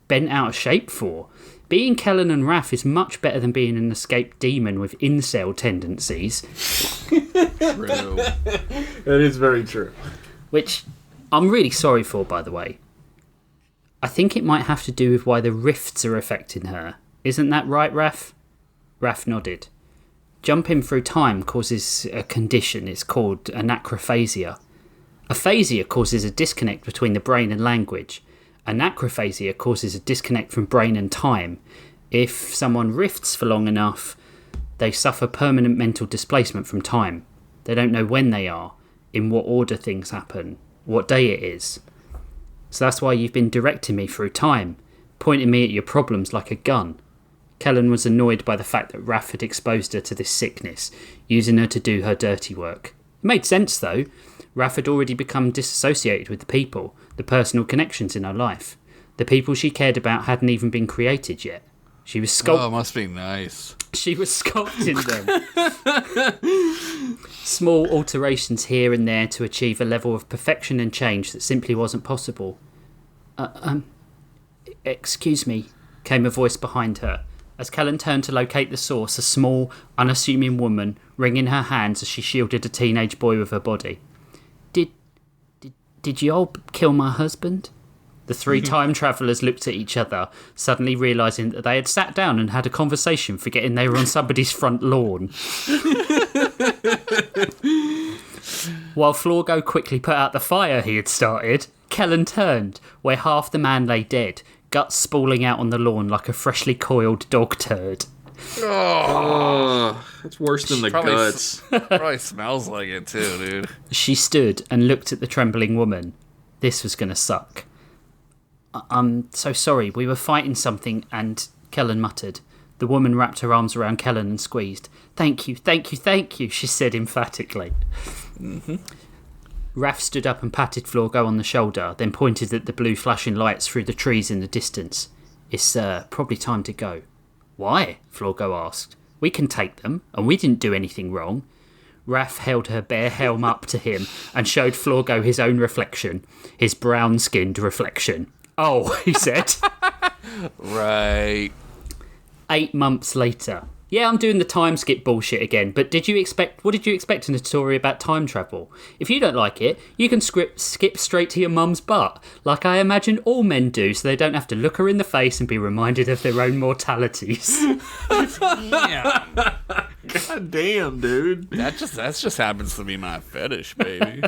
Speaker 1: bent out of shape for. Being Kellen and Raph is much better than being an escaped demon with incel tendencies.
Speaker 3: True.
Speaker 4: That is very true.
Speaker 1: Which I'm really sorry for, by the way. I think it might have to do with why the rifts are affecting her. Isn't that right, Raph? Raph nodded. Jumping through time causes a condition. It's called anachrophasia. Aphasia causes a disconnect between the brain and language. Anachrophasia causes a disconnect from brain and time. If someone rifts for long enough, they suffer permanent mental displacement from time. They don't know when they are, in what order things happen, what day it is. So that's why you've been directing me through time, pointing me at your problems like a gun. Kellen was annoyed by the fact that Raph had exposed her to this sickness, using her to do her dirty work. It made sense, though. Raph had already become disassociated with the people, the personal connections in her life. The people she cared about hadn't even been created yet. She was
Speaker 3: Oh, must be nice.
Speaker 1: She was sculpting them. Small alterations here and there to achieve a level of perfection and change that simply wasn't possible. Excuse me, came a voice behind her. As Kellen turned to locate the source, a small, unassuming woman wringing her hands as she shielded a teenage boy with her body. Did you all kill my husband? The three time travellers looked at each other, suddenly realising that they had sat down and had a conversation, forgetting they were on somebody's front lawn. While Florgo quickly put out the fire he had started, Kellen turned, where half the man lay dead, guts spooling out on the lawn like a freshly coiled dog turd.
Speaker 4: Oh, that's worse than the guts.
Speaker 3: Probably smells like it too, dude.
Speaker 1: She stood and looked at the trembling woman. This was going to suck. I'm so sorry, we were fighting something and... Kellen muttered. The woman wrapped her arms around Kellen and squeezed. Thank you, she said emphatically. Mm-hmm. Raph stood up and patted Florgo on the shoulder, then pointed at the blue flashing lights through the trees in the distance. It's probably time to go. Why? Florgo asked. We can take them, and we didn't do anything wrong. Raph held her bare helm up to him and showed Florgo his own reflection, his brown-skinned reflection. Oh, he said.
Speaker 3: Right.
Speaker 1: 8 months later. Yeah, I'm doing the time skip bullshit again, but what did you expect in a story about time travel? If you don't like it, you can skip straight to your mum's butt, like I imagine all men do, so they don't have to look her in the face and be reminded of their own mortalities.
Speaker 3: Yeah.
Speaker 2: God damn, dude.
Speaker 3: That just happens to be my fetish, baby.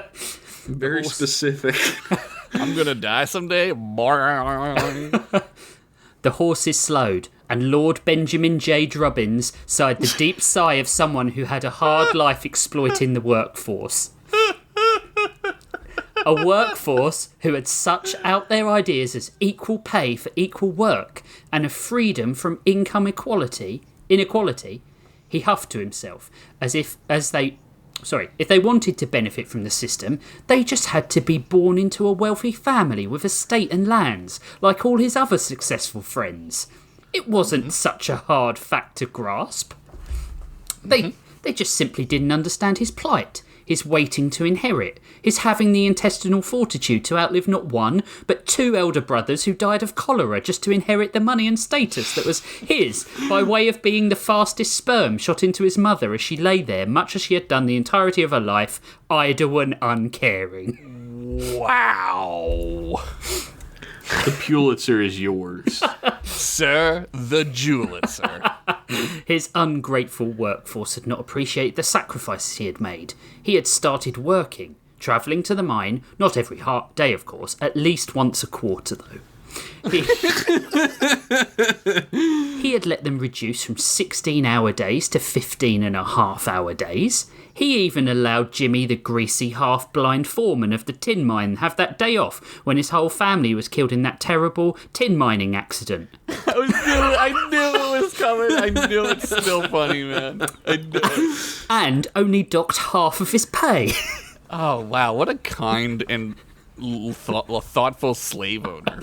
Speaker 2: Very specific.
Speaker 3: I'm gonna die someday.
Speaker 1: The horses slowed, and Lord Benjamin J. Drubbins sighed the deep sigh of someone who had a hard life exploiting the workforce. A workforce who had such out there ideas as equal pay for equal work and a freedom from income inequality, he huffed to himself, if they wanted to benefit from the system, they just had to be born into a wealthy family with estate and lands, like all his other successful friends. It wasn't such a hard fact to grasp. They just simply didn't understand his plight, his waiting to inherit, his having the intestinal fortitude to outlive not one, but two elder brothers who died of cholera just to inherit the money and status that was his, by way of being the fastest sperm shot into his mother as she lay there, much as she had done the entirety of her life, idle and uncaring.
Speaker 3: Wow.
Speaker 2: The Pulitzer is yours.
Speaker 3: Sir, the Julitzer.
Speaker 1: His ungrateful workforce had not appreciated the sacrifices he had made. He had started working, travelling to the mine, not every day, of course, at least once a quarter, though. He had let them reduce from 16-hour days to 15.5-hour days. He even allowed Jimmy, the greasy, half-blind foreman of the tin mine, have that day off when his whole family was killed in that terrible tin mining accident.
Speaker 3: I knew it was coming. I knew it's still funny, man. I knew it.
Speaker 1: And only docked half of his pay.
Speaker 3: Oh, wow. What a kind and thoughtful slave owner.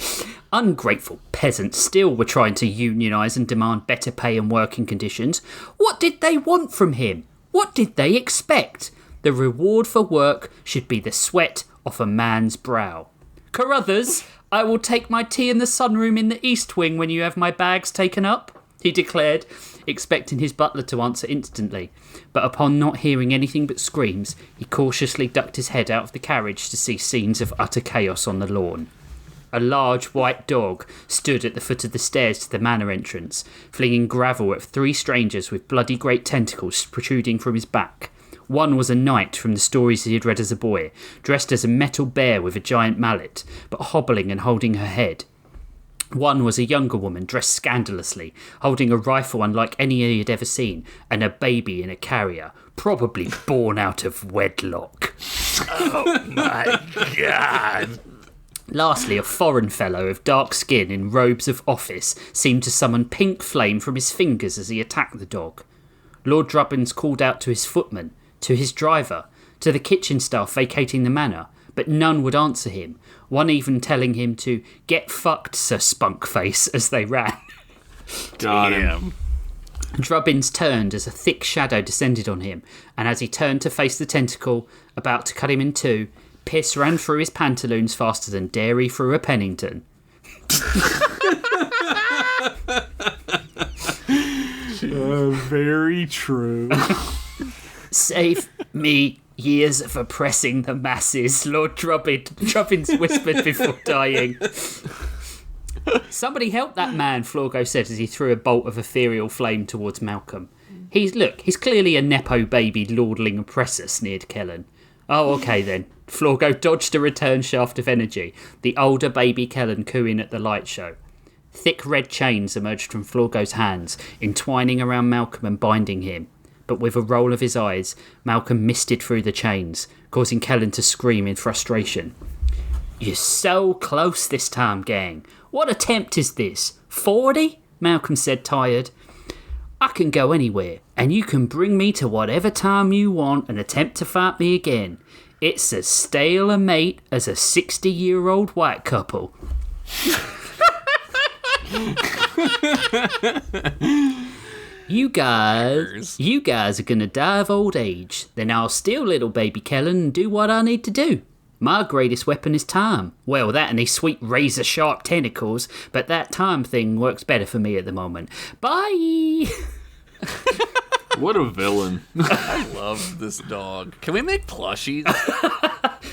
Speaker 1: Ungrateful peasants still were trying to unionise and demand better pay and working conditions. What did they want from him? What did they expect? The reward for work should be the sweat off a man's brow. Carruthers, I will take my tea in the sunroom in the east wing when you have my bags taken up, he declared, expecting his butler to answer instantly. But upon not hearing anything but screams, he cautiously ducked his head out of the carriage to see scenes of utter chaos on the lawn. A large white dog stood at the foot of the stairs to the manor entrance, flinging gravel at three strangers with bloody great tentacles protruding from his back. One was a knight from the stories he had read as a boy, dressed as a metal bear with a giant mallet, but hobbling and holding her head. One was a younger woman dressed scandalously, holding a rifle unlike any he had ever seen, and a baby in a carrier, probably born out of wedlock.
Speaker 3: Oh my God.
Speaker 1: Lastly, a foreign fellow of dark skin in robes of office seemed to summon pink flame from his fingers as he attacked the dog. Lord Drubbins called out to his footman, to his driver, to the kitchen staff vacating the manor, but none would answer him, one even telling him to "get fucked, Sir Spunkface," as they ran.
Speaker 2: Got him.
Speaker 1: Drubbins turned as a thick shadow descended on him, and as he turned to face the tentacle, about to cut him in two, piss ran through his pantaloons faster than dairy through a Pennington.
Speaker 2: Very true.
Speaker 1: Save me years of oppressing the masses, Lord Drubbins whispered before dying. Somebody help that man, Florgo said as he threw a bolt of ethereal flame towards Malcolm. He's clearly a Nepo baby lordling oppressor, sneered Kellen. Oh, okay then. Florgo dodged a return shaft of energy, the older baby Kellen cooing at the light show. Thick red chains emerged from Florgo's hands, entwining around Malcolm and binding him. But with a roll of his eyes, Malcolm misted through the chains, causing Kellen to scream in frustration. You're so close this time, gang. What attempt is this? 40? Malcolm said, tired. I can go anywhere, and you can bring me to whatever time you want and attempt to fight me again. It's as stale a mate as a 60-year-old white couple. You guys are gonna die of old age. Then I'll steal little baby Kellen and do what I need to do. My greatest weapon is time. Well, that and these sweet razor-sharp tentacles, but that time thing works better for me at the moment. Bye!
Speaker 2: What a villain.
Speaker 3: I love this dog. Can we make plushies?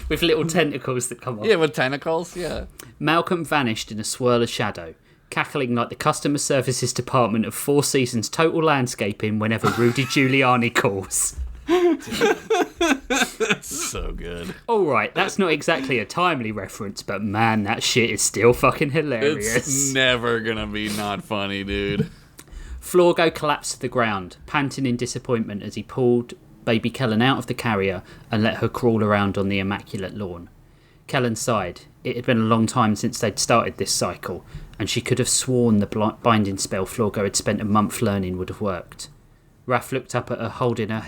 Speaker 1: With little tentacles that come off.
Speaker 3: Yeah, with tentacles, yeah.
Speaker 1: Malcolm vanished in a swirl of shadow. cackling like the customer services department of Four Seasons Total Landscaping whenever Rudy Giuliani calls.
Speaker 3: So good.
Speaker 1: Alright, that's not exactly a timely reference, but man, that shit is still fucking hilarious.
Speaker 3: It's never gonna be not funny, dude.
Speaker 1: Florgo collapsed to the ground, panting in disappointment as he pulled baby Kellen out of the carrier and let her crawl around on the immaculate lawn. Kellen sighed. It had been a long time since they'd started this cycle, and she could have sworn the binding spell Florgo had spent a month learning would have worked. Raph looked up at her, holding her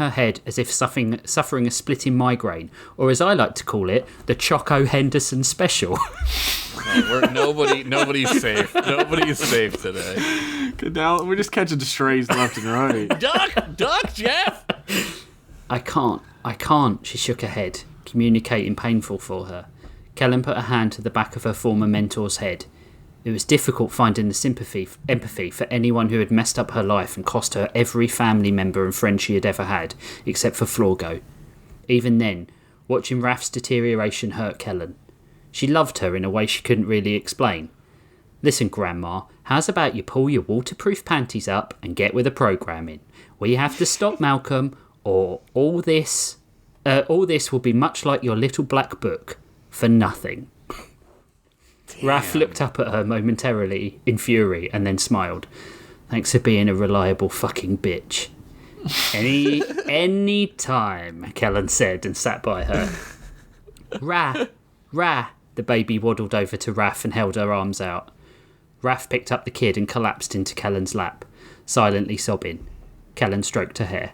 Speaker 1: head as if suffering a splitting migraine, or as I like to call it, the Choco Henderson special.
Speaker 3: Nobody's safe. Nobody's safe today.
Speaker 4: Now we're just catching the strays left and right.
Speaker 3: Duck, Jeff!
Speaker 1: I can't, she shook her head, communicating painful for her. Kellen put a hand to the back of her former mentor's head. It was difficult finding the empathy for anyone who had messed up her life and cost her every family member and friend she had ever had, except for Florgo. Even then, watching Raph's deterioration hurt Kellen. She loved her in a way she couldn't really explain. Listen, Grandma, how's about you pull your waterproof panties up and get with the programming? We have to stop Malcolm, or all this will be much like your little black book, for nothing. Raph looked up at her momentarily in fury and then smiled. Thanks for being a reliable fucking bitch. Any time, Kellen said and sat by her. Ra, the baby waddled over to Raph and held her arms out. Raph picked up the kid and collapsed into Kellen's lap, silently sobbing. Kellen stroked her hair.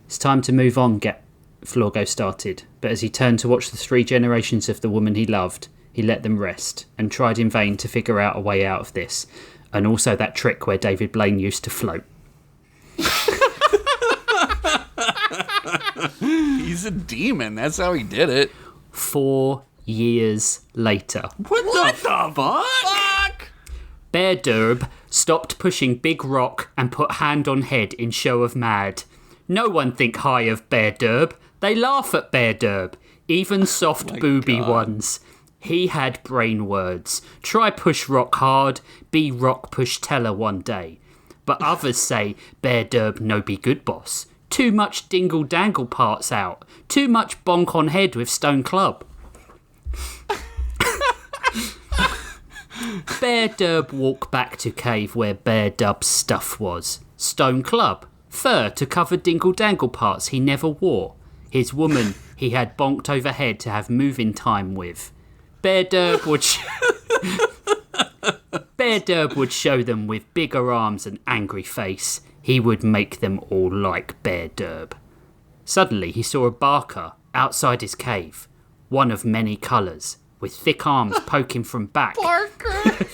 Speaker 1: It's time to move on, Florgo started, but as he turned to watch the 3 generations of the woman he loved, he let them rest, and tried in vain to figure out a way out of this, and also that trick where David Blaine used to float.
Speaker 3: He's a demon. That's how he did it.
Speaker 1: 4 years later.
Speaker 4: What the fuck?
Speaker 1: Bear Derb stopped pushing big rock and put hand on head in show of mad. No one think high of Bear Derb. They laugh at Bear Derb, even soft booby ones. He had brain words. Try push rock hard, be rock push teller one day. But others say Bear Derb no be good boss. Too much dingle dangle parts out. Too much bonk on head with stone club. Bear Derb walked back to cave where Bear Dub's stuff was. Stone club. Fur to cover dingle dangle parts he never wore. His woman he had bonked overhead to have moving time with. Bear Derb would show them with bigger arms and angry face. He would make them all like Bear Derb. Suddenly he saw a barker outside his cave, one of many colours, with thick arms poking from back. Barker!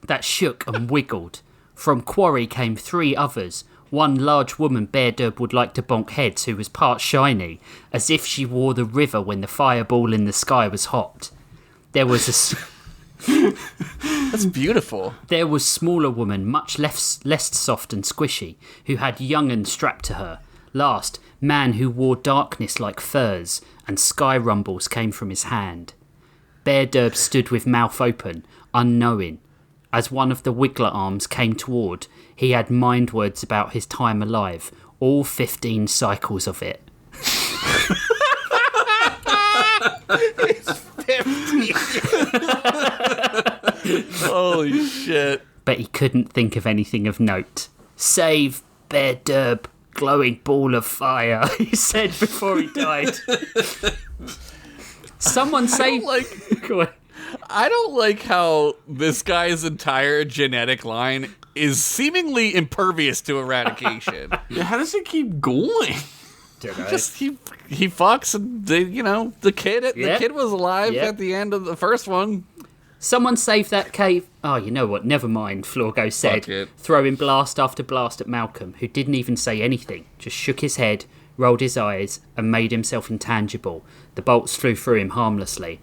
Speaker 1: That shook and wiggled. From quarry came 3 others. One large woman Bear Derb would like to bonk heads who was part shiny, as if she wore the river when the fireball in the sky was hot. There was
Speaker 3: That's beautiful.
Speaker 1: There was smaller woman, much less soft and squishy, who had young'un strapped to her. Last, man who wore darkness like furs, and sky rumbles came from his hand. Bear Derb stood with mouth open, unknowing. As one of the Wiggler arms came toward, he had mind words about his time alive, all 15 cycles of it.
Speaker 3: It's 50. Holy shit.
Speaker 1: But he couldn't think of anything of note. Save Bear Derb, glowing ball of fire, he said before he died. Someone save... Go on.
Speaker 3: I don't like how this guy's entire genetic line is seemingly impervious to eradication.
Speaker 4: Yeah, how does it keep going?
Speaker 3: Just he fucks and the kid was alive at the end of the first one.
Speaker 1: Someone save that cave. Oh, you know what? Never mind, Florgo said, throwing blast after blast at Malcolm, who didn't even say anything, just shook his head, rolled his eyes, and made himself intangible. The bolts flew through him harmlessly.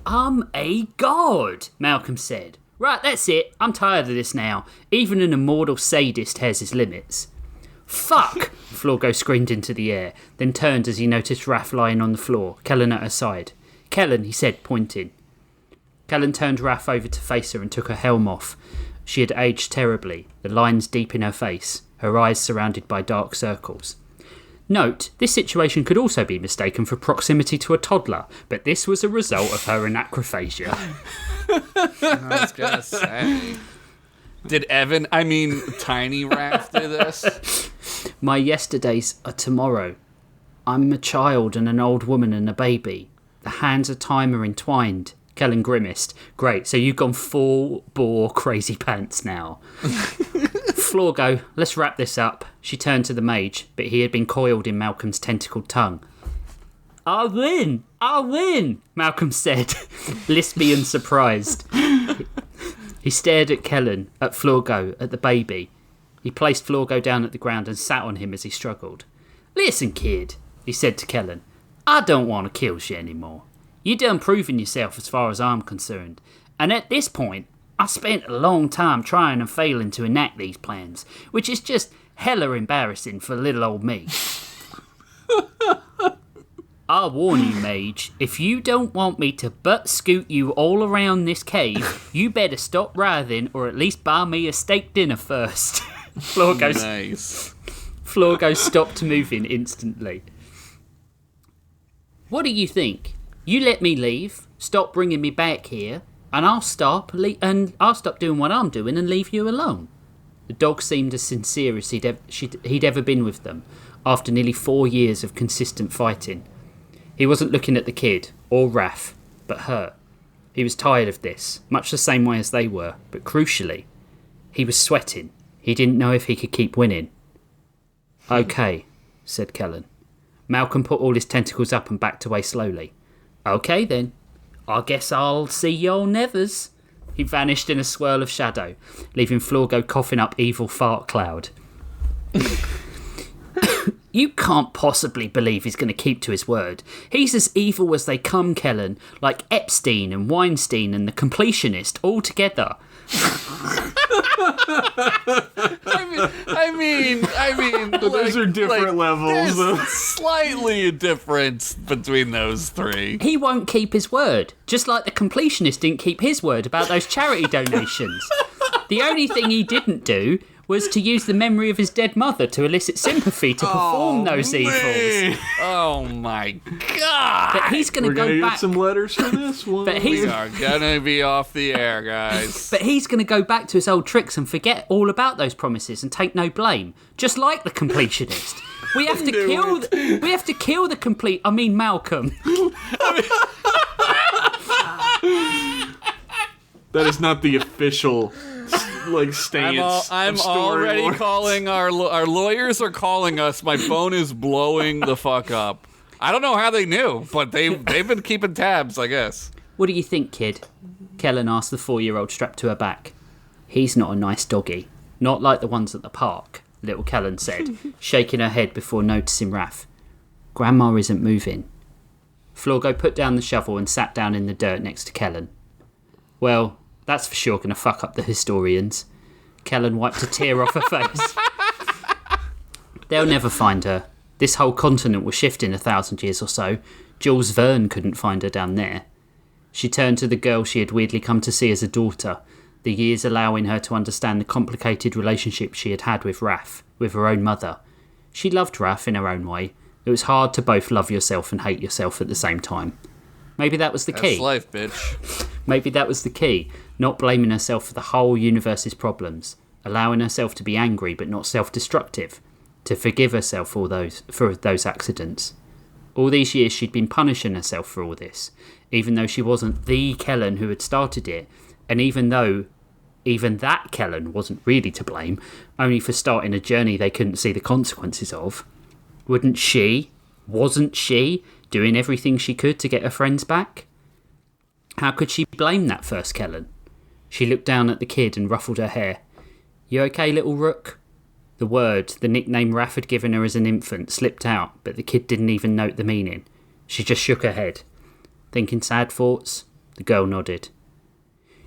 Speaker 1: I'm a god, Malcolm said. Right, that's it. I'm tired of this now. Even an immortal sadist has his limits. Fuck! Florgo screamed into the air, then turned as he noticed Raph lying on the floor, Kellen at her side. Kellen, he said, pointing. Kellen turned Raph over to face her and took her helm off. She had aged terribly, the lines deep in her face, her eyes surrounded by dark circles. Note, this situation could also be mistaken for proximity to a toddler, but this was a result of her anachrophagia.
Speaker 3: I was gonna say. Did Tiny Raph do this?
Speaker 1: My yesterdays are tomorrow. I'm a child and an old woman and a baby. The hands of time are entwined. Kellen grimaced. Great, so you've gone full bore crazy pants now. Florgo, let's wrap this up. She turned to the mage, but he had been coiled in Malcolm's tentacled tongue. I'll win, Malcolm said, lispy and surprised. He stared at Kellen, at Florgo, at the baby. He placed Florgo down at the ground and sat on him as he struggled. Listen, kid, he said to Kellen, I don't want to kill you anymore. You done proving yourself as far as I'm concerned. And at this point, I spent a long time trying and failing to enact these plans, which is just hella embarrassing for little old me. I'll warn you, mage, if you don't want me to butt scoot you all around this cave, you better stop writhing or at least buy me a steak dinner first.
Speaker 3: Nice.
Speaker 1: Florgo stopped moving instantly. What do you think? You let me leave, stop bringing me back here, and I'll stop doing what I'm doing and leave you alone. The dog seemed as sincere as he'd ever been with them, after nearly 4 years of consistent fighting. He wasn't looking at the kid, or Raph, but her. He was tired of this, much the same way as they were, but crucially, he was sweating. He didn't know if he could keep winning. Okay, said Kellen. Malcolm put all his tentacles up and backed away slowly. Okay then, I guess I'll see y'all nevers. He vanished in a swirl of shadow, leaving Florgo coughing up evil fart cloud. You can't possibly believe he's going to keep to his word. He's as evil as they come, Kellen, like Epstein and Weinstein and the completionist all together.
Speaker 2: But those are different levels.
Speaker 3: There's slightly a difference between those three.
Speaker 1: He won't keep his word, just like the completionist didn't keep his word about those charity donations. The only thing he didn't do was to use the memory of his dead mother to elicit sympathy to perform those evils.
Speaker 3: Oh my god!
Speaker 1: But he's going to go back.
Speaker 2: Get some letters for this one.
Speaker 3: We are gonna be off the air, guys.
Speaker 1: But he's going to go back to his old tricks and forget all about those promises and take no blame, just like the completionist. We have to kill the complete. I mean, Malcolm.
Speaker 2: That is not the official stance.
Speaker 3: I'm already calling our lawyers are calling us. My phone is blowing the fuck up. I don't know how they knew, but they've been keeping tabs, I guess.
Speaker 1: What do you think, kid? Kellen asked the 4-year-old strapped to her back. He's not a nice doggy. Not like the ones at the park, little Kellen said, shaking her head before noticing Raph. Grandma isn't moving. Florgo put down the shovel and sat down in the dirt next to Kellen. Well, that's for sure going to fuck up the historians. Kellen wiped a tear off her face. They'll never find her. This whole continent will shift in 1,000 years or so. Jules Verne couldn't find her down there. She turned to the girl she had weirdly come to see as a daughter, the years allowing her to understand the complicated relationship she had had with Raph, with her own mother. She loved Raph in her own way. It was hard to both love yourself and hate yourself at the same time. Maybe that was the key.
Speaker 3: That's life, bitch.
Speaker 1: Maybe that was the key, not blaming herself for the whole universe's problems, allowing herself to be angry but not self-destructive, to forgive herself for those accidents. All these years she'd been punishing herself for all this, even though she wasn't the Kellen who had started it, and even though even that Kellen wasn't really to blame, only for starting a journey they couldn't see the consequences of. Wasn't she doing everything she could to get her friends back? How could she blame that first Kellen? She looked down at the kid and ruffled her hair. You okay, little rook? The word, the nickname Raph had given her as an infant, slipped out, but the kid didn't even note the meaning. She just shook her head. Thinking sad thoughts? The girl nodded.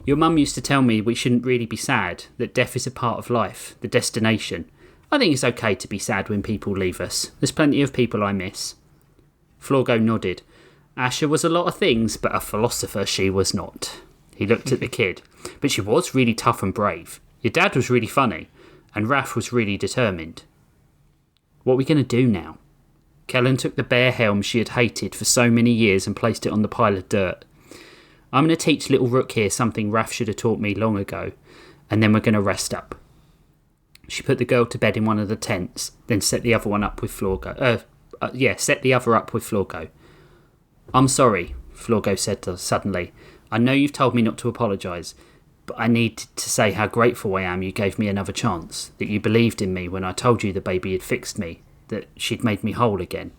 Speaker 1: Your mum used to tell me we shouldn't really be sad, that death is a part of life, the destination. I think it's okay to be sad when people leave us. There's plenty of people I miss. Florgo nodded. Asher was a lot of things, but a philosopher she was not. He looked at the kid. But she was really tough and brave. Your dad was really funny, and Raph was really determined. What are we going to do now? Kellen took the bare helm she had hated for so many years and placed it on the pile of dirt. I'm going to teach little Rook here something Raph should have taught me long ago, and then we're going to rest up. She put the girl to bed in one of the tents, then set the other one up with Florgo. Set the other up with Florgo. I'm sorry, Florgo said suddenly. I know you've told me not to apologise, but I need to say how grateful I am you gave me another chance, that you believed in me when I told you the baby had fixed me, that she'd made me whole again.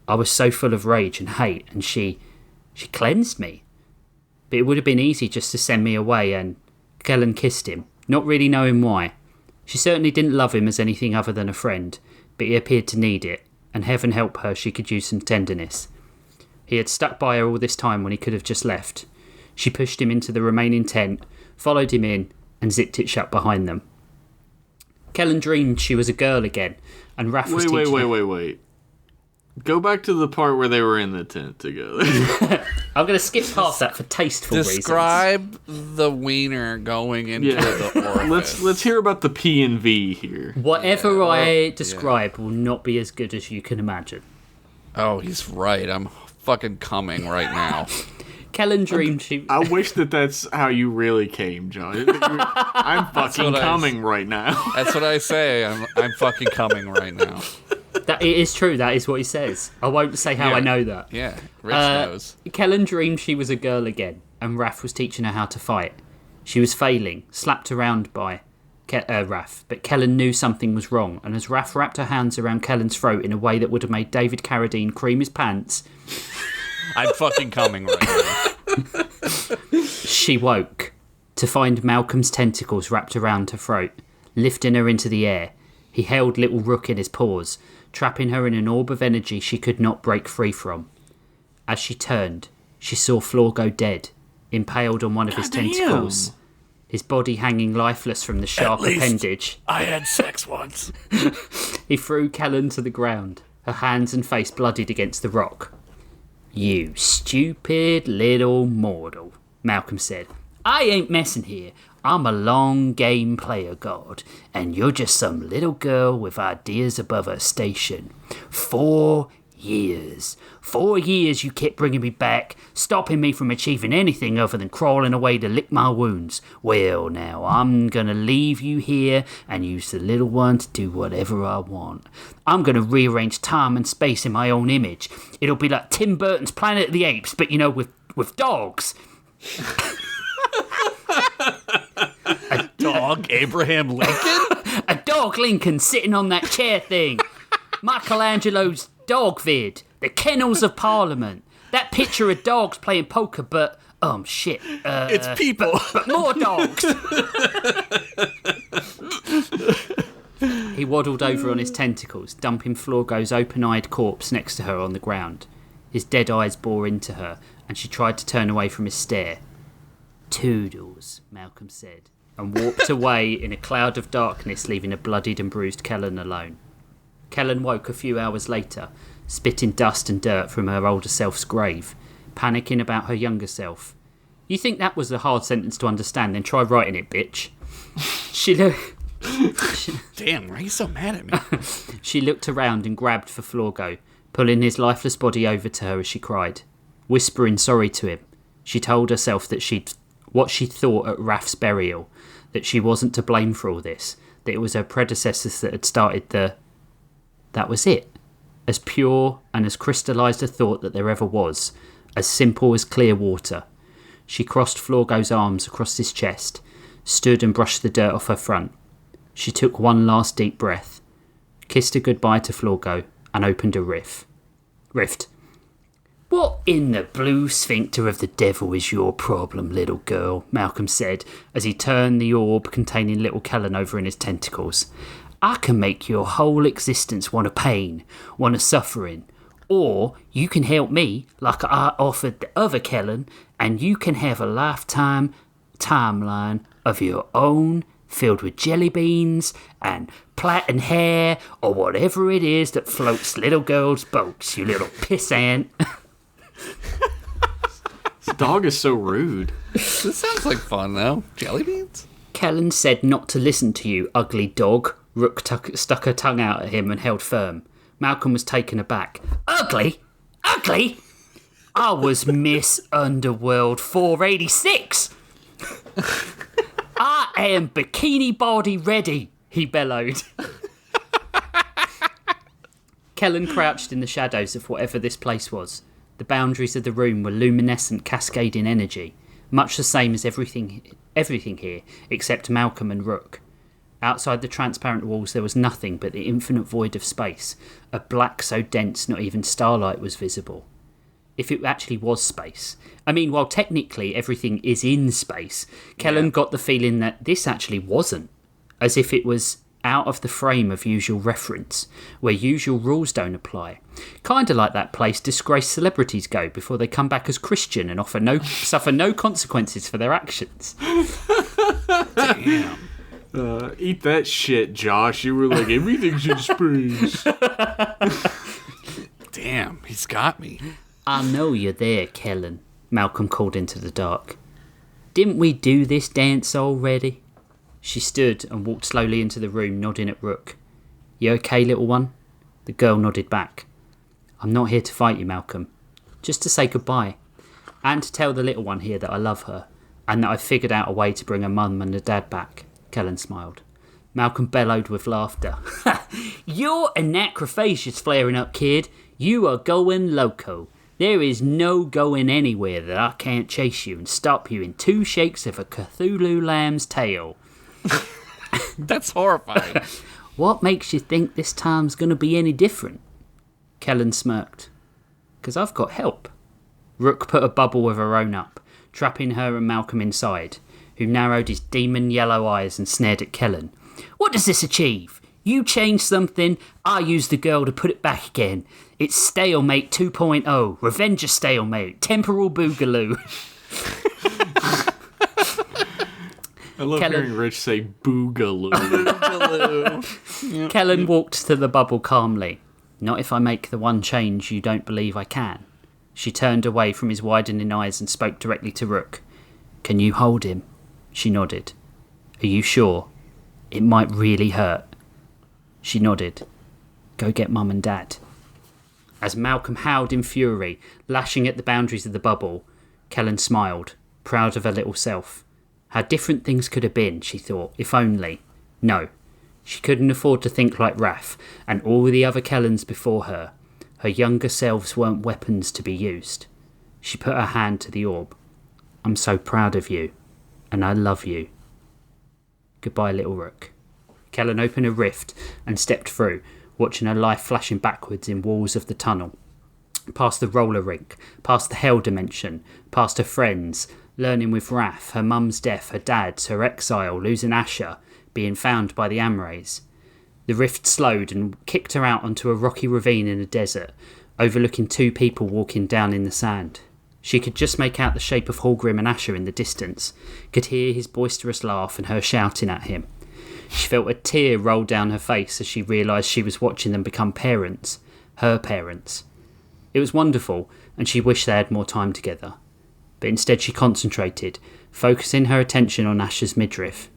Speaker 1: I was so full of rage and hate, and she cleansed me. But it would have been easy just to send me away, and Kellen kissed him, not really knowing why. She certainly didn't love him as anything other than a friend, but he appeared to need it, and heaven help her she could use some tenderness. He had stuck by her all this time when he could have just left. She pushed him into the remaining tent, followed him in, and zipped it shut behind them. Kellen dreamed she was a girl again, and Raph was teaching her...
Speaker 4: Wait. Go back to the part where they were in the tent together.
Speaker 1: I'm going to skip past that for tasteful reasons.
Speaker 3: Describe the wiener going into the orifice.
Speaker 4: Let's hear about the P and V here.
Speaker 1: Whatever I describe will not be as good as you can imagine.
Speaker 3: Oh, he's right. I'm fucking coming right now.
Speaker 1: Kellen dreamed she...
Speaker 4: I wish that's how you really came, John. I'm fucking coming right now.
Speaker 3: That's what I say. I'm fucking coming right now.
Speaker 1: That it is true. That is what he says. I won't say how I know that.
Speaker 3: Yeah, Rich knows.
Speaker 1: Kellen dreamed she was a girl again, and Raph was teaching her how to fight. She was failing, slapped around by Raph, but Kellen knew something was wrong, and as Raph wrapped her hands around Kellen's throat in a way that would have made David Carradine cream his pants...
Speaker 3: I'm fucking coming right now.
Speaker 1: She woke to find Malcolm's tentacles wrapped around her throat, lifting her into the air. He held little Rook in his paws, trapping her in an orb of energy she could not break free from. As she turned, she saw Florgo dead, impaled on one of his tentacles, his body hanging lifeless from the sharp appendage.
Speaker 3: I had sex once.
Speaker 1: He threw Kellen to the ground, her hands and face bloodied against the rock. You stupid little mortal, Malcolm said. I ain't messing here. I'm a long game player god, and you're just some little girl with ideas above her station. 4 years. 4 years you kept bringing me back, stopping me from achieving anything other than crawling away to lick my wounds. Well, now, I'm gonna leave you here and use the little one to do whatever I want. I'm gonna rearrange time and space in my own image. It'll be like Tim Burton's Planet of the Apes, but, you know, with dogs.
Speaker 3: A dog Abraham Lincoln?
Speaker 1: A dog Lincoln sitting on that chair thing. Michelangelo's dog vid. The kennels of Parliament. That picture of dogs playing poker, but... shit.
Speaker 3: It's people.
Speaker 1: But more dogs. He waddled over on his tentacles, dumping Florgo's open-eyed corpse next to her on the ground. His dead eyes bore into her, and she tried to turn away from his stare. Toodles, Malcolm said, and walked away in a cloud of darkness, leaving a bloodied and bruised Kellen alone. Kellen woke a few hours later, spitting dust and dirt from her older self's grave, panicking about her younger self. You think that was a hard sentence to understand, then try writing it, bitch.
Speaker 3: Damn, why are you so mad at me?
Speaker 1: She looked around and grabbed for Florgo, pulling his lifeless body over to her as she cried. Whispering sorry to him, she told herself that what she thought at Raph's burial, that she wasn't to blame for all this, that it was her predecessors that had started That was it. As pure and as crystallised a thought that there ever was, as simple as clear water. She crossed Florgo's arms across his chest, stood and brushed the dirt off her front. She took one last deep breath, kissed a goodbye to Florgo, and opened a rift. What in the blue sphincter of the devil is your problem, little girl? Malcolm said, as he turned the orb containing little Kellen over in his tentacles. I can make your whole existence one of pain, one of suffering. Or you can help me, like I offered the other Kellen, and you can have a lifetime timeline of your own, filled with jelly beans and plaiting hair, or whatever it is that floats little girls' boats, you little pissant.
Speaker 4: dog is so rude.
Speaker 3: This sounds like fun, though. Jelly beans?
Speaker 1: Kellen said not to listen to you, ugly dog. Rook stuck her tongue out at him and held firm. Malcolm was taken aback. Ugly? Ugly? I was Miss Underworld 486. I am bikini body ready, he bellowed. Kellen crouched in the shadows of whatever this place was. The boundaries of the room were luminescent, cascading energy, much the same as everything here, except Malcolm and Rook. Outside the transparent walls there was nothing but the infinite void of space, a black so dense not even starlight was visible. If it actually was space. I mean, while technically everything is in space, Kellen got the feeling that this actually wasn't, as if it was out of the frame of usual reference, where usual rules don't apply. Kinda like that place disgraced celebrities go before they come back as Christian and suffer no consequences for their actions.
Speaker 3: Damn.
Speaker 4: Eat that shit, Josh. You were like, everything's in space.
Speaker 3: Damn, he's got me.
Speaker 1: I know you're there, Kellen, Malcolm called into the dark. Didn't we do this dance already? She stood and walked slowly into the room, nodding at Rook. You okay, little one? The girl nodded back. I'm not here to fight you, Malcolm. Just to say goodbye. And to tell the little one here that I love her, and that I've figured out a way to bring her mum and her dad back. Kellen smiled. Malcolm bellowed with laughter. You're anachrophagious flaring up, kid. You are going loco. There is no going anywhere that I can't chase you and stop you in 2 shakes of a Cthulhu lamb's tail.
Speaker 3: That's horrifying.
Speaker 1: What makes you think this time's going to be any different? Kellen smirked. Because I've got help. Rook put a bubble of her own up, trapping her and Malcolm inside, who narrowed his demon yellow eyes and snared at Kellen. What does this achieve? You change something, I use the girl to put it back again. It's Stalemate 2.0, Revenge of Stalemate, Temporal Boogaloo.
Speaker 4: I love hearing Rich say boogaloo.
Speaker 3: Yep.
Speaker 1: Kellen walked to the bubble calmly. Not if I make the one change you don't believe I can. She turned away from his widening eyes and spoke directly to Rook. Can you hold him? She nodded. Are you sure? It might really hurt. She nodded. Go get Mum and Dad. As Malcolm howled in fury, lashing at the boundaries of the bubble, Kellen smiled, proud of her little self. How different things could have been, she thought, if only. No, she couldn't afford to think like Raph and all the other Kellens before her. Her younger selves weren't weapons to be used. She put her hand to the orb. I'm so proud of you, and I love you. Goodbye, little Rook. Kellen opened a rift and stepped through, watching her life flashing backwards in walls of the tunnel. Past the roller rink, past the hell dimension, past her friends, learning with Raph, her mum's death, her dad's, her exile, losing Asher, being found by the Amrays. The rift slowed and kicked her out onto a rocky ravine in a desert, overlooking 2 people walking down in the sand. She could just make out the shape of Hallgrim and Asher in the distance, could hear his boisterous laugh and her shouting at him. She felt a tear roll down her face as she realised she was watching them become parents, her parents. It was wonderful, and she wished they had more time together. But instead she concentrated, focusing her attention on Asher's midriff.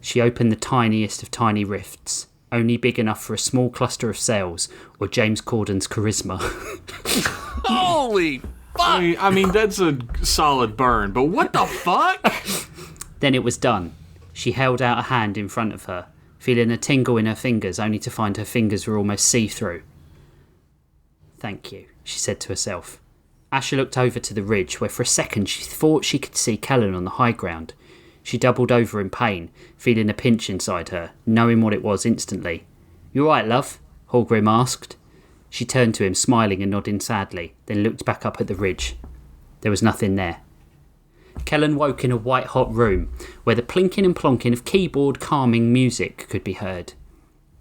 Speaker 1: She opened the tiniest of tiny rifts, only big enough for a small cluster of cells or James Corden's charisma.
Speaker 3: Holy fuck!
Speaker 4: I mean, that's a solid burn, but what the fuck?
Speaker 1: Then it was done. She held out a hand in front of her, feeling a tingle in her fingers only to find her fingers were almost see-through. Thank you, she said to herself. Asher looked over to the ridge, where for a second she thought she could see Kellen on the high ground. She doubled over in pain, feeling a pinch inside her, knowing what it was instantly. You all right, love? Hallgrim asked. She turned to him, smiling and nodding sadly, then looked back up at the ridge. There was nothing there. Kellen woke in a white-hot room, where the plinking and plonking of keyboard calming music could be heard.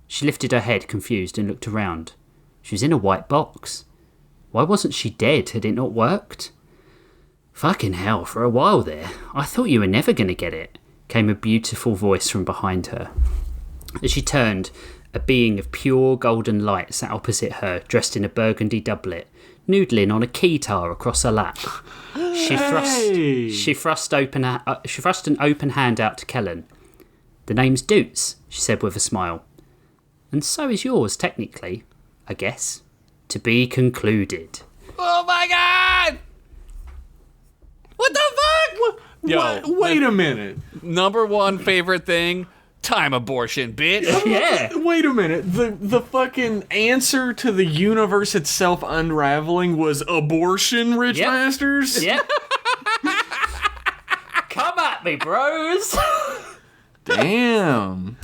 Speaker 1: She lifted her head, confused, and looked around. She was in a white box. Why wasn't she dead? Had it not worked? Fucking hell, for a while there. I thought you were never going to get it, came a beautiful voice from behind her. As she turned, a A being of pure golden light sat opposite her, dressed in a burgundy doublet, noodling on a keytar across her lap. She thrust an open hand out to Kellen. "The name's Doots," she said with a smile. "And so is yours, technically, I guess. To be concluded."
Speaker 3: Oh my god! What the fuck? Yo,
Speaker 4: Wait a minute.
Speaker 3: number one favorite thing: time abortion, bitch.
Speaker 1: Yeah.
Speaker 4: Wait a minute. The fucking answer to the universe itself unraveling was abortion, Rich
Speaker 1: Yep.
Speaker 4: Masters?
Speaker 1: Yep. Come at me, bros.
Speaker 4: Damn.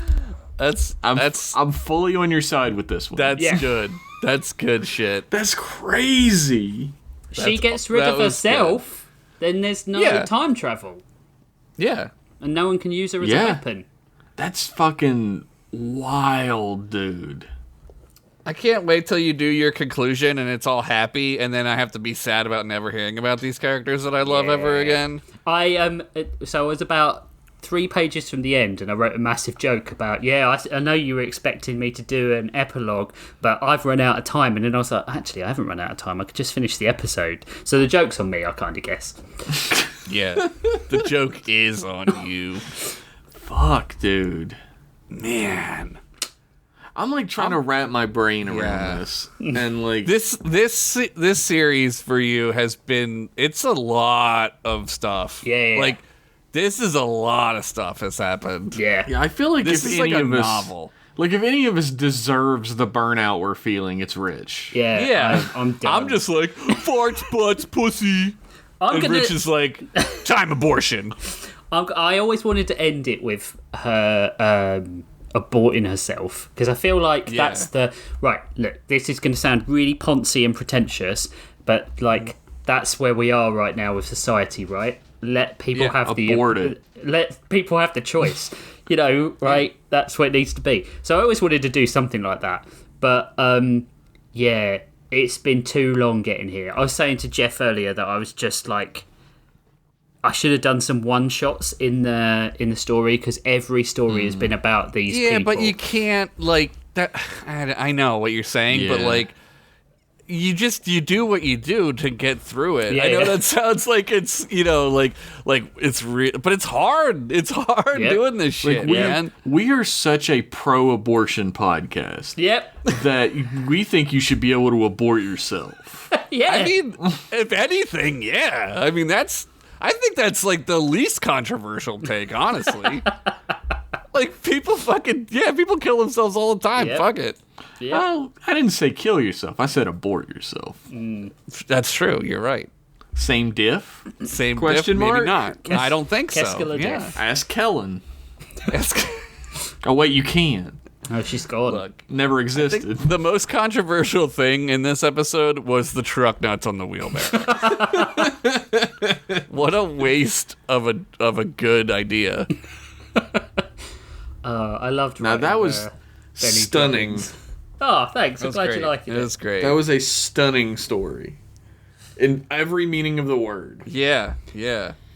Speaker 4: I'm fully on your side with this one.
Speaker 3: That's good. That's good shit.
Speaker 4: That's crazy.
Speaker 1: She gets rid of
Speaker 3: was
Speaker 1: herself, then there's no
Speaker 3: Yeah.
Speaker 1: time travel.
Speaker 3: Yeah.
Speaker 1: And no one can use her as a
Speaker 4: Yeah.
Speaker 1: weapon.
Speaker 4: That's fucking wild, dude.
Speaker 3: I can't wait till you do your conclusion and it's all happy, and then I have to be sad about never hearing about these characters that I love ever again.
Speaker 1: So I was about 3 pages from the end, and I wrote a massive joke about, I know you were expecting me to do an epilogue, but I've run out of time. And then I was like, actually, I haven't run out of time. I could just finish the episode. So the joke's on me, I kind of guess.
Speaker 3: Yeah. The joke is on you.
Speaker 4: Fuck, dude.
Speaker 3: Man.
Speaker 4: I'm like trying to wrap my brain around
Speaker 3: Yeah.
Speaker 4: this. And like
Speaker 3: This series for you has been, it's a lot of stuff.
Speaker 1: Yeah.
Speaker 3: Like, this is a lot of stuff has happened.
Speaker 1: Yeah.
Speaker 4: I feel like
Speaker 3: This
Speaker 4: if
Speaker 3: is
Speaker 4: any
Speaker 3: like a
Speaker 4: of us
Speaker 3: novel.
Speaker 4: like if any of us deserves the burnout we're feeling, it's Rich.
Speaker 1: Yeah.
Speaker 3: Yeah.
Speaker 1: I'm done.
Speaker 3: I'm just like, farts, butts, pussy.
Speaker 1: I'm
Speaker 3: And
Speaker 1: gonna,
Speaker 3: Rich is like, time abortion.
Speaker 1: I always wanted to end it with her aborting herself, because I feel like that's the right. Look, this is going to sound really poncy and pretentious, but like that's where we are right now with society, right? Let people have
Speaker 4: abort it.
Speaker 1: Let people have the choice. You know, right? That's what it needs to be. So I always wanted to do something like that, but it's been too long getting here. I was saying to Jeff earlier that I was just like, I should have done some one-shots in the story, because every story has been about these people.
Speaker 3: Yeah, but you can't, like, that. I know what you're saying, but,
Speaker 4: Yeah.
Speaker 3: like, you do what you do to get through it.
Speaker 1: Yeah,
Speaker 3: I know
Speaker 1: yeah.
Speaker 3: that sounds like it's, like it's real, but it's hard. It's hard
Speaker 1: Yep.
Speaker 3: doing this shit, man.
Speaker 4: We are such a pro-abortion podcast
Speaker 1: Yep.
Speaker 4: that we think you should be able to abort yourself.
Speaker 1: Yeah.
Speaker 3: I mean, if anything, yeah. I mean, I think that's like the least controversial take, honestly. Like, people people kill themselves all the time.
Speaker 1: Yep.
Speaker 3: Fuck it.
Speaker 1: Yeah.
Speaker 4: Well, I didn't say kill yourself. I said abort yourself.
Speaker 3: That's true. You're right.
Speaker 4: Same diff?
Speaker 3: Same
Speaker 4: Question
Speaker 3: diff, maybe
Speaker 4: mark?
Speaker 3: not. I don't think so.
Speaker 1: Keskala
Speaker 3: Yeah.
Speaker 1: diff.
Speaker 4: Ask Kellen.
Speaker 3: Ask-
Speaker 4: Oh, wait, you can.
Speaker 1: Oh, she's gone.
Speaker 3: Look,
Speaker 4: Never
Speaker 3: I
Speaker 4: existed.
Speaker 3: think the most controversial thing in this episode was the truck nuts on the wheelbarrow. What a waste of a good idea.
Speaker 1: I loved
Speaker 4: Now,
Speaker 1: writing
Speaker 4: that was
Speaker 1: Benny
Speaker 4: stunning.
Speaker 1: Drobbins. Oh, thanks. I'm glad you like
Speaker 3: It
Speaker 1: it.
Speaker 3: was great.
Speaker 4: That was a stunning story. In every meaning of the word.
Speaker 3: yeah.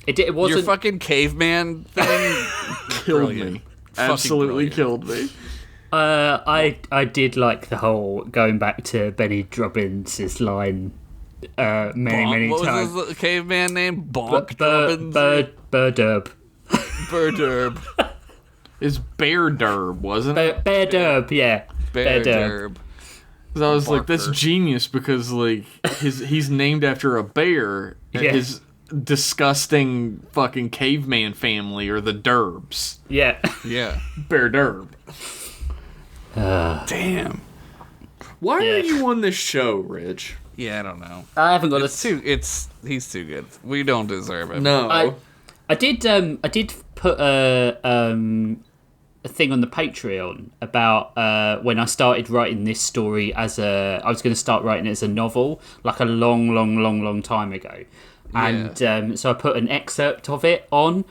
Speaker 1: It wasn't.
Speaker 3: Your fucking caveman thing
Speaker 4: Killed
Speaker 3: Brilliant.
Speaker 4: me.
Speaker 3: Fucking
Speaker 4: Absolutely
Speaker 3: brilliant.
Speaker 4: killed me.
Speaker 1: I did like the whole going back to Benny Drobbins' line many
Speaker 3: what
Speaker 1: times.
Speaker 3: was his caveman name? Bonk
Speaker 1: Birdurb.
Speaker 3: Birdurb.
Speaker 4: It's Bear Derb, wasn't it?
Speaker 1: Bear Derb, yeah. Bear Derb.
Speaker 4: 'Cause I was like,
Speaker 3: Barker.
Speaker 4: that's genius, because like he's named after a bear. And
Speaker 1: Yeah.
Speaker 4: his disgusting fucking caveman family are the Derbs.
Speaker 1: Yeah.
Speaker 3: Yeah.
Speaker 4: Bear Derb.
Speaker 3: Damn.
Speaker 4: Why
Speaker 1: Yeah.
Speaker 4: are you on this show, Rich?
Speaker 3: Yeah, I don't know.
Speaker 1: I haven't got
Speaker 3: He's too good. We don't deserve it.
Speaker 4: No.
Speaker 1: I did put a thing on the Patreon about when I started writing this story I was going to start writing it as a novel, like a long time ago. And so I put an excerpt of it on,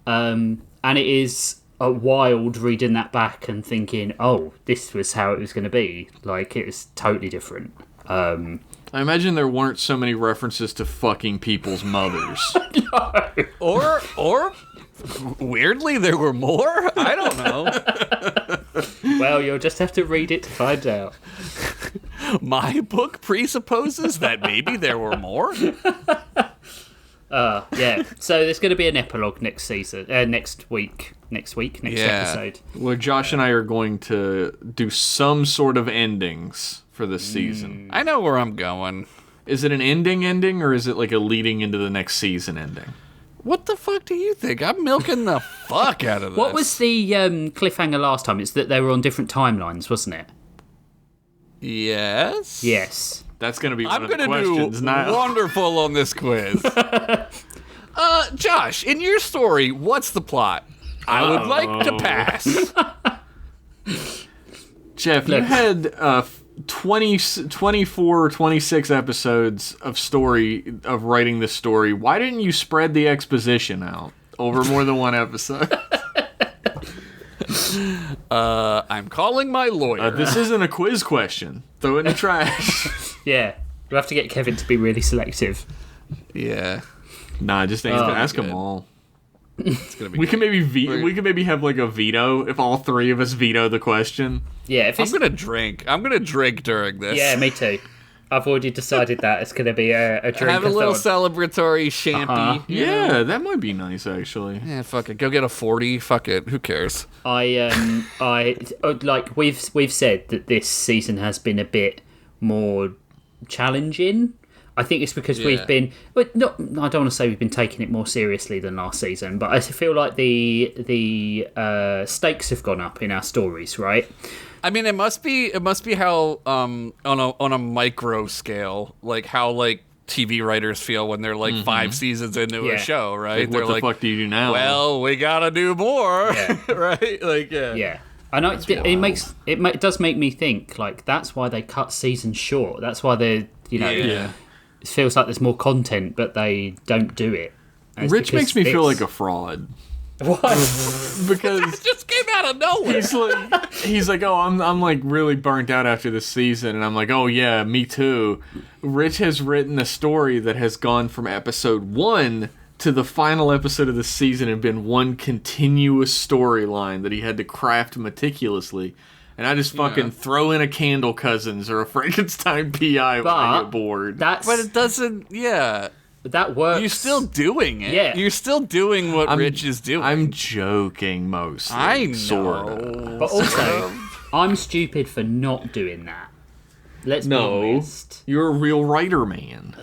Speaker 1: and it is wild reading that back and thinking, oh, this was how it was going to be. Like, it was totally different.
Speaker 4: I imagine there weren't so many references to fucking people's mothers.
Speaker 3: Or weirdly there were more? I don't know.
Speaker 1: Well, you'll just have to read it to find out.
Speaker 3: My book presupposes that maybe there were more.
Speaker 1: Yeah. So there's going to be an epilogue next season, next episode.
Speaker 4: Where Josh and I are going to do some sort of endings for this season.
Speaker 3: I know where I'm going.
Speaker 4: Is it an ending, or is it like a leading into the next season ending?
Speaker 3: What the fuck do you think? I'm milking the fuck out of this.
Speaker 1: What was the cliffhanger last time? It's that they were on different timelines, wasn't it?
Speaker 3: Yes?
Speaker 1: Yes.
Speaker 4: That's going to be one
Speaker 3: I'm
Speaker 4: of the
Speaker 3: going to
Speaker 4: questions
Speaker 3: do
Speaker 4: now.
Speaker 3: wonderful on this quiz. Josh, in your story, what's the plot? I would like to pass.
Speaker 4: Jeff, you had 24, 26 episodes of writing this story. Why didn't you spread the exposition out over more than one episode?
Speaker 3: I'm calling my lawyer.
Speaker 4: This isn't a quiz question. Throw it in the trash.
Speaker 1: Yeah. We'll have to get Kevin to be really selective.
Speaker 3: Yeah.
Speaker 4: Nah, just ask them all.
Speaker 3: It's gonna be
Speaker 4: We
Speaker 3: great.
Speaker 4: can maybe have like a veto if all three of us veto the question.
Speaker 1: Yeah, if
Speaker 3: I'm
Speaker 1: it's...
Speaker 3: gonna drink. I'm gonna drink during this.
Speaker 1: Yeah, me too. I've already decided that it's going to be a drink.
Speaker 3: Have a little
Speaker 1: thought.
Speaker 3: celebratory champy.
Speaker 4: Yeah, that might be nice actually.
Speaker 3: Yeah, fuck it. Go get a 40. Fuck it. Who cares?
Speaker 1: Like we've said that this season has been a bit more challenging. I think it's because we've been, but not. I don't want to say we've been taking it more seriously than last season, but I feel like the stakes have gone up in our stories, right?
Speaker 3: I mean, it must be how on a micro scale, like how like TV writers feel when they're like 5 seasons into a show, right?
Speaker 4: Like, what the fuck do you do now?
Speaker 3: Well, we gotta do more, right? Like,
Speaker 1: Yeah. I know it does make me think like that's why they cut seasons short. That's why they're it feels like there's more content, but they don't do it. And
Speaker 4: Rich makes me feel like a fraud.
Speaker 1: What?
Speaker 4: Because
Speaker 3: it just came out of nowhere.
Speaker 4: he's like, oh, I'm like really burnt out after this season, and I'm like, oh yeah, me too. Rich has written a story that has gone from episode 1 to the final episode of the season and been one continuous storyline that he had to craft meticulously. And I just fucking throw in a Candle Cousins or a Frankenstein PI when I get bored.
Speaker 3: But it doesn't. Yeah.
Speaker 1: That works.
Speaker 3: You're still doing it.
Speaker 1: Yeah.
Speaker 3: You're still doing what Rich is doing.
Speaker 4: I'm joking mostly.
Speaker 3: I know.
Speaker 4: Sorta.
Speaker 1: But also, I'm stupid for not doing that. Let's be honest.
Speaker 4: You're a real writer, man.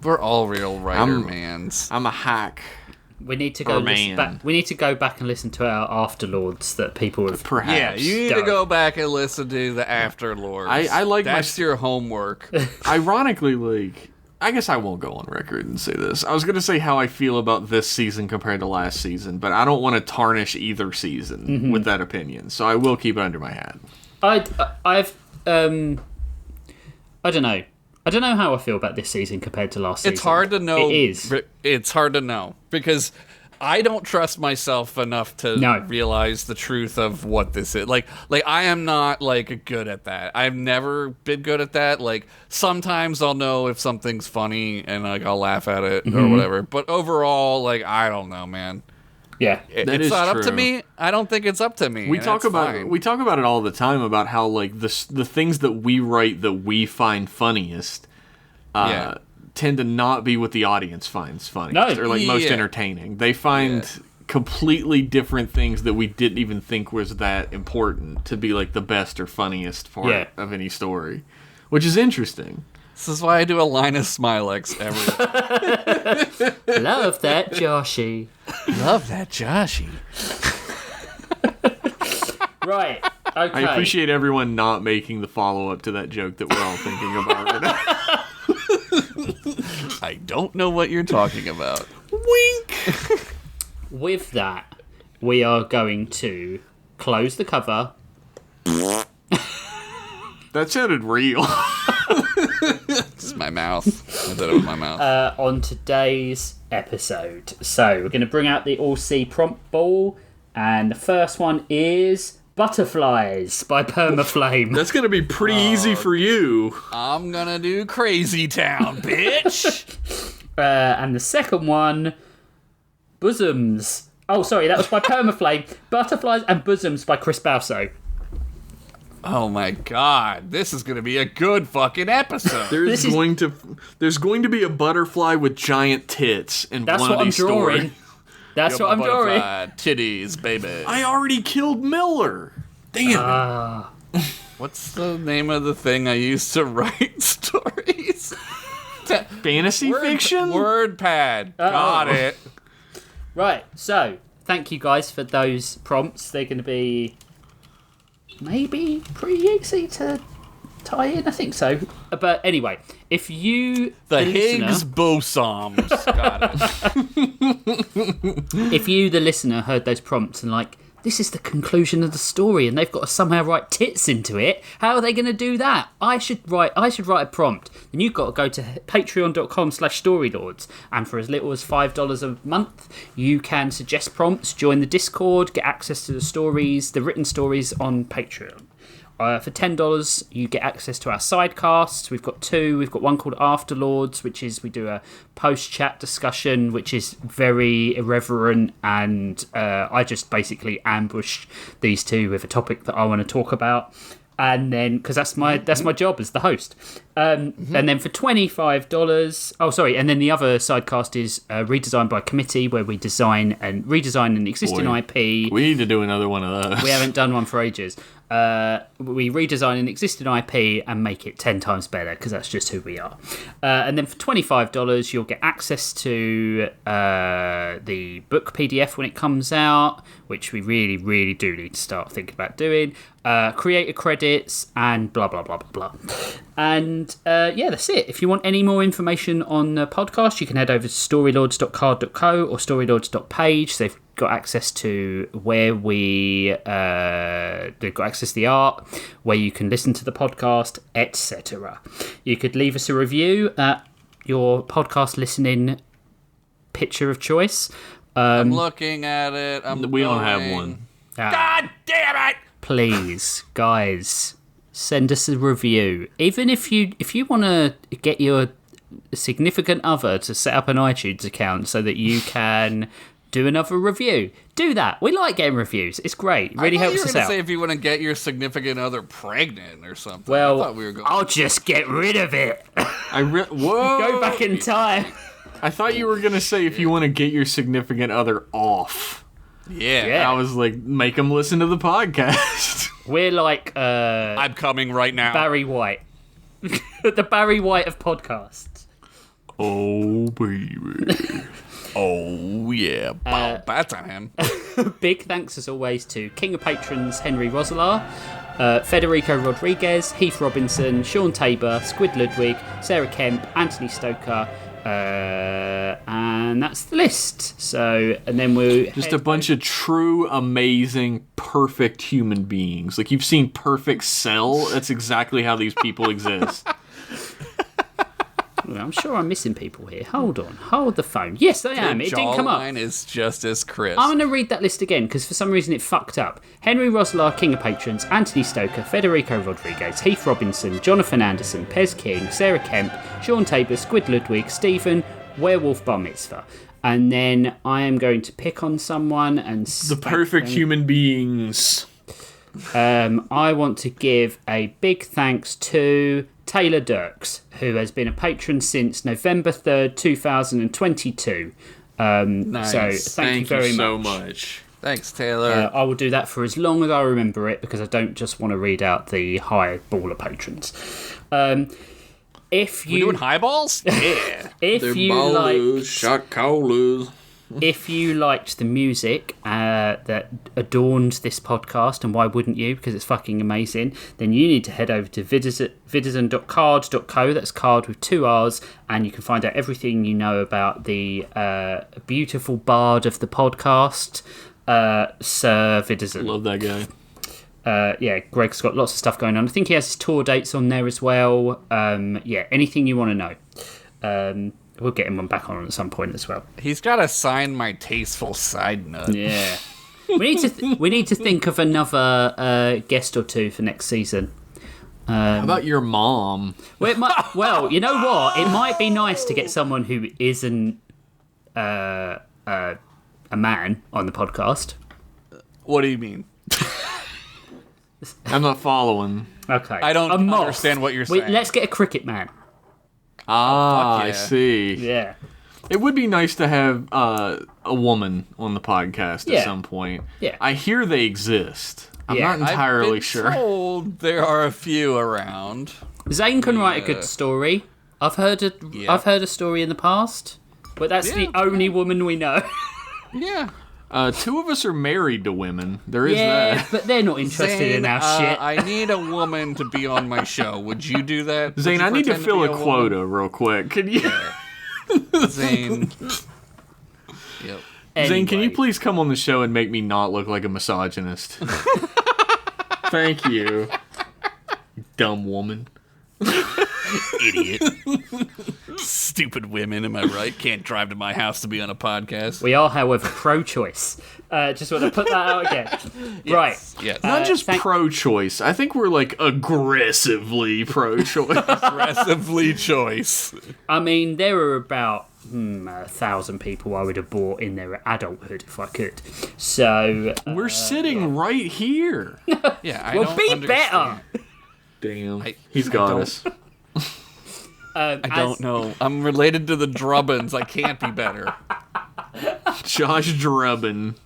Speaker 3: We're all real writer mans.
Speaker 4: I'm a hack.
Speaker 1: We need to go
Speaker 4: man.
Speaker 1: We need to go back and listen to our Afterlords that people have.
Speaker 4: Perhaps.
Speaker 3: Yeah, you need to go back and listen to the Afterlords.
Speaker 4: I like
Speaker 3: that's your homework.
Speaker 4: Ironically, like, I guess I won't go on record and say this. I was going to say how I feel about this season compared to last season, but I don't want to tarnish either season with that opinion, so I will keep it under my hat.
Speaker 1: I don't know. I don't know how I feel about this season compared to last season.
Speaker 3: It's hard to know.
Speaker 1: It is.
Speaker 3: It's hard to know because I don't trust myself enough to realize the truth of what this is. Like I am not like good at that. I've never been good at that. Like sometimes I'll know if something's funny and like I'll laugh at it or whatever. But overall, like I don't know, man.
Speaker 1: Yeah,
Speaker 3: It's not up to me. I don't think it's up to me.
Speaker 4: We talk about it all the time about how like the things that we write that we find funniest tend to not be what the audience finds funniest or like most entertaining. They find completely different things that we didn't even think was that important to be like the best or funniest part of any story, which is interesting.
Speaker 3: This is why I do a Linus Smilex every
Speaker 1: Love that, Joshy.
Speaker 3: Love that, Joshy.
Speaker 1: Right. Okay.
Speaker 4: I appreciate everyone not making the follow-up to that joke that we're all thinking about right now.
Speaker 3: I don't know what you're talking about.
Speaker 4: Wink!
Speaker 1: With that, we are going to close the cover.
Speaker 4: That sounded real.
Speaker 3: It's my mouth. I did it with my mouth.
Speaker 1: On today's episode. So, we're going to bring out the All-C prompt ball, and the first one is Butterflies by Permaflame.
Speaker 4: That's going to be pretty easy for you.
Speaker 3: I'm gonna do Crazy Town, bitch.
Speaker 1: And the second one, Bosoms Oh, sorry, that was by Permaflame. Butterflies and Bosoms by Chris Balso.
Speaker 3: Oh my god, this is going to be a good fucking episode.
Speaker 4: There's going to be a butterfly with giant tits in one of these stories.
Speaker 1: That's what I'm drawing.
Speaker 3: Titties, baby.
Speaker 4: I already killed Miller. Damn.
Speaker 3: What's the name of the thing I used to write stories?
Speaker 4: Fantasy fiction?
Speaker 3: WordPad. Got it.
Speaker 1: Right, so thank you guys for those prompts. They're going to be maybe pretty easy to tie in, I think so. But anyway, if you...
Speaker 3: The Higgs bosoms. Got it.
Speaker 1: If you, the listener, heard those prompts and like, this is the conclusion of the story and they've got to somehow write tits into it, how are they going to do that? I should write a prompt. Then you've got to go to patreon.com/storylords, and for as little as $5 a month, you can suggest prompts, join the Discord, get access to the stories, the written stories on Patreon. For $10, you get access to our sidecasts. We've got two. We've got one called Afterlords, which is we do a post-chat discussion, which is very irreverent, and I just basically ambush these two with a topic that I want to talk about. And then, because that's my job as the host. And then for $25, and then the other sidecast is Redesigned by Committee, where we redesign an existing IP.
Speaker 4: We need to do another one of those.
Speaker 1: We haven't done one for ages. We redesign an existing IP and make it 10 times better, because that's just who we are. And then for $25, you'll get access to the book PDF when it comes out, which we really, really do need to start thinking about doing. Creator credits and blah, blah, blah, blah, blah. And that's it. If you want any more information on the podcast, you can head over to storylords.card.co or storylords.page. They've got access to where they've got access to the art, where you can listen to the podcast, etc. You could leave us a review at your podcast listening picture of choice.
Speaker 3: I'm looking at it.
Speaker 4: We don't have one.
Speaker 3: God damn it!
Speaker 1: Please, guys, send us a review. Even if you want to get your significant other to set up an iTunes account so that you can do another review, do that. We like getting reviews. It's great. It really helps us out.
Speaker 3: You were going to say if you want to get your significant other pregnant or something.
Speaker 1: Well,
Speaker 3: I thought we were going.
Speaker 1: I'll just get rid of it.
Speaker 4: Whoa!
Speaker 1: Go back in time.
Speaker 4: I thought you were going to say if you want to get your significant other off.
Speaker 3: Yeah.
Speaker 4: I was like, make them listen to the podcast.
Speaker 1: We're like
Speaker 3: I'm coming right now.
Speaker 1: Barry White. The Barry White of podcasts.
Speaker 4: Oh, baby.
Speaker 3: Oh, yeah. That's on him.
Speaker 1: Big thanks, as always, to King of Patrons Henry Roselar, Federico Rodriguez, Heath Robinson, Sean Tabor, Squid Ludwig, Sarah Kemp, Anthony Stoker, and that's the list. So, and then we'll
Speaker 4: just a bunch of true, amazing, perfect human beings. Like, you've seen Perfect Cell. That's exactly how these people exist.
Speaker 1: I'm sure I'm missing people here. Hold on. Hold the phone. Yes, I am. It didn't come up.
Speaker 3: Jawline is just as crisp.
Speaker 1: I'm going to read that list again because for some reason it fucked up. Henry Roselar, King of Patrons, Anthony Stoker, Federico Rodriguez, Heath Robinson, Jonathan Anderson, Pez King, Sarah Kemp, Sean Tabor, Squid Ludwig, Stephen, Werewolf Bar Mitzvah. And then I am going to pick on someone and...
Speaker 4: The perfect human beings.
Speaker 1: I want to give a big thanks to Taylor Dirks, who has been a patron since November 3rd, 2022.
Speaker 3: Nice.
Speaker 1: So thank you very
Speaker 4: so much.
Speaker 3: Thanks, Taylor.
Speaker 1: I will do that for as long as I remember it, because I don't just want to read out the high baller patrons. If you
Speaker 3: We're doing highballs? Yeah.
Speaker 1: if you like
Speaker 4: shot callers.
Speaker 1: If you liked the music that adorned this podcast, and why wouldn't you, because it's fucking amazing, then you need to head over to vidizen.card.co, that's card with 2 R's, and you can find out everything you know about the beautiful bard of the podcast, Sir Vidizen.
Speaker 4: Love that guy.
Speaker 1: Greg's got lots of stuff going on. I think he has his tour dates on there as well. Anything you want to know. We'll get him back on at some point as well.
Speaker 3: He's got to sign my tasteful side note.
Speaker 1: Yeah. we need to think of another guest or two for next season.
Speaker 4: How about your mom?
Speaker 1: Well, you know what? It might be nice to get someone who isn't a man on the podcast.
Speaker 3: What do you mean?
Speaker 4: I'm not following.
Speaker 1: Okay.
Speaker 3: I don't
Speaker 1: A moth.
Speaker 3: understand what you're saying.
Speaker 1: Let's get a cricket man.
Speaker 4: Ah,
Speaker 3: fuck yeah.
Speaker 4: I see.
Speaker 1: Yeah.
Speaker 4: It would be nice to have a woman on the podcast
Speaker 1: Yeah.
Speaker 4: at some point.
Speaker 1: Yeah.
Speaker 4: I hear they exist. I'm
Speaker 1: Yeah.
Speaker 4: not entirely
Speaker 3: I've been
Speaker 4: sure.
Speaker 3: told there are a few around.
Speaker 1: Zane can write a good story. I've heard a story in the past, but that's the only woman we know.
Speaker 3: Yeah.
Speaker 4: Two of us are married to women. There is
Speaker 1: Yeah,
Speaker 4: that.
Speaker 1: but they're not interested
Speaker 3: Zane,
Speaker 1: in our shit.
Speaker 3: I need a woman to be on my show. Would you do that?
Speaker 4: Zane,
Speaker 3: Would you
Speaker 4: I need to
Speaker 3: pretend
Speaker 4: fill
Speaker 3: be
Speaker 4: a
Speaker 3: woman?
Speaker 4: quota real quick. Can you?
Speaker 3: Zane. Yep.
Speaker 4: Zane, can you
Speaker 1: Anyway.
Speaker 4: please come on the show and make me not look like a misogynist? Thank you. Dumb woman.
Speaker 3: Idiot. Stupid women, am I right? Can't drive to my house to be on a podcast.
Speaker 1: We are, however, pro-choice. Just want to put that out again. Right.
Speaker 3: Yes.
Speaker 4: Not just
Speaker 1: thank-
Speaker 4: pro-choice. I think we're like aggressively pro-choice.
Speaker 3: Aggressively choice.
Speaker 1: I mean, there are about 1,000 people I would have bought in their adulthood if I could. So,
Speaker 4: We're sitting right here.
Speaker 3: Yeah, I
Speaker 1: well,
Speaker 3: don't
Speaker 1: be
Speaker 3: understand.
Speaker 1: better.
Speaker 4: Damn.
Speaker 3: I
Speaker 4: He's got
Speaker 3: don't-
Speaker 4: us.
Speaker 3: I don't know. I'm related to the Drubbins. I can't be better.
Speaker 4: Josh Drubbin.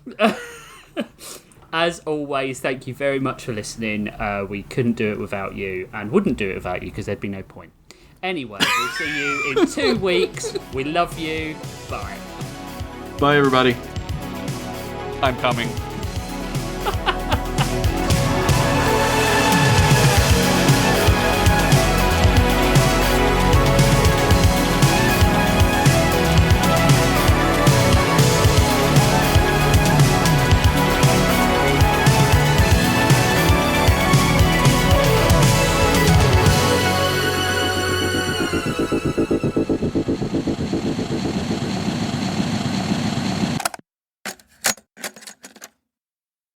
Speaker 1: As always, thank you very much for listening. We couldn't do it without you, and wouldn't do it without you because there'd be no point. Anyway, we'll see you in 2 weeks. We love you. Bye.
Speaker 4: Bye, everybody.
Speaker 3: I'm coming.